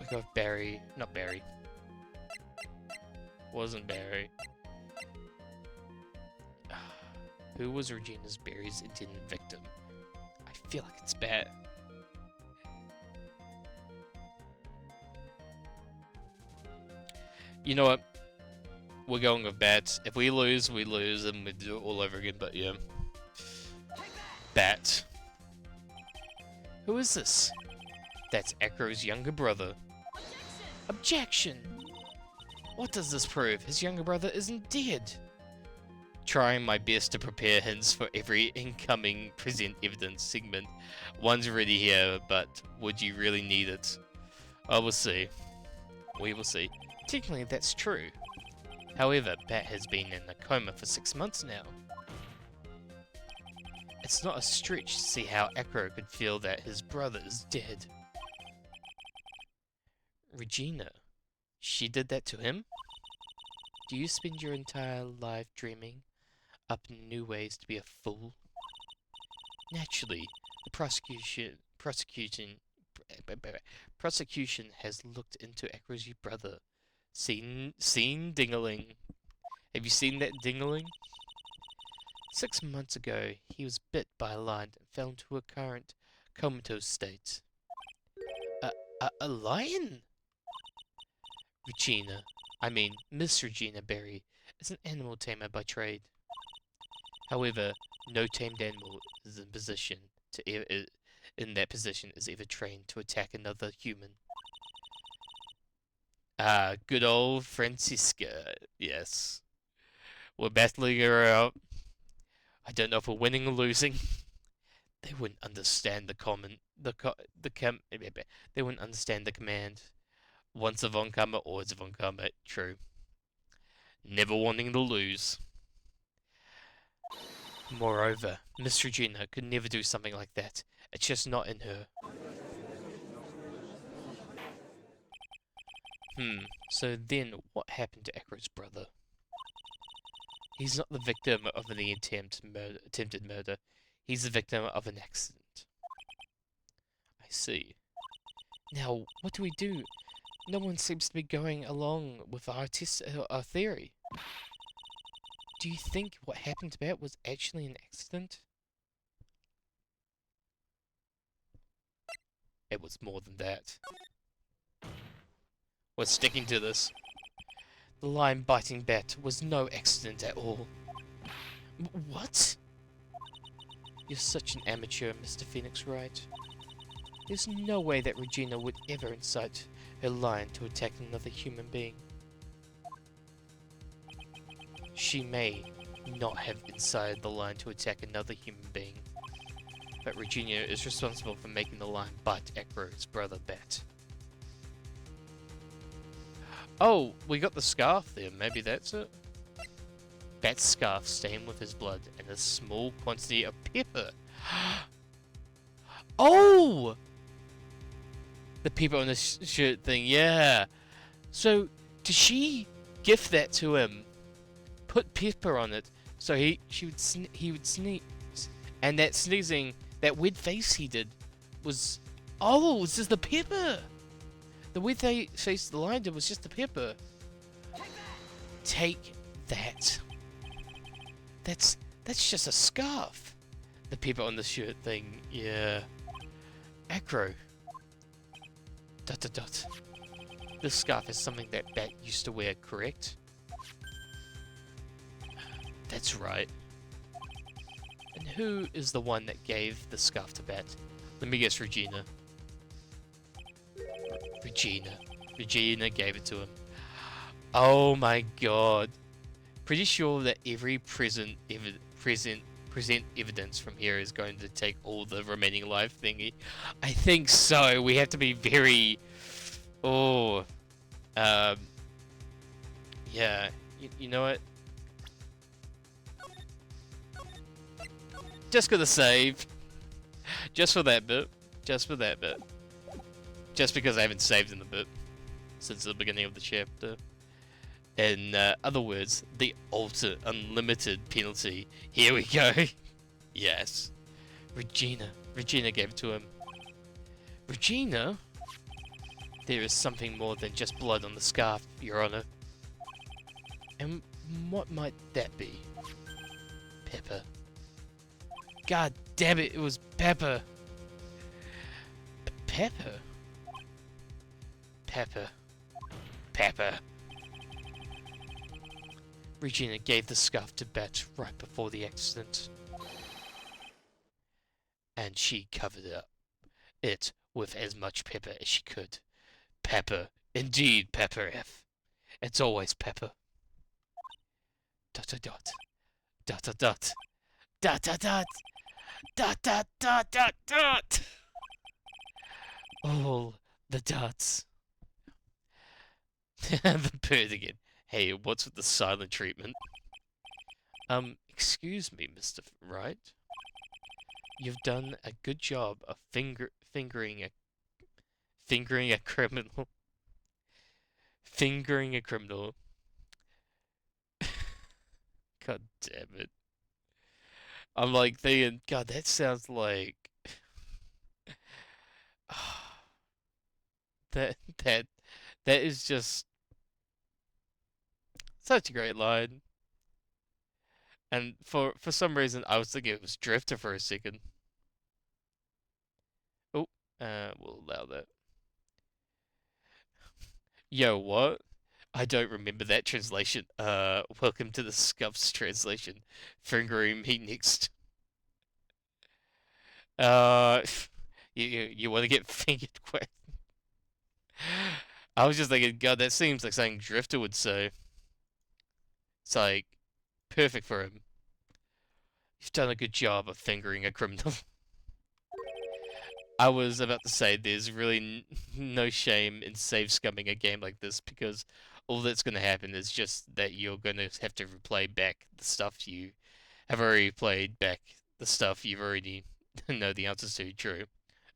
go with Barry? Not Barry. Wasn't Barry. Who was Regina Berry's intended victim? I feel like it's Bat. You know what? We're going with Bat. If we lose, we lose, and we do it all over again. But yeah, Bat. Who is this? That's Echo's younger brother. Objection! What does this prove? His younger brother isn't dead. Trying my best to prepare hints for every incoming present evidence segment. One's already here, but would you really need it? I will see. We will see. Technically, that's true. However, Bat has been in a coma for 6 months now. It's not a stretch to see how Echo could feel that his brother is dead. Regina. She did that to him? Do you spend your entire life dreaming up new ways to be a fool? Naturally, the prosecution has looked into Echo's brother. Seen Dingaling. Have you seen that Dingaling? 6 months ago, he was bit by a lion and fell into a current comatose state. A lion? Miss Regina Berry is an animal tamer by trade. However, no tamed animal is in that position is ever trained to attack another human. Good old Francisca. Yes. We're battling her out. I don't know if we're winning or losing. They wouldn't understand they wouldn't understand the command. Once a Von Karma, always a Von Karma. True. Never wanting to lose. Moreover, Miss Regina could never do something like that. It's just not in her. So then, what happened to Echo's brother? He's not the victim of the attempted murder. He's the victim of an accident. I see. Now, what do we do? No one seems to be going along with our theory. Do you think what happened to Bat was actually an accident? It was more than that. We're sticking to this. The lion biting Bat was no accident at all. What? You're such an amateur, Mr. Phoenix Wright. There's no way that Regina would ever incite her lion to attack another human being. She may not have incited the lion to attack another human being, but Regina is responsible for making the lion bite Acro's brother Bat. Oh, we got the scarf there, maybe that's it? Bat's scarf stained with his blood and a small quantity of pepper. Oh! The pepper on the shirt thing, yeah. So, did she gift that to him? Put pepper on it, so he would sneeze. And that sneezing, that weird face he did, was... Oh, this is the pepper! The weird face the lion did was just the pepper. Take that. That's just a scarf. The pepper on the shirt thing, yeah. Acro. ... This scarf is something that Bat used to wear, correct? That's right. And who is the one that gave the scarf to Bat? Let me guess, Regina. Regina gave it to him. Oh my god. Pretty sure that every present evidence from here is going to take all the remaining life thingy. I think so. We have to be very... Oh. Yeah. You know what? Just gonna save. Just for that bit. Just for that bit. Just because I haven't saved in the bit since the beginning of the chapter. In other words, the ultimate unlimited penalty. Here we go. Yes. Regina gave it to him. Regina? There is something more than just blood on the scarf, Your Honor. And what might that be? Pepper. God damn it, it was pepper. Pepper? Pepper. Regina gave the scarf to Bat right before the accident. And she covered it with as much pepper as she could. Pepper. Indeed, Pepper F. It's always pepper. ... All the dots. The bird again. Hey, what's with the silent treatment? Excuse me, Mr. Wright. You've done a good job of fingering a criminal. Fingering a criminal. God damn it. I'm like thinking, God, that sounds like that is just such a great line. And for some reason I was thinking it was Drifter for a second. Oh, we'll allow that. Yo, what? I don't remember that translation. Welcome to the Scuffs translation. Fingering me next. You want to get fingered quick? I was just thinking, God, that seems like something Drifter would say. It's like perfect for him. You've done a good job of fingering a criminal. I was about to say there's really no shame in save scumming a game like this because all that's going to happen is just that you're going to have to replay back the stuff you have already played back, the stuff you've already know the answers to. True.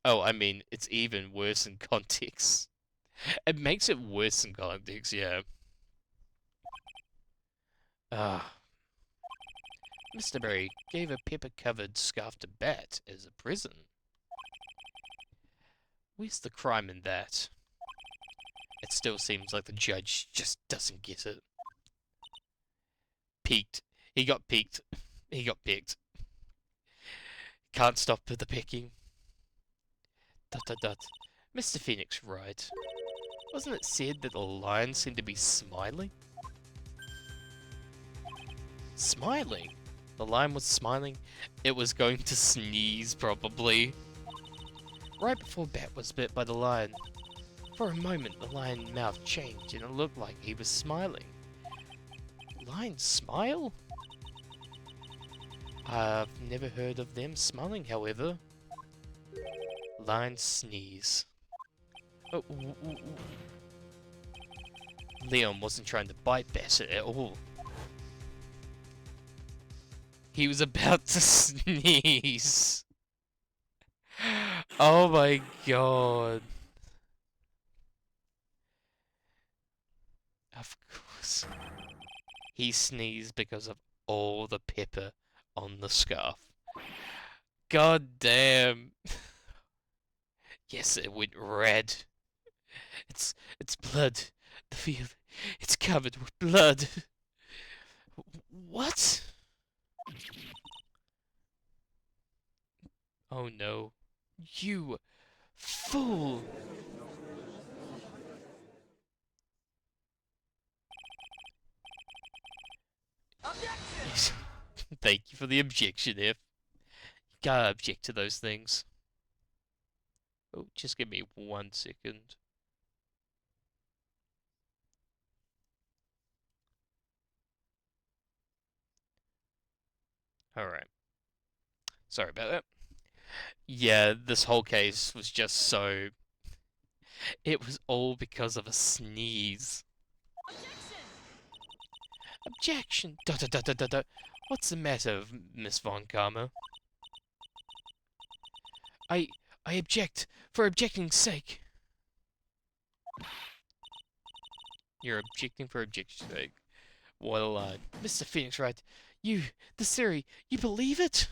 Oh, I mean, it's even worse in context. It makes it worse in context, yeah. Mr. Berry gave a pepper-covered scarf to Bat as a present. Where's the crime in that? It still seems like the judge just doesn't get it. Peeked. He got peeked. He got picked. Can't stop with the picking. ... Mr. Phoenix Wright. Wasn't it said that the lion seemed to be smiling? Smiling? The lion was smiling. It was going to sneeze, probably. Right before Bat was bit by the lion. For a moment, the lion's mouth changed and it looked like he was smiling. Lions smile? I've never heard of them smiling, however. Lions sneeze. Oh, Leon wasn't trying to bite Bat at all. He was about to sneeze. Oh my god. Of course. He sneezed because of all the pepper on the scarf. God damn. Yes, it went red. It's blood. The field. It's covered with blood. What? Oh no. You fool! Objection! Thank you for the objection, F. You gotta object to those things. Oh, just give me 1 second. Alright. Sorry about that. Yeah, this whole case was just so... It was all because of a sneeze. Objection! Dot dot dot dot dot dot. What's the matter, Miss Von Karma? I object, for objecting's sake. You're objecting for objection's sake. What a lie. Mr. Phoenix Wright, this theory, you believe it?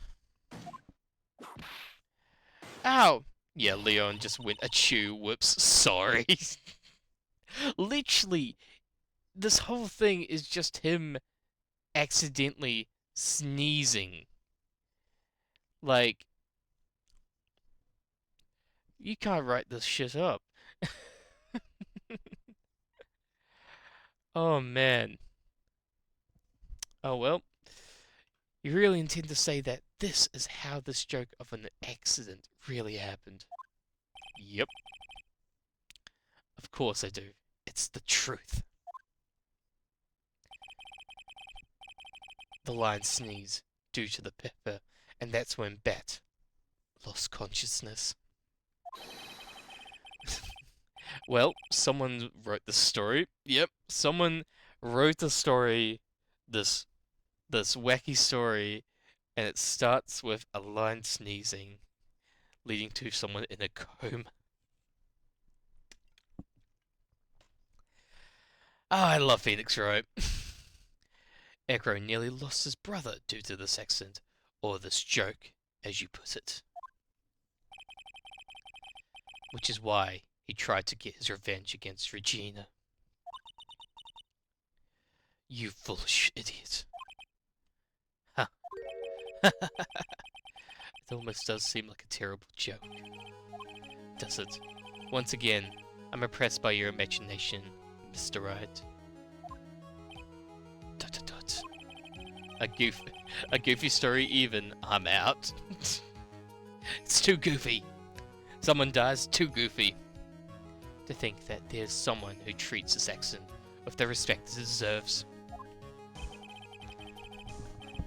Ow! Yeah, Leon just went achoo, whoops, sorry. Literally, this whole thing is just him accidentally sneezing. Like, you can't write this shit up. Oh man. Oh well. You really intend to say that this is how this joke of an accident really happened? Yep. Of course I do. It's the truth. The lion sneezed due to the pepper, and that's when Bat lost consciousness. Well, someone wrote the story. Yep, someone wrote the story, this wacky story, and it starts with a lion sneezing, leading to someone in a coma. I love Phoenix Wright. Echo nearly lost his brother due to this accident, or this joke, as you put it. Which is why he tried to get his revenge against Regina. You foolish idiot. Huh. It almost does seem like a terrible joke. Does it? Once again, I'm impressed by your imagination, Mr. Wright. Dot dot dot. A goofy story even, I'm out. It's too goofy. Someone dies, too goofy. To think that there's someone who treats this accident with the respect it deserves.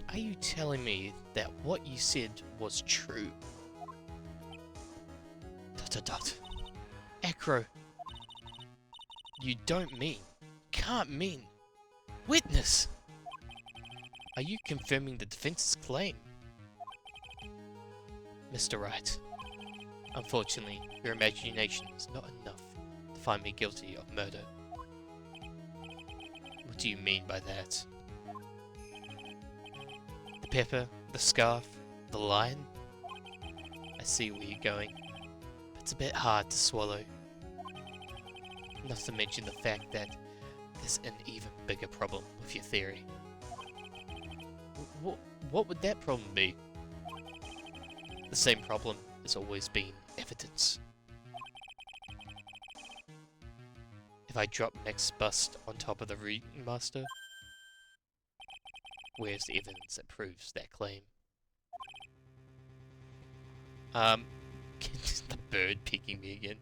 Are you telling me that what you said was true? Dot dot dot. Acro. You don't mean, can't mean. Witness! Are you confirming the defense's claim? Mr. Wright, unfortunately, your imagination is not enough to find me guilty of murder. What do you mean by that? The pepper, the scarf, the lion? I see where you're going. It's a bit hard to swallow. Not to mention the fact that there's an even bigger problem with your theory. What would that problem be? The same problem has always been evidence. If I drop Mac's bust on top of the remaster, Where's the evidence that proves that claim? The bird picking me again.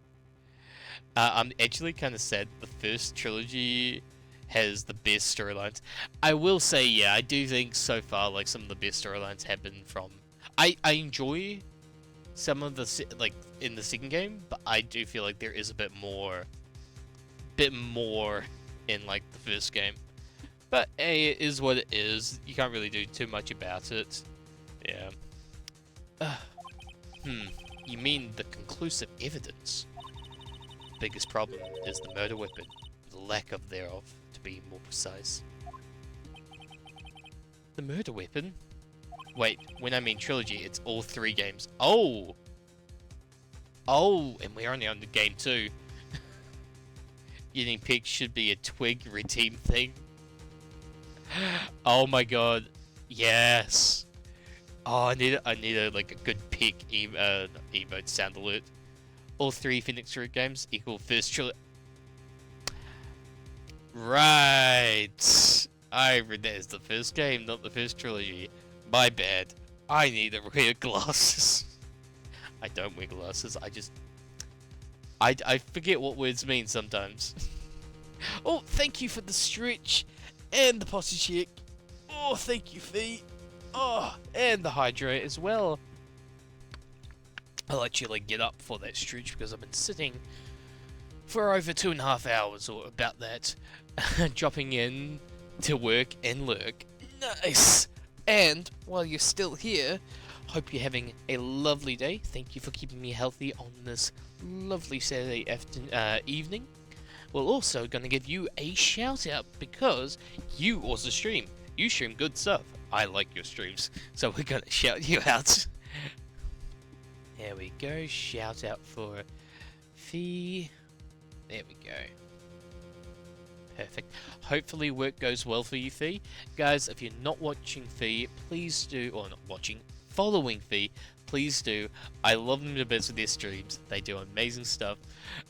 I'm actually kind of sad. The first trilogy has the best storylines. I will say, yeah, I do think so far, like, some of the best storylines have been from... I enjoy some of the, like, in the second game, but I do feel like there is a bit more in, like, the first game. But, hey, it is what it is. You can't really do too much about it. Yeah. You mean the conclusive evidence? Biggest problem is the murder weapon, the lack of thereof, to be more precise. The murder weapon? Wait, when I mean trilogy, it's all 3 games. Oh! Oh, and we're only on the game 2. Getting picked should be a twig redeem thing. Oh my god. Yes! Oh, I need a like a good pick emote sound alert. All 3 Phoenix Root games equal first trilogy. Right. I read that as the first game, not the first trilogy. My bad. I need to wear glasses. I don't wear glasses. I forget what words mean sometimes. Oh, thank you for the stretch and the posse check. Oh, thank you, Fee. Oh, and the hydrate as well. I'll actually get up for that stretch because I've been sitting for over 2.5 hours or about that, dropping in to work and lurk. Nice! And while you're still here, hope you're having a lovely day. Thank you for keeping me healthy on this lovely Saturday evening. We're also going to give you a shout out because you also stream. You stream good stuff. I like your streams, so we're going to shout you out. There we go. Shout out for Fee. There we go. Perfect. Hopefully work goes well for you, Fee. Guys, if you're not watching Fee, please do, or not watching, following Fee, please do. I love them to bits with their streams. They do amazing stuff.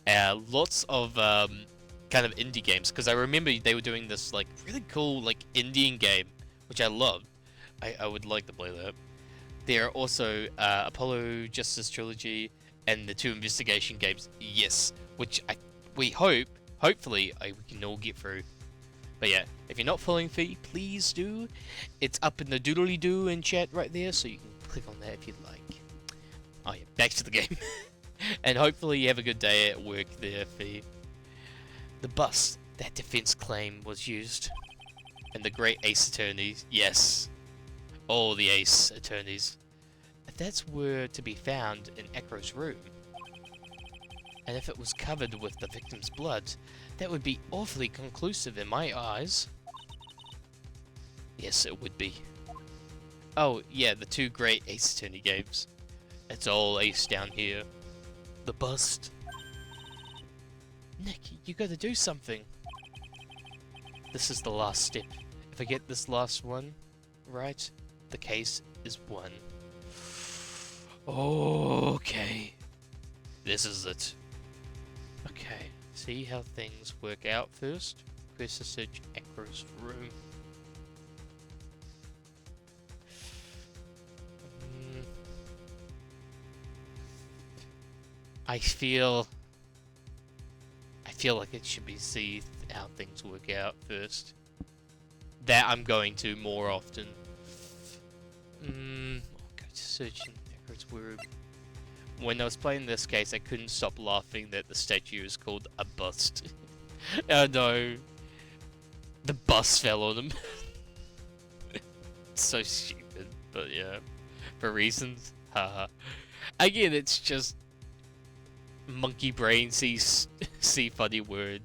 Lots of kind of indie games, because I remember they were doing this like really cool like Indian game, which I loved. I would like to play that. There are also Apollo Justice Trilogy and the 2 investigation games. Yes, which we hopefully we can all get through. But yeah, if you're not following Fee, please do. It's up in the doodly-doo in chat right there, so you can click on that if you'd like. Oh yeah, back to the game. And hopefully you have a good day at work there, Fee. The bus, that defense claim was used. And the great ace attorneys, yes. All the ace attorneys. If that's were to be found in Acro's room, and if it was covered with the victim's blood, that would be awfully conclusive in my eyes. Yes, it would be. Oh, yeah, the 2 great ace attorney games. It's all ace down here. The bust. Nick, you gotta do something. This is the last step. If I get this last one right, the case is won. Okay. This is it. Okay, see how things work out first. Request to search Acro's room. I feel like it should be see how things work out first. That I'm going to more often. I'll go to searching Acro's room. When I was playing this case, I couldn't stop laughing that the statue is called a bust. Oh no. The bus fell on him. It's so stupid, but yeah. For reasons, haha. Again, it's just monkey brain see funny word.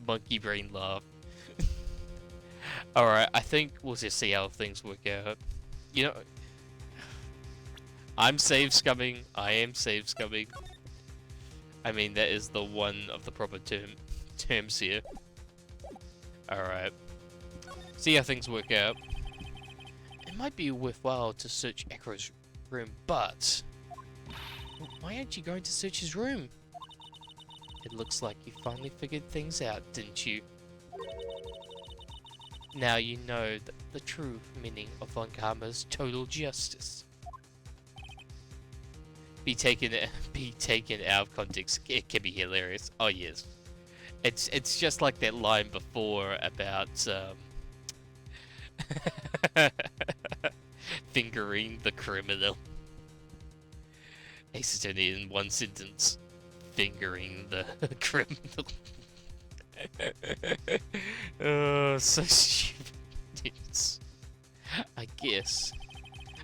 Monkey brain laugh. Alright, I think we'll just see how things work out. You know, I'm save scumming. I am save scumming. I mean, that is the one of the proper terms here. Alright. See how things work out. It might be worthwhile to search Acro's room, but why aren't you going to search his room? It looks like you finally figured things out, didn't you? Now you know the true meaning of Von Karma's total justice. Be taken out of context. It can be hilarious. Oh yes, it's just like that line before about fingering the criminal. Ace Attorney in one sentence, fingering the criminal. Oh, so stupid. I guess.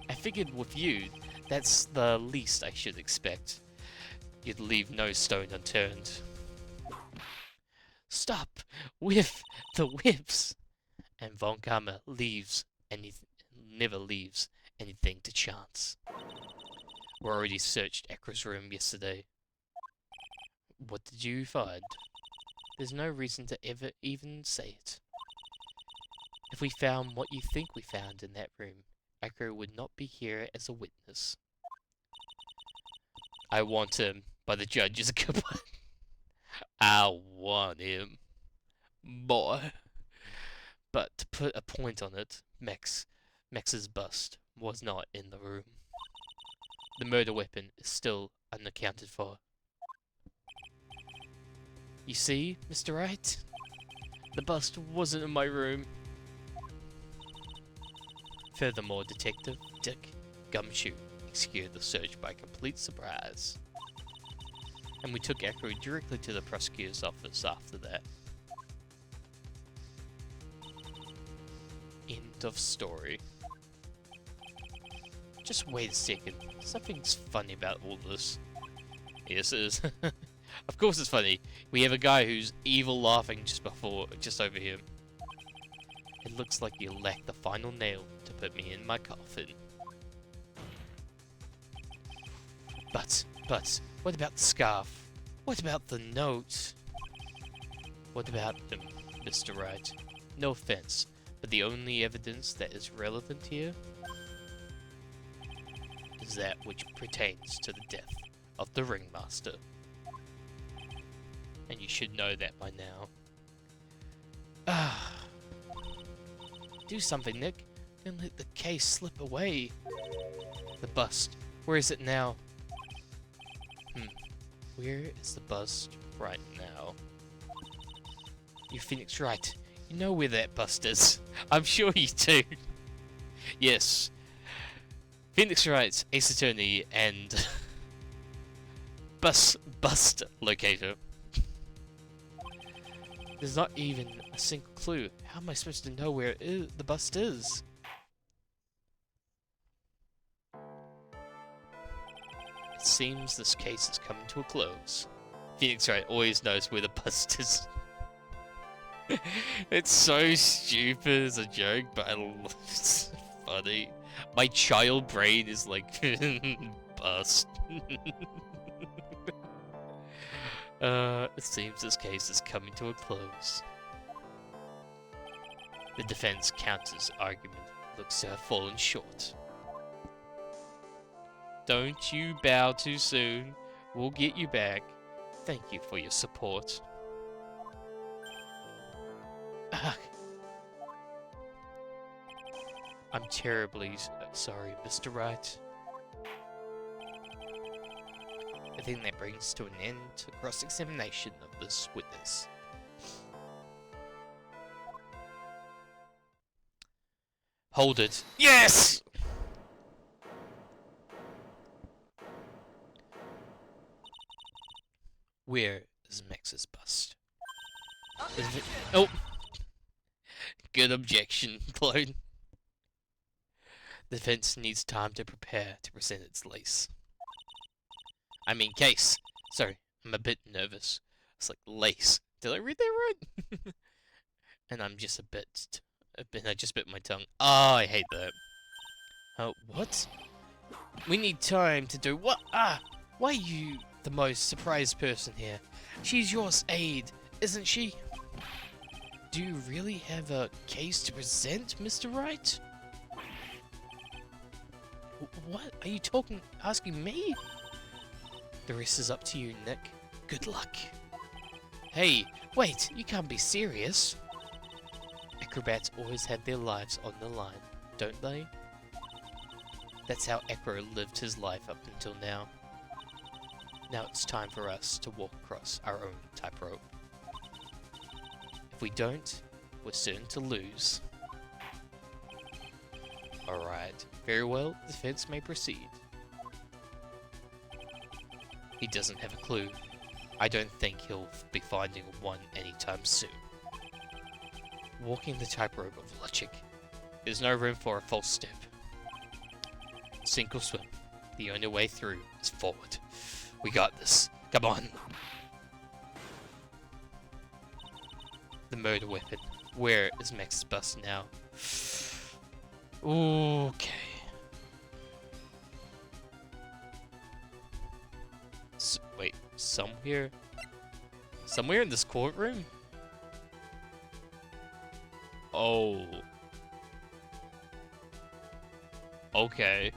I figured with you, that's the least I should expect. You'd leave no stone unturned. Stop with the whips! And Von Karma never leaves anything to chance. We already searched Ekra's room yesterday. What did you find? There's no reason to ever even say it. If we found what you think we found in that room, Ekra would not be here as a witness. I want him, but the judge is a good one. I want him. Boy. But to put a point on it, Max's bust was not in the room. The murder weapon is still unaccounted for. You see, Mr. Wright? The bust wasn't in my room. Furthermore, Detective Dick Gumshoe executed the search by complete surprise. And we took Echo directly to the prosecutor's office after that. End of story. Just wait a second. Something's funny about all this. Yes, it is. Of course it's funny. We have a guy who's evil laughing just over here. It looks like you lack the final nail to put me in my coffin. But, what about the scarf? What about the note? What about them, Mr. Wright? No offense, but the only evidence that is relevant here is that which pertains to the death of the ringmaster. And you should know that by now. Ah. Do something, Nick. Don't let the case slip away. The bust. Where is it now? Where is the bust right now? You Phoenix Wright. You know where that bust is. I'm sure you do. Yes. Phoenix Wright, Ace Attorney, and bust locator. There's not even a single clue. How am I supposed to know where the bust is? It seems this case is coming to a close. Phoenix Wright always knows where the bust is. It's so stupid as a joke, but it's funny. My child brain is like, bust. It seems this case is coming to a close. The defense counter's argument looks to have fallen short. Don't you bow too soon. We'll get you back. Thank you for your support. I'm terribly sorry, Mr. Wright. I think that brings to an end to cross-examination of this witness. Hold it. Yes! Where is Max's bust? Oh! Good objection, clone. The defense needs time to prepare to present its case. I mean case. Sorry, I'm a bit nervous. It's like lace. Did I read that right? And I'm just I just bit my tongue. Oh, I hate that. Oh, what? We need time to do what? Why are you the most surprised person here? She's your aide, isn't she? Do you really have a case to present, Mr. Wright? What? Are you asking me? The rest is up to you, Nick. Good luck. Hey, wait, you can't be serious. Acrobats always have their lives on the line, don't they? That's how Acro lived his life up until now. Now it's time for us to walk across our own tightrope. If we don't, we're certain to lose. Alright, very well, the defense may proceed. He doesn't have a clue. I don't think he'll be finding one anytime soon. Walking the tightrope of logic. There's no room for a false step. Sink or swim. The only way through is forward. We got this. Come on. The murder weapon. Where is Max's bus now? Okay. Wait, somewhere in this courtroom? Oh. Okay.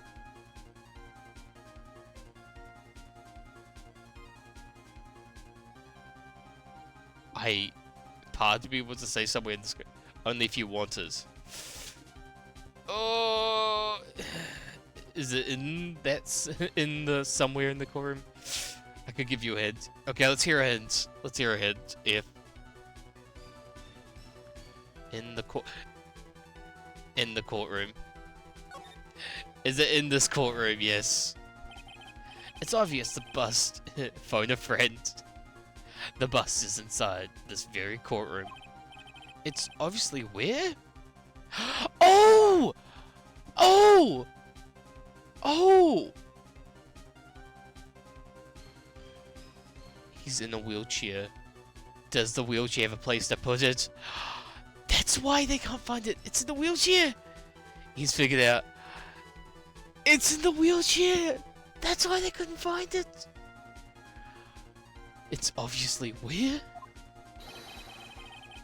Hard to be able to say somewhere in this. Only if you want it. Oh, is it in that's in the somewhere in the courtroom? I could give you a hint. Okay, let's hear a hint. Let's hear a hint. If in the courtroom. Is it in this courtroom? Yes. It's obvious the bus. Phone a friend. The bus is inside this very courtroom. It's obviously where? Oh! Oh! Oh! He's in a wheelchair. Does the wheelchair have a place to put it? That's why they can't find it. It's in the wheelchair. He's figured out. It's in the wheelchair. That's why they couldn't find it. It's obviously where?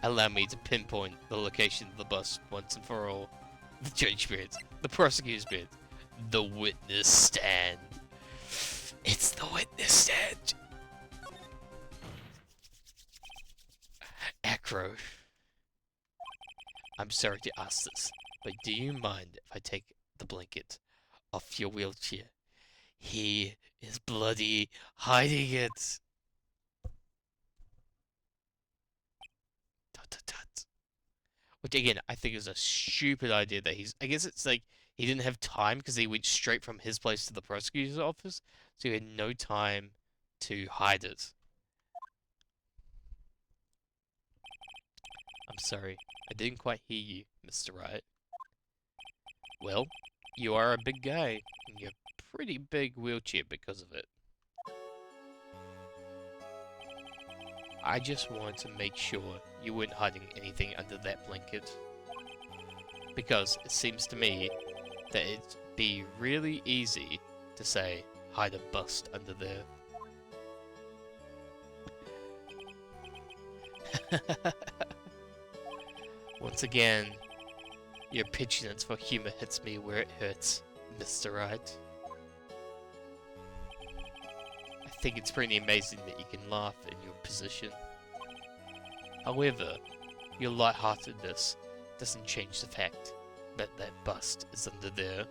Allow me to pinpoint the location of the bus once and for all. The judge spirit, the prosecutor's spirit, the witness stand. It's the witness stand. Acro. I'm sorry to ask this, but do you mind if I take the blanket off your wheelchair? He is bloody hiding it. Which again, I think is a stupid idea that I guess it's like he didn't have time because he went straight from his place to the prosecutor's office, so he had no time to hide it. I'm sorry, I didn't quite hear you, Mr. Wright. Well, you are a big guy, and you're a pretty big wheelchair because of it. I just wanted to make sure you weren't hiding anything under that blanket. Because it seems to me that it'd be really easy to say, hide a bust under there. Once again, your petulance for humor hits me where it hurts, Mr. Wright. I think it's pretty amazing that you can laugh in your position. However, your lightheartedness doesn't change the fact that that bust is under there. ...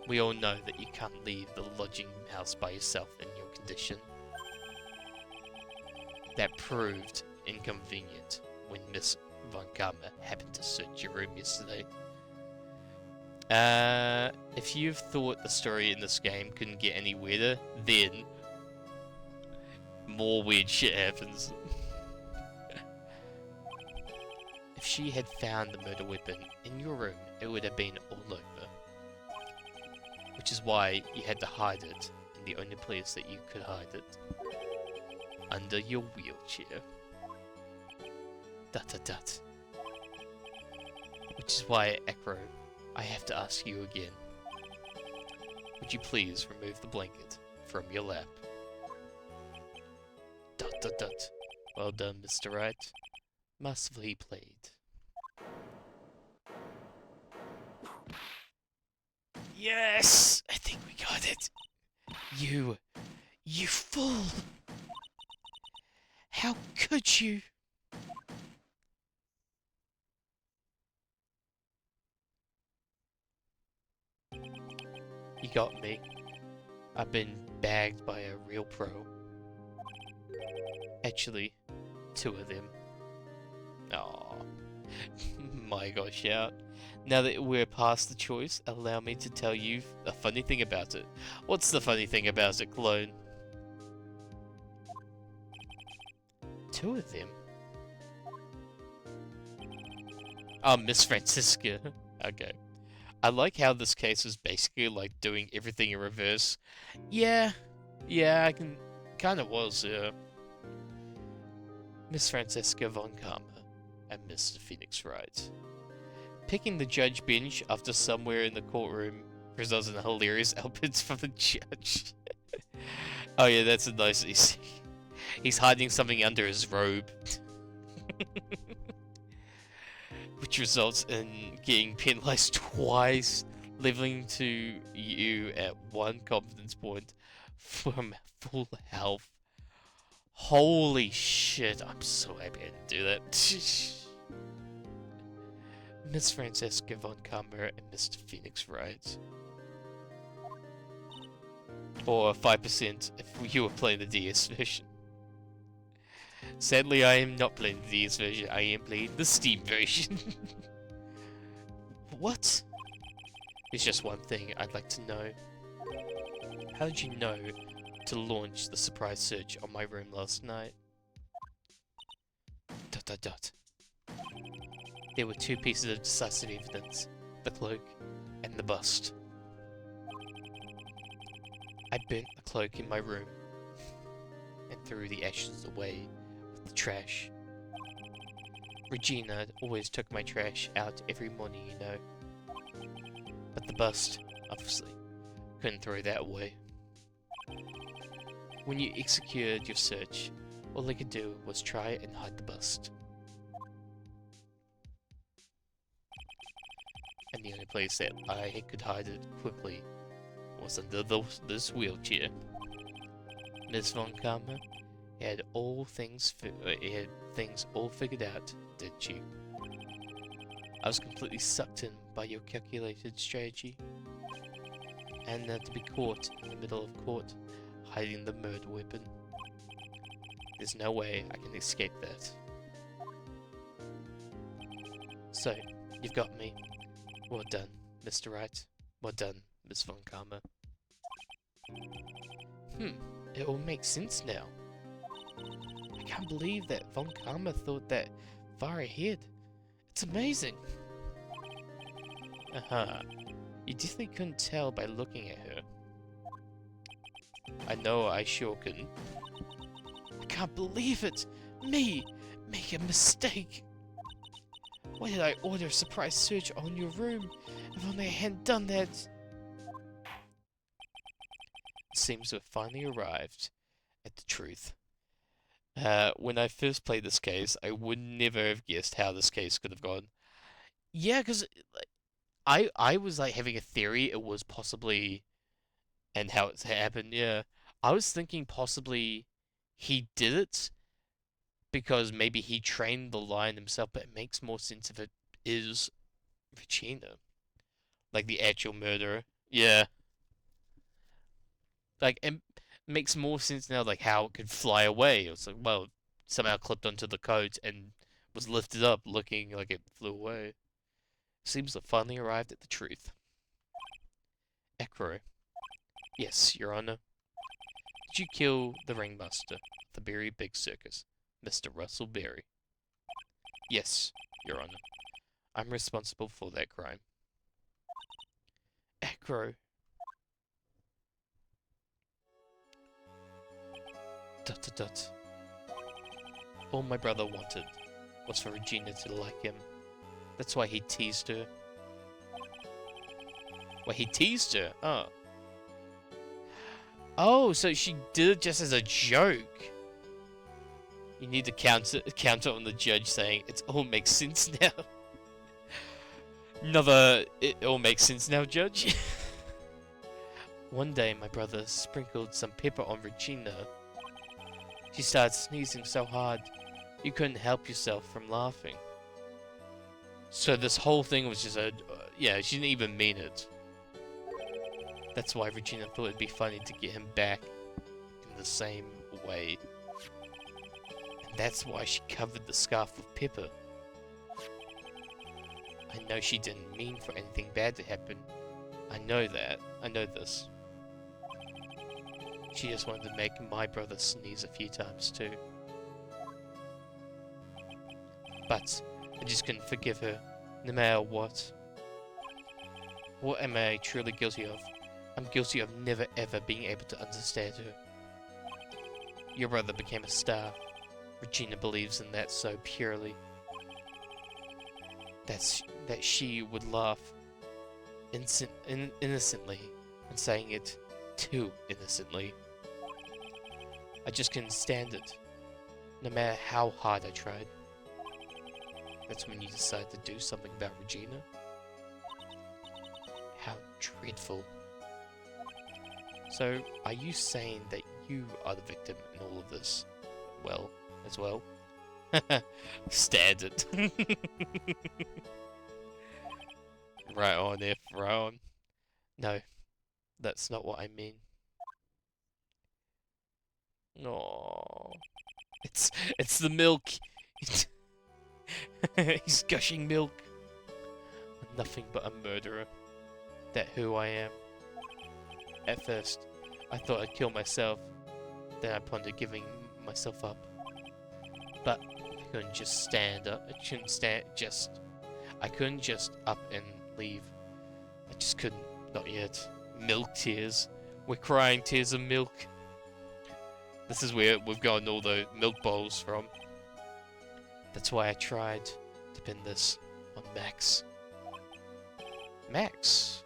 We all know that you can't leave the lodging house by yourself in your condition. That proved inconvenient when Miss Von Karma happened to search your room yesterday. If you've thought the story in this game couldn't get any weirder, then more weird shit happens. If she had found the murder weapon in your room, it would have been all over. Which is why you had to hide it in the only place that you could hide it. Under your wheelchair. ... Which is why, Acro, I have to ask you again. Would you please remove the blanket from your lap? ... Well done, Mr. Wright. Masterfully played. Yes! I think we got it! You fool! How could you? You got me. I've been bagged by a real pro. Actually, 2 of them. Aww. My gosh, yeah. Now that we're past the choice, allow me to tell you a funny thing about it. What's the funny thing about it, clone? 2 of them? Oh, Miss Francisca. Okay. I like how this case is basically like doing everything in reverse. Yeah, I can... Kinda was, yeah. Miss Francisca von Karma and Mr. Phoenix Wright. Picking the judge bench after somewhere in the courtroom results in hilarious outputs from the judge. Oh yeah, that's a nice... He's hiding something under his robe. Which results in getting penalized twice, leveling to you at 1 confidence point from full health. Holy shit, I'm so happy I didn't do that. Miss Francesca von Kammer and Mr. Phoenix Wright. Or 5% if you were playing the DS version. Sadly, I am not playing the DS version, I am playing the Steam version. What? There's just one thing I'd like to know. How did you know to launch the surprise search on my room last night? ... There were 2 pieces of decisive evidence, the cloak and the bust. I burnt the cloak in my room and threw the ashes away with the trash. Regina always took my trash out every morning, you know. But the bust, obviously, couldn't throw that away. When you executed your search, all I could do was try and hide the bust. And the only place that I could hide it quickly was under this wheelchair. Miss von Karma had things all figured out, didn't she? I was completely sucked in by your calculated strategy. And to be caught in the middle of court, hiding the murder weapon. There's no way I can escape that. So, you've got me. Well done, Mr. Wright. Well done, Miss von Karma. It all makes sense now. I can't believe that von Karma thought that far ahead. It's amazing. You definitely couldn't tell by looking at her. I know I sure couldn't. I can't believe it! Me! Make a mistake! Why did I order a surprise search on your room? If only I hadn't done that! It seems to have finally arrived at the truth. When I first played this case, I would never have guessed how this case could have gone. Yeah, because I was like having a theory it was possibly, and how it's happened, yeah. I was thinking possibly he did it because maybe he trained the lion himself, but it makes more sense if it is Regina. Like the actual murderer. Yeah. Like, it makes more sense now, like, how it could fly away. It was like, well, somehow clipped onto the coat and was lifted up looking like it flew away. Seems to have finally arrived at the truth. Ekro. Yes, Your Honor. Did you kill the ringmaster of the Berry Big Circus, Mr. Russell Berry? Yes, Your Honor. I'm responsible for that crime. Ekro. ... All my brother wanted was for Regina to like him. That's why he teased her. Why he teased her? Oh. Oh, so she did it just as a joke. You need to counter on the judge saying, it all makes sense now. It all makes sense now, Judge. One day, my brother sprinkled some pepper on Regina. She started sneezing so hard, you couldn't help yourself from laughing. So this whole thing was just yeah, she didn't even mean it. That's why Regina thought it'd be funny to get him back in the same way. And that's why she covered the scarf with pepper. I know she didn't mean for anything bad to happen. I know that. I know this. She just wanted to make my brother sneeze a few times too. But I just couldn't forgive her, no matter what. What am I truly guilty of? I'm guilty of never ever being able to understand her. Your brother became a star. Regina believes in that so purely. That she would laugh innocently and saying it too innocently. I just couldn't stand it, no matter how hard I tried. That's when you decide to do something about Regina? How dreadful. So, are you saying that you are the victim in all of this? Well, as well? Standard. Right on, F, right on. No, that's not what I mean. No, it's the milk. He's gushing milk. Nothing but a murderer. That who I am. At first, I thought I'd kill myself. Then I pondered giving myself up. But I couldn't just stand up. I couldn't just up and leave. I just couldn't. Not yet. Milk tears. We're crying tears of milk. This is where we've gotten all the milk bowls from. That's why I tried to pin this on Max. Max?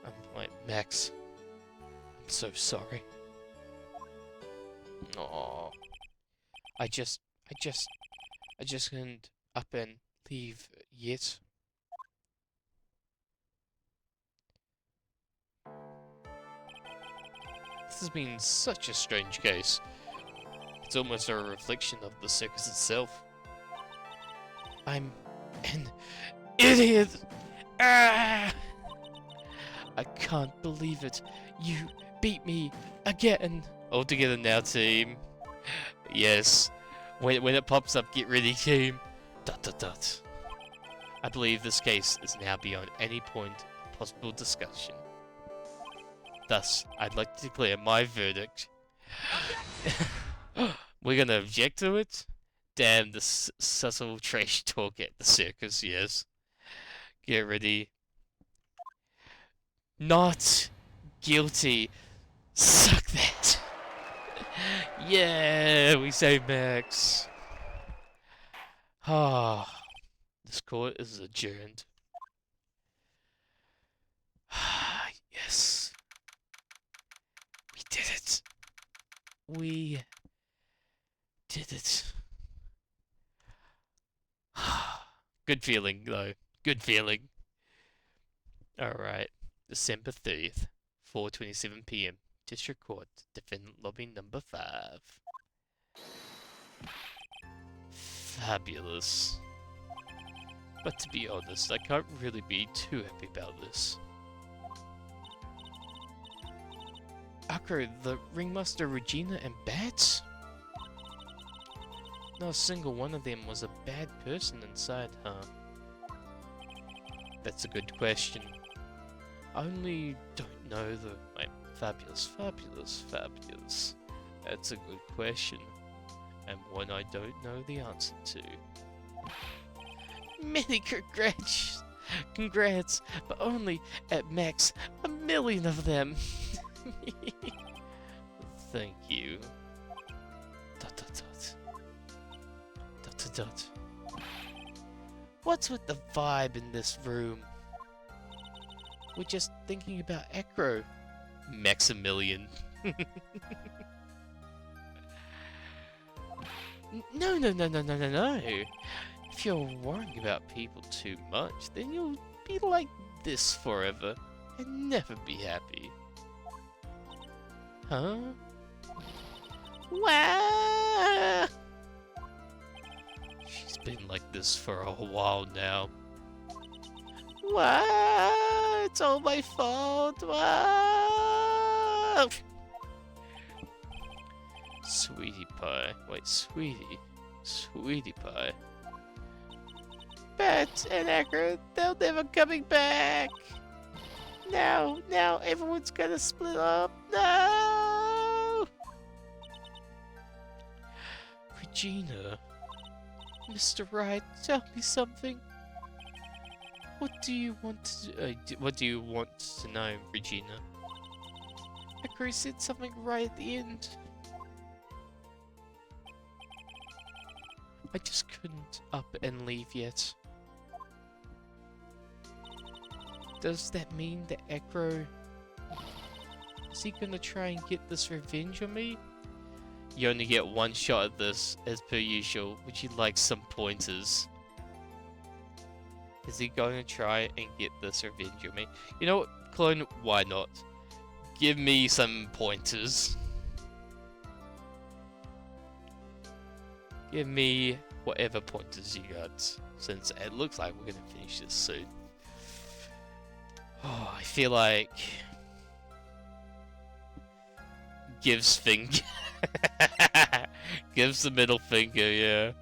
I'm like, Max, I'm so sorry. Aww. I just couldn't up and leave yet. This has been such a strange case. It's almost a reflection of the circus itself. I'm an idiot! Ah! I can't believe it. You beat me again. All together now, team. Yes. When it pops up, get ready, team. ... I believe this case is now beyond any point of possible discussion. Thus, I'd like to declare my verdict. We're gonna object to it? Damn, the subtle trash talk at the circus, yes. Get ready. Not guilty. Suck that. Yeah, we say Max. Ah, this court is adjourned. Ah, yes. We did it. We did it. Good feeling, though. Good feeling. Alright. December 30th, 4:27 PM. District Court, Defendant Lobby number 5. Fabulous. But to be honest, I can't really be too happy about this. Akro, the ringmaster, Regina, and Bats? Not a single one of them was a bad person inside, huh? That's a good question. I only don't know the... Fabulous. That's a good question. And one I don't know the answer to. Many congrats, but only at max 1,000,000 of them. Thank you. ... What's with the vibe in this room? We're just thinking about Acro. Maximilian. No. If you're worrying about people too much, then you'll be like this forever and never be happy. Huh? Wah! She's been like this for a while now. Wah! It's all my fault. Wah! Sweetie pie. Wait, sweetie. Sweetie pie. Bet and Akra, they're never coming back. Now everyone's gonna split up. No! Regina. Mr. Wright, tell me something. What do you want to know, Regina? Akra said something right at the end. I just couldn't up and leave yet. Does that mean that Akra... Is he gonna try and get this revenge on me? You only get one shot at this, as per usual. Would you like some pointers? Is he going to try and get this revenge on me? You know what, Clone? Why not? Give me some pointers. Give me whatever pointers you got, since it looks like we're gonna finish this soon. Oh, I feel like... Gives finger. Gives the middle finger, yeah.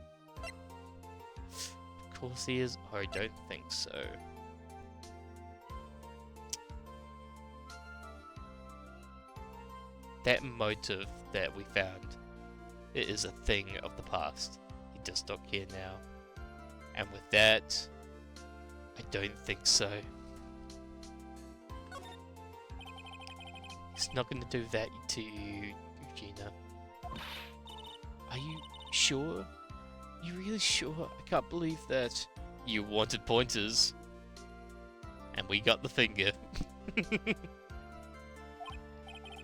Of course he is. Oh, I don't think so. That motive that we found, it is a thing of the past. He does not care now. And with that, I don't think so. He's not going to do that to you, Regina. Are you sure? You really sure? I can't believe that. You wanted pointers. And we got the finger.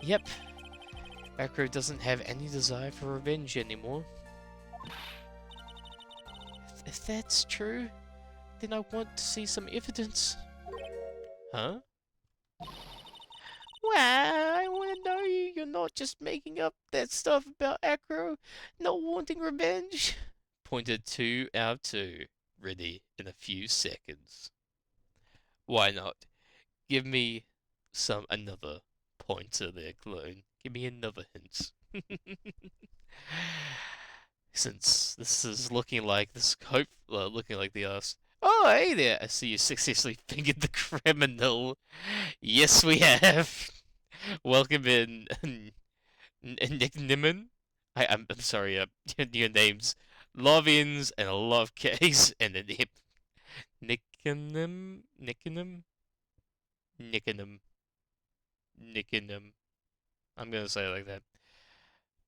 Yep. Akra doesn't have any desire for revenge anymore. If that's true, then I want to see some evidence. Huh? Well, I want to know you're not just making up that stuff about Akra not wanting revenge. Pointed 2 out of 2. Ready in a few seconds. Why not? Give me another pointer there, Clone. Give me another hint. Since this is looking like the ass. Oh, hey there! I see you successfully fingered the criminal. Yes, we have. Welcome in, Nick Nimon. I'm sorry. Your names, Lovians and a Love Case and a name, Nickenham. I'm gonna say it like that.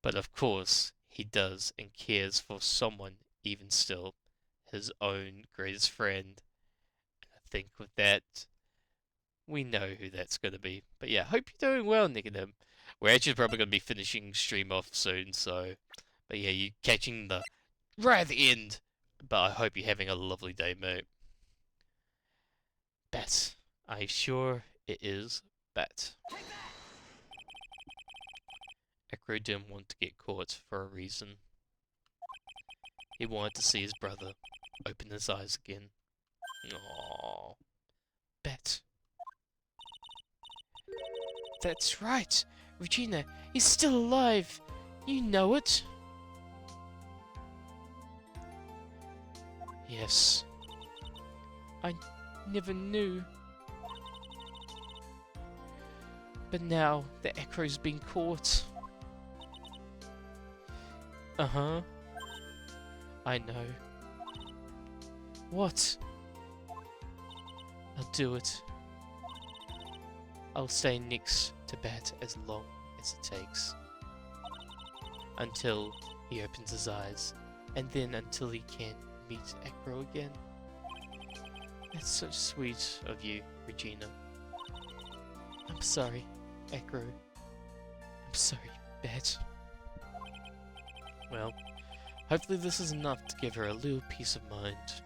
But of course, he does and cares for someone, even still, his own greatest friend. I think with that, we know who that's gonna be. But yeah, hope you're doing well, Nick and him. We're actually probably gonna be finishing stream off soon, so. But yeah, you're catching the right at the end. But I hope you're having a lovely day, mate. Bet. I'm sure it is. Bet. Akra didn't want to get caught for a reason. He wanted to see his brother open his eyes again. Aww. Bet. That's right! Regina, he's still alive! You know it! Yes. I never knew. But now the Akra's been caught. Uh-huh. I know. What? I'll do it. I'll stay next to Bat as long as it takes. Until he opens his eyes. And then until he can meet Akra again. That's so sweet of you, Regina. I'm sorry, Akra. I'm sorry, Bat. Well, hopefully this is enough to give her a little peace of mind.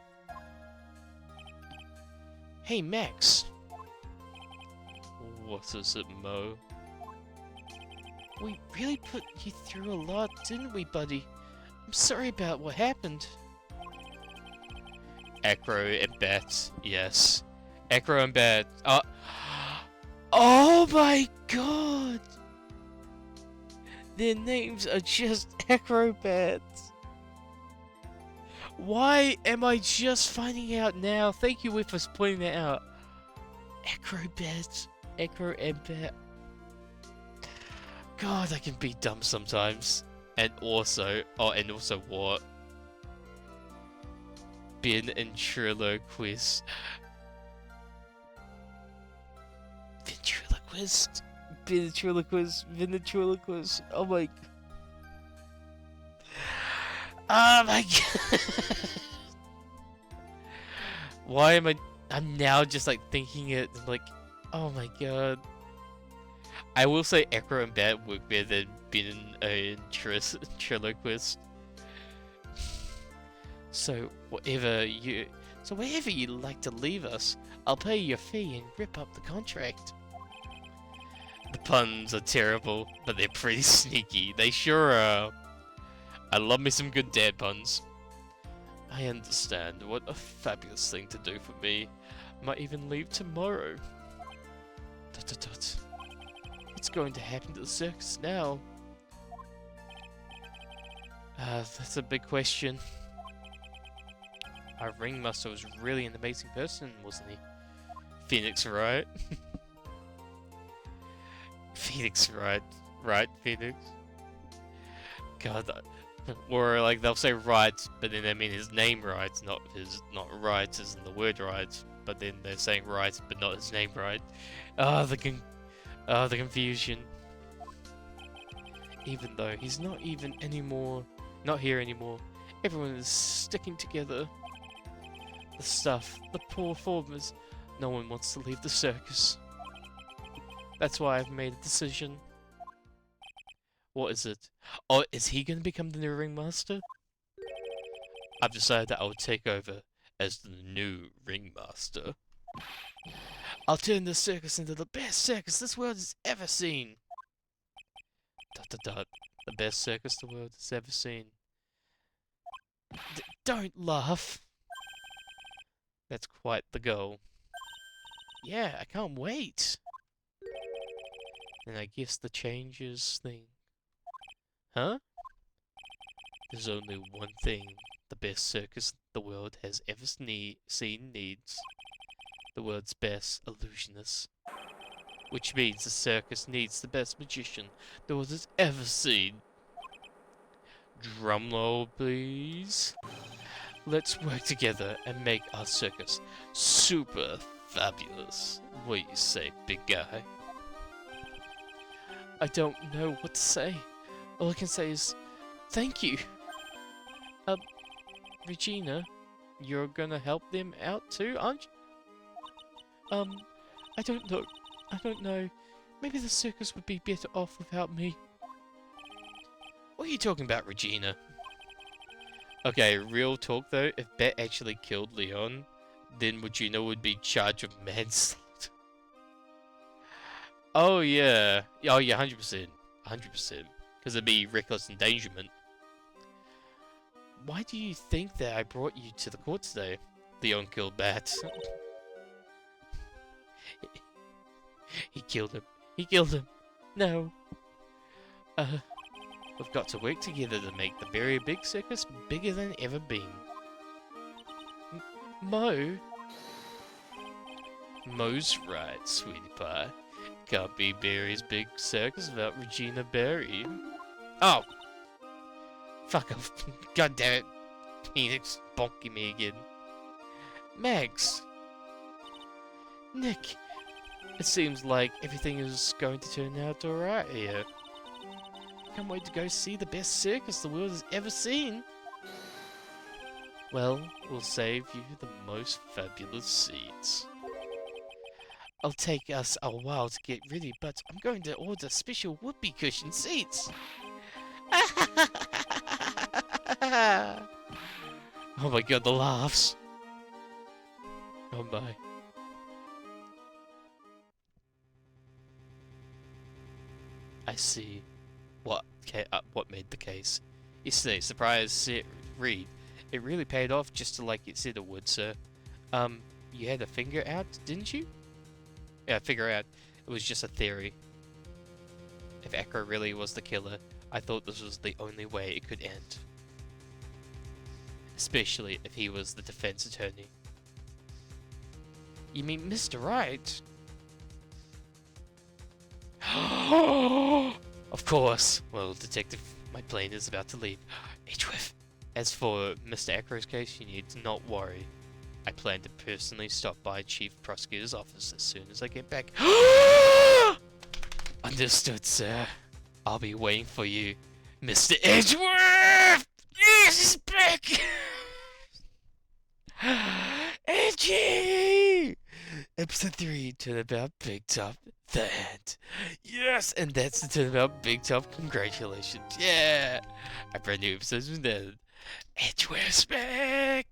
Hey, Max! What is it, Mo? We really put you through a lot, didn't we, buddy? I'm sorry about what happened. Acro and Bat, yes. Acro and Bat. Oh my god! Their names are just Acrobats. Why am I just finding out now? Thank you, Whip, for pointing that out. Acrobats. Acro and Bat. God, I can be dumb sometimes. And also what? Ben and Triloquist. Ventriloquist. Ventriloquist. Ventriloquist. Oh my. Oh my god. Why am I'm now just like thinking it. I'm like, oh my god. I will say Acro and Bat work better than Ben and Triloquist. So wherever you like to leave us, I'll pay your fee and rip up the contract. The puns are terrible, but they're pretty sneaky. They sure are. I love me some good dad puns. I understand. What a fabulous thing to do for me. Might even leave tomorrow. Dot dot dot. What's going to happen to the circus now? That's a big question. Our ringmaster was really an amazing person, wasn't he? Phoenix, right? Phoenix, right? Right, Phoenix? God, or like they'll say right, but then they mean his name right, not right as in the word right, but then they're saying right, but not his name right. The confusion. Even though he's not here anymore, everyone is sticking together. The stuff, the poor performers, no one wants to leave the circus. That's why I've made a decision. What is it? Oh, is he going to become the new ringmaster? I've decided that I will take over as the new ringmaster. I'll turn this circus into the best circus this world has ever seen. Dot dot dot. The best circus the world has ever seen. Don't laugh. That's quite the goal. Yeah, I can't wait. And I guess the changes thing. Huh? There's only one thing the best circus the world has ever seen needs. The world's best illusionist. Which means the circus needs the best magician the world has ever seen. Drumroll, please. Let's work together and make our circus super fabulous. What do you say, big guy? I don't know what to say. All I can say is, thank you. Regina, you're gonna help them out too, aren't you? I don't know. I don't know. Maybe the circus would be better off without me. What are you talking about, Regina? Okay, real talk though, if Bet actually killed Leon, then Regina would be charged with manslaughter. Oh yeah. Oh yeah, 100%. 100%. Because it'd be reckless endangerment. Why do you think that I brought you to the court today? Leon killed Bat. He killed him. He killed him. No. We've got to work together to make the very big circus bigger than ever been. Mo's right, sweetie pie. Can't be Barry's big circus without Regina Barry. Oh! Fuck off. God damn it. Phoenix bonking me again. Max! Nick! It seems like everything is going to turn out alright here. Can't wait to go see the best circus the world has ever seen. Well, we'll save you the most fabulous seats. It'll take us a while to get ready, but I'm going to order special whoopee cushion seats. Oh my god, the laughs. Oh my. I see. what made the case. Yesterday, surprise read. It really paid off just like it said it would, sir. You had a finger out, didn't you? Yeah, figure out. It was just a theory. If Echo really was the killer, I thought this was the only way it could end. Especially if he was the defense attorney. You mean Mr. Wright? Of course. Well, Detective, my plane is about to leave. Edgeworth. As for Mr. Echo's case, you need to not worry. I plan to personally stop by Chief Prosecutor's office as soon as I get back. Understood, sir. I'll be waiting for you, Mr. Edgeworth! Yes, he's back! Edgy! Episode 3, Turnabout Big Top, the end. Yes, and that's the Turnabout Big Top. Congratulations. Yeah! A brand new episode was done. Edgeworth's back!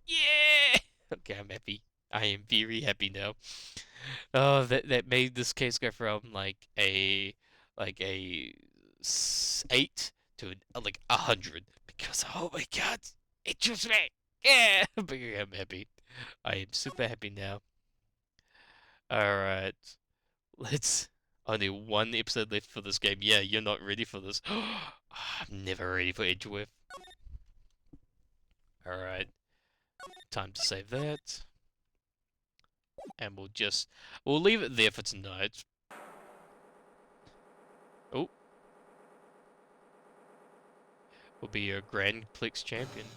Yeah! Okay, I'm happy. I am very happy now. Oh, that made this case go from like a 8 to like 100 because oh my god, it just me. Yeah, but yeah, I'm happy. I am super happy now. All right, let's. Only one episode left for this game. Yeah, you're not ready for this. I'm never ready for Edgeworth. All right, time to save that. And we'll leave it there for tonight. Oh. Will be your Grand Prix champion.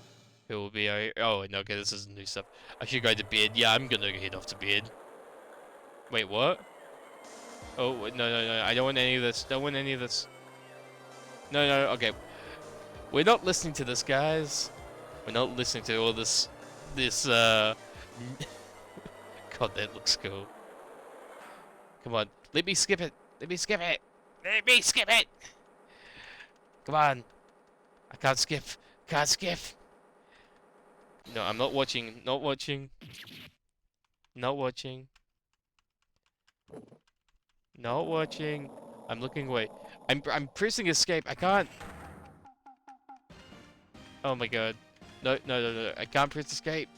Who will be our... Oh, no, okay, this is new stuff. I should go to bed. Yeah, I'm gonna head off to bed. Wait, what? Oh, no. I don't want any of this. Don't want any of this. No, okay. We're not listening to this, guys. We're not listening to all this... God, that looks cool. Come on. Let me skip it. Let me skip it. Let me skip it. Come on. I can't skip. Can't skip. No, I'm not watching. Not watching. Not watching. Not watching. I'm looking away. I'm pressing escape. I can't. Oh my god. No. I can't press escape.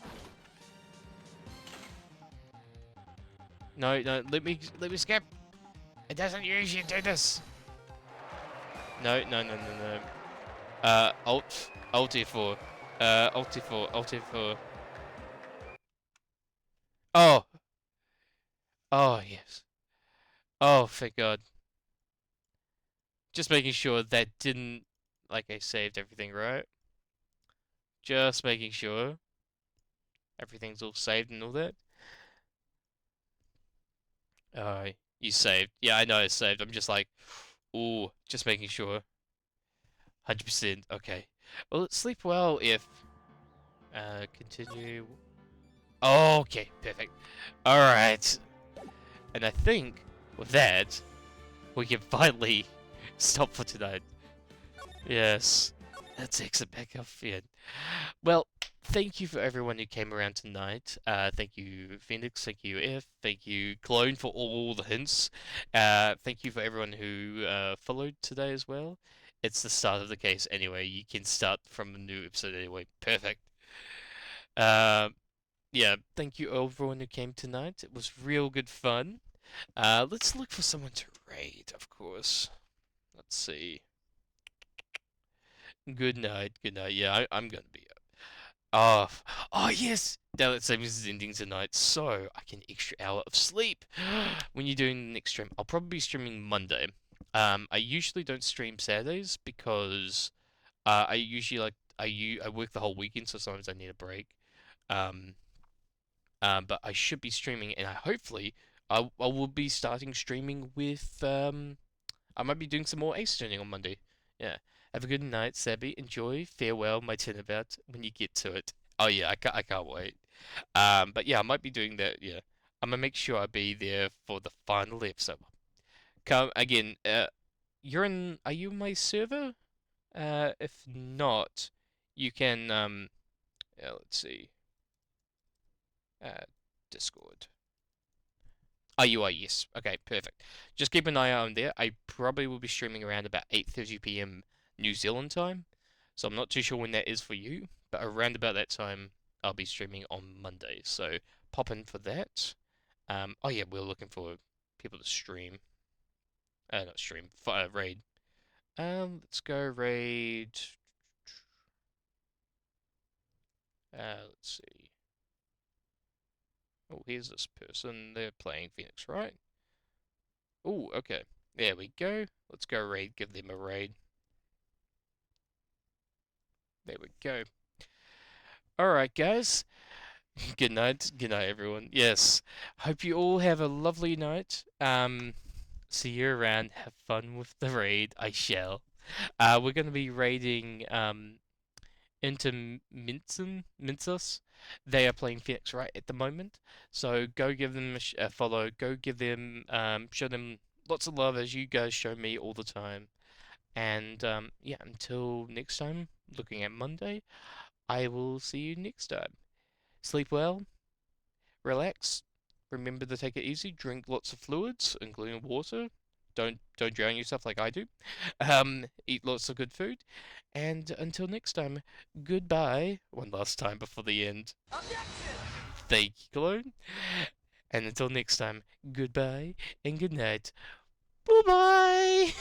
No. Let me skip. It doesn't usually do this. No. Alt F4. Alt F4. Oh. Oh yes. Oh, thank God. Just making sure that didn't, like, I saved everything, right? Just making sure everything's all saved and all that. You saved. Yeah, I know it's saved. I'm just like, ooh, just making sure. 100%. Okay. Well, sleep well if... continue... Oh, okay, perfect. Alright. And I think, with that, we can finally stop for tonight. Yes. Let's exit back off again. Well, thank you for everyone who came around tonight. Thank you, Phoenix. Thank you, F. Thank you, Clone, for all the hints. Thank you for everyone who followed today as well. It's the start of the case anyway. You can start from a new episode anyway. Perfect. Yeah, thank you everyone who came tonight. It was real good fun. Let's look for someone to raid, of course. Let's see. Good night. Yeah, I'm gonna be up. Oh yes! Daylight Savings is ending tonight, so I get an extra hour of sleep. When you're doing the next stream, I'll probably be streaming Monday. I usually don't stream Saturdays because I usually I work the whole weekend, so sometimes I need a break. But I should be streaming, and I will be starting streaming with I might be doing some more Ace Turning on Monday. Yeah. Have a good night, Sabby. Enjoy. Farewell, my turnabout when you get to it. Oh yeah, I can't wait. But yeah, I might be doing that. Yeah, I'm gonna make sure I be there for the final episode. Come again. Are you my server? If not, you can yeah, let's see. Discord. Oh, you are, yes. Okay, perfect. Just keep an eye out on there. I probably will be streaming around about 8:30 p.m. New Zealand time. So I'm not too sure when that is for you, but around about that time, I'll be streaming on Monday. So pop in for that. Oh yeah, we're looking for people to stream. Not stream, raid. Let's go raid. Let's see. Oh, here's this person. They're playing Phoenix, right? Oh, okay. There we go. Let's go raid. Give them a raid. There we go. Alright, guys. Good night. Good night, everyone. Yes. Hope you all have a lovely night. See you around. Have fun with the raid. I shall. We're gonna be raiding into Minsus. They are playing Phoenix right at the moment. So go give them a follow. Go give them show them lots of love as you guys show me all the time. And yeah, until next time, looking at Monday, I will see you next time. Sleep well, relax. Remember to take it easy. Drink lots of fluids, including water. Don't drown yourself like I do. Eat lots of good food. And until next time, goodbye. One last time before the end. Thank you, Cologne. And until next time, goodbye and good night. Bye bye.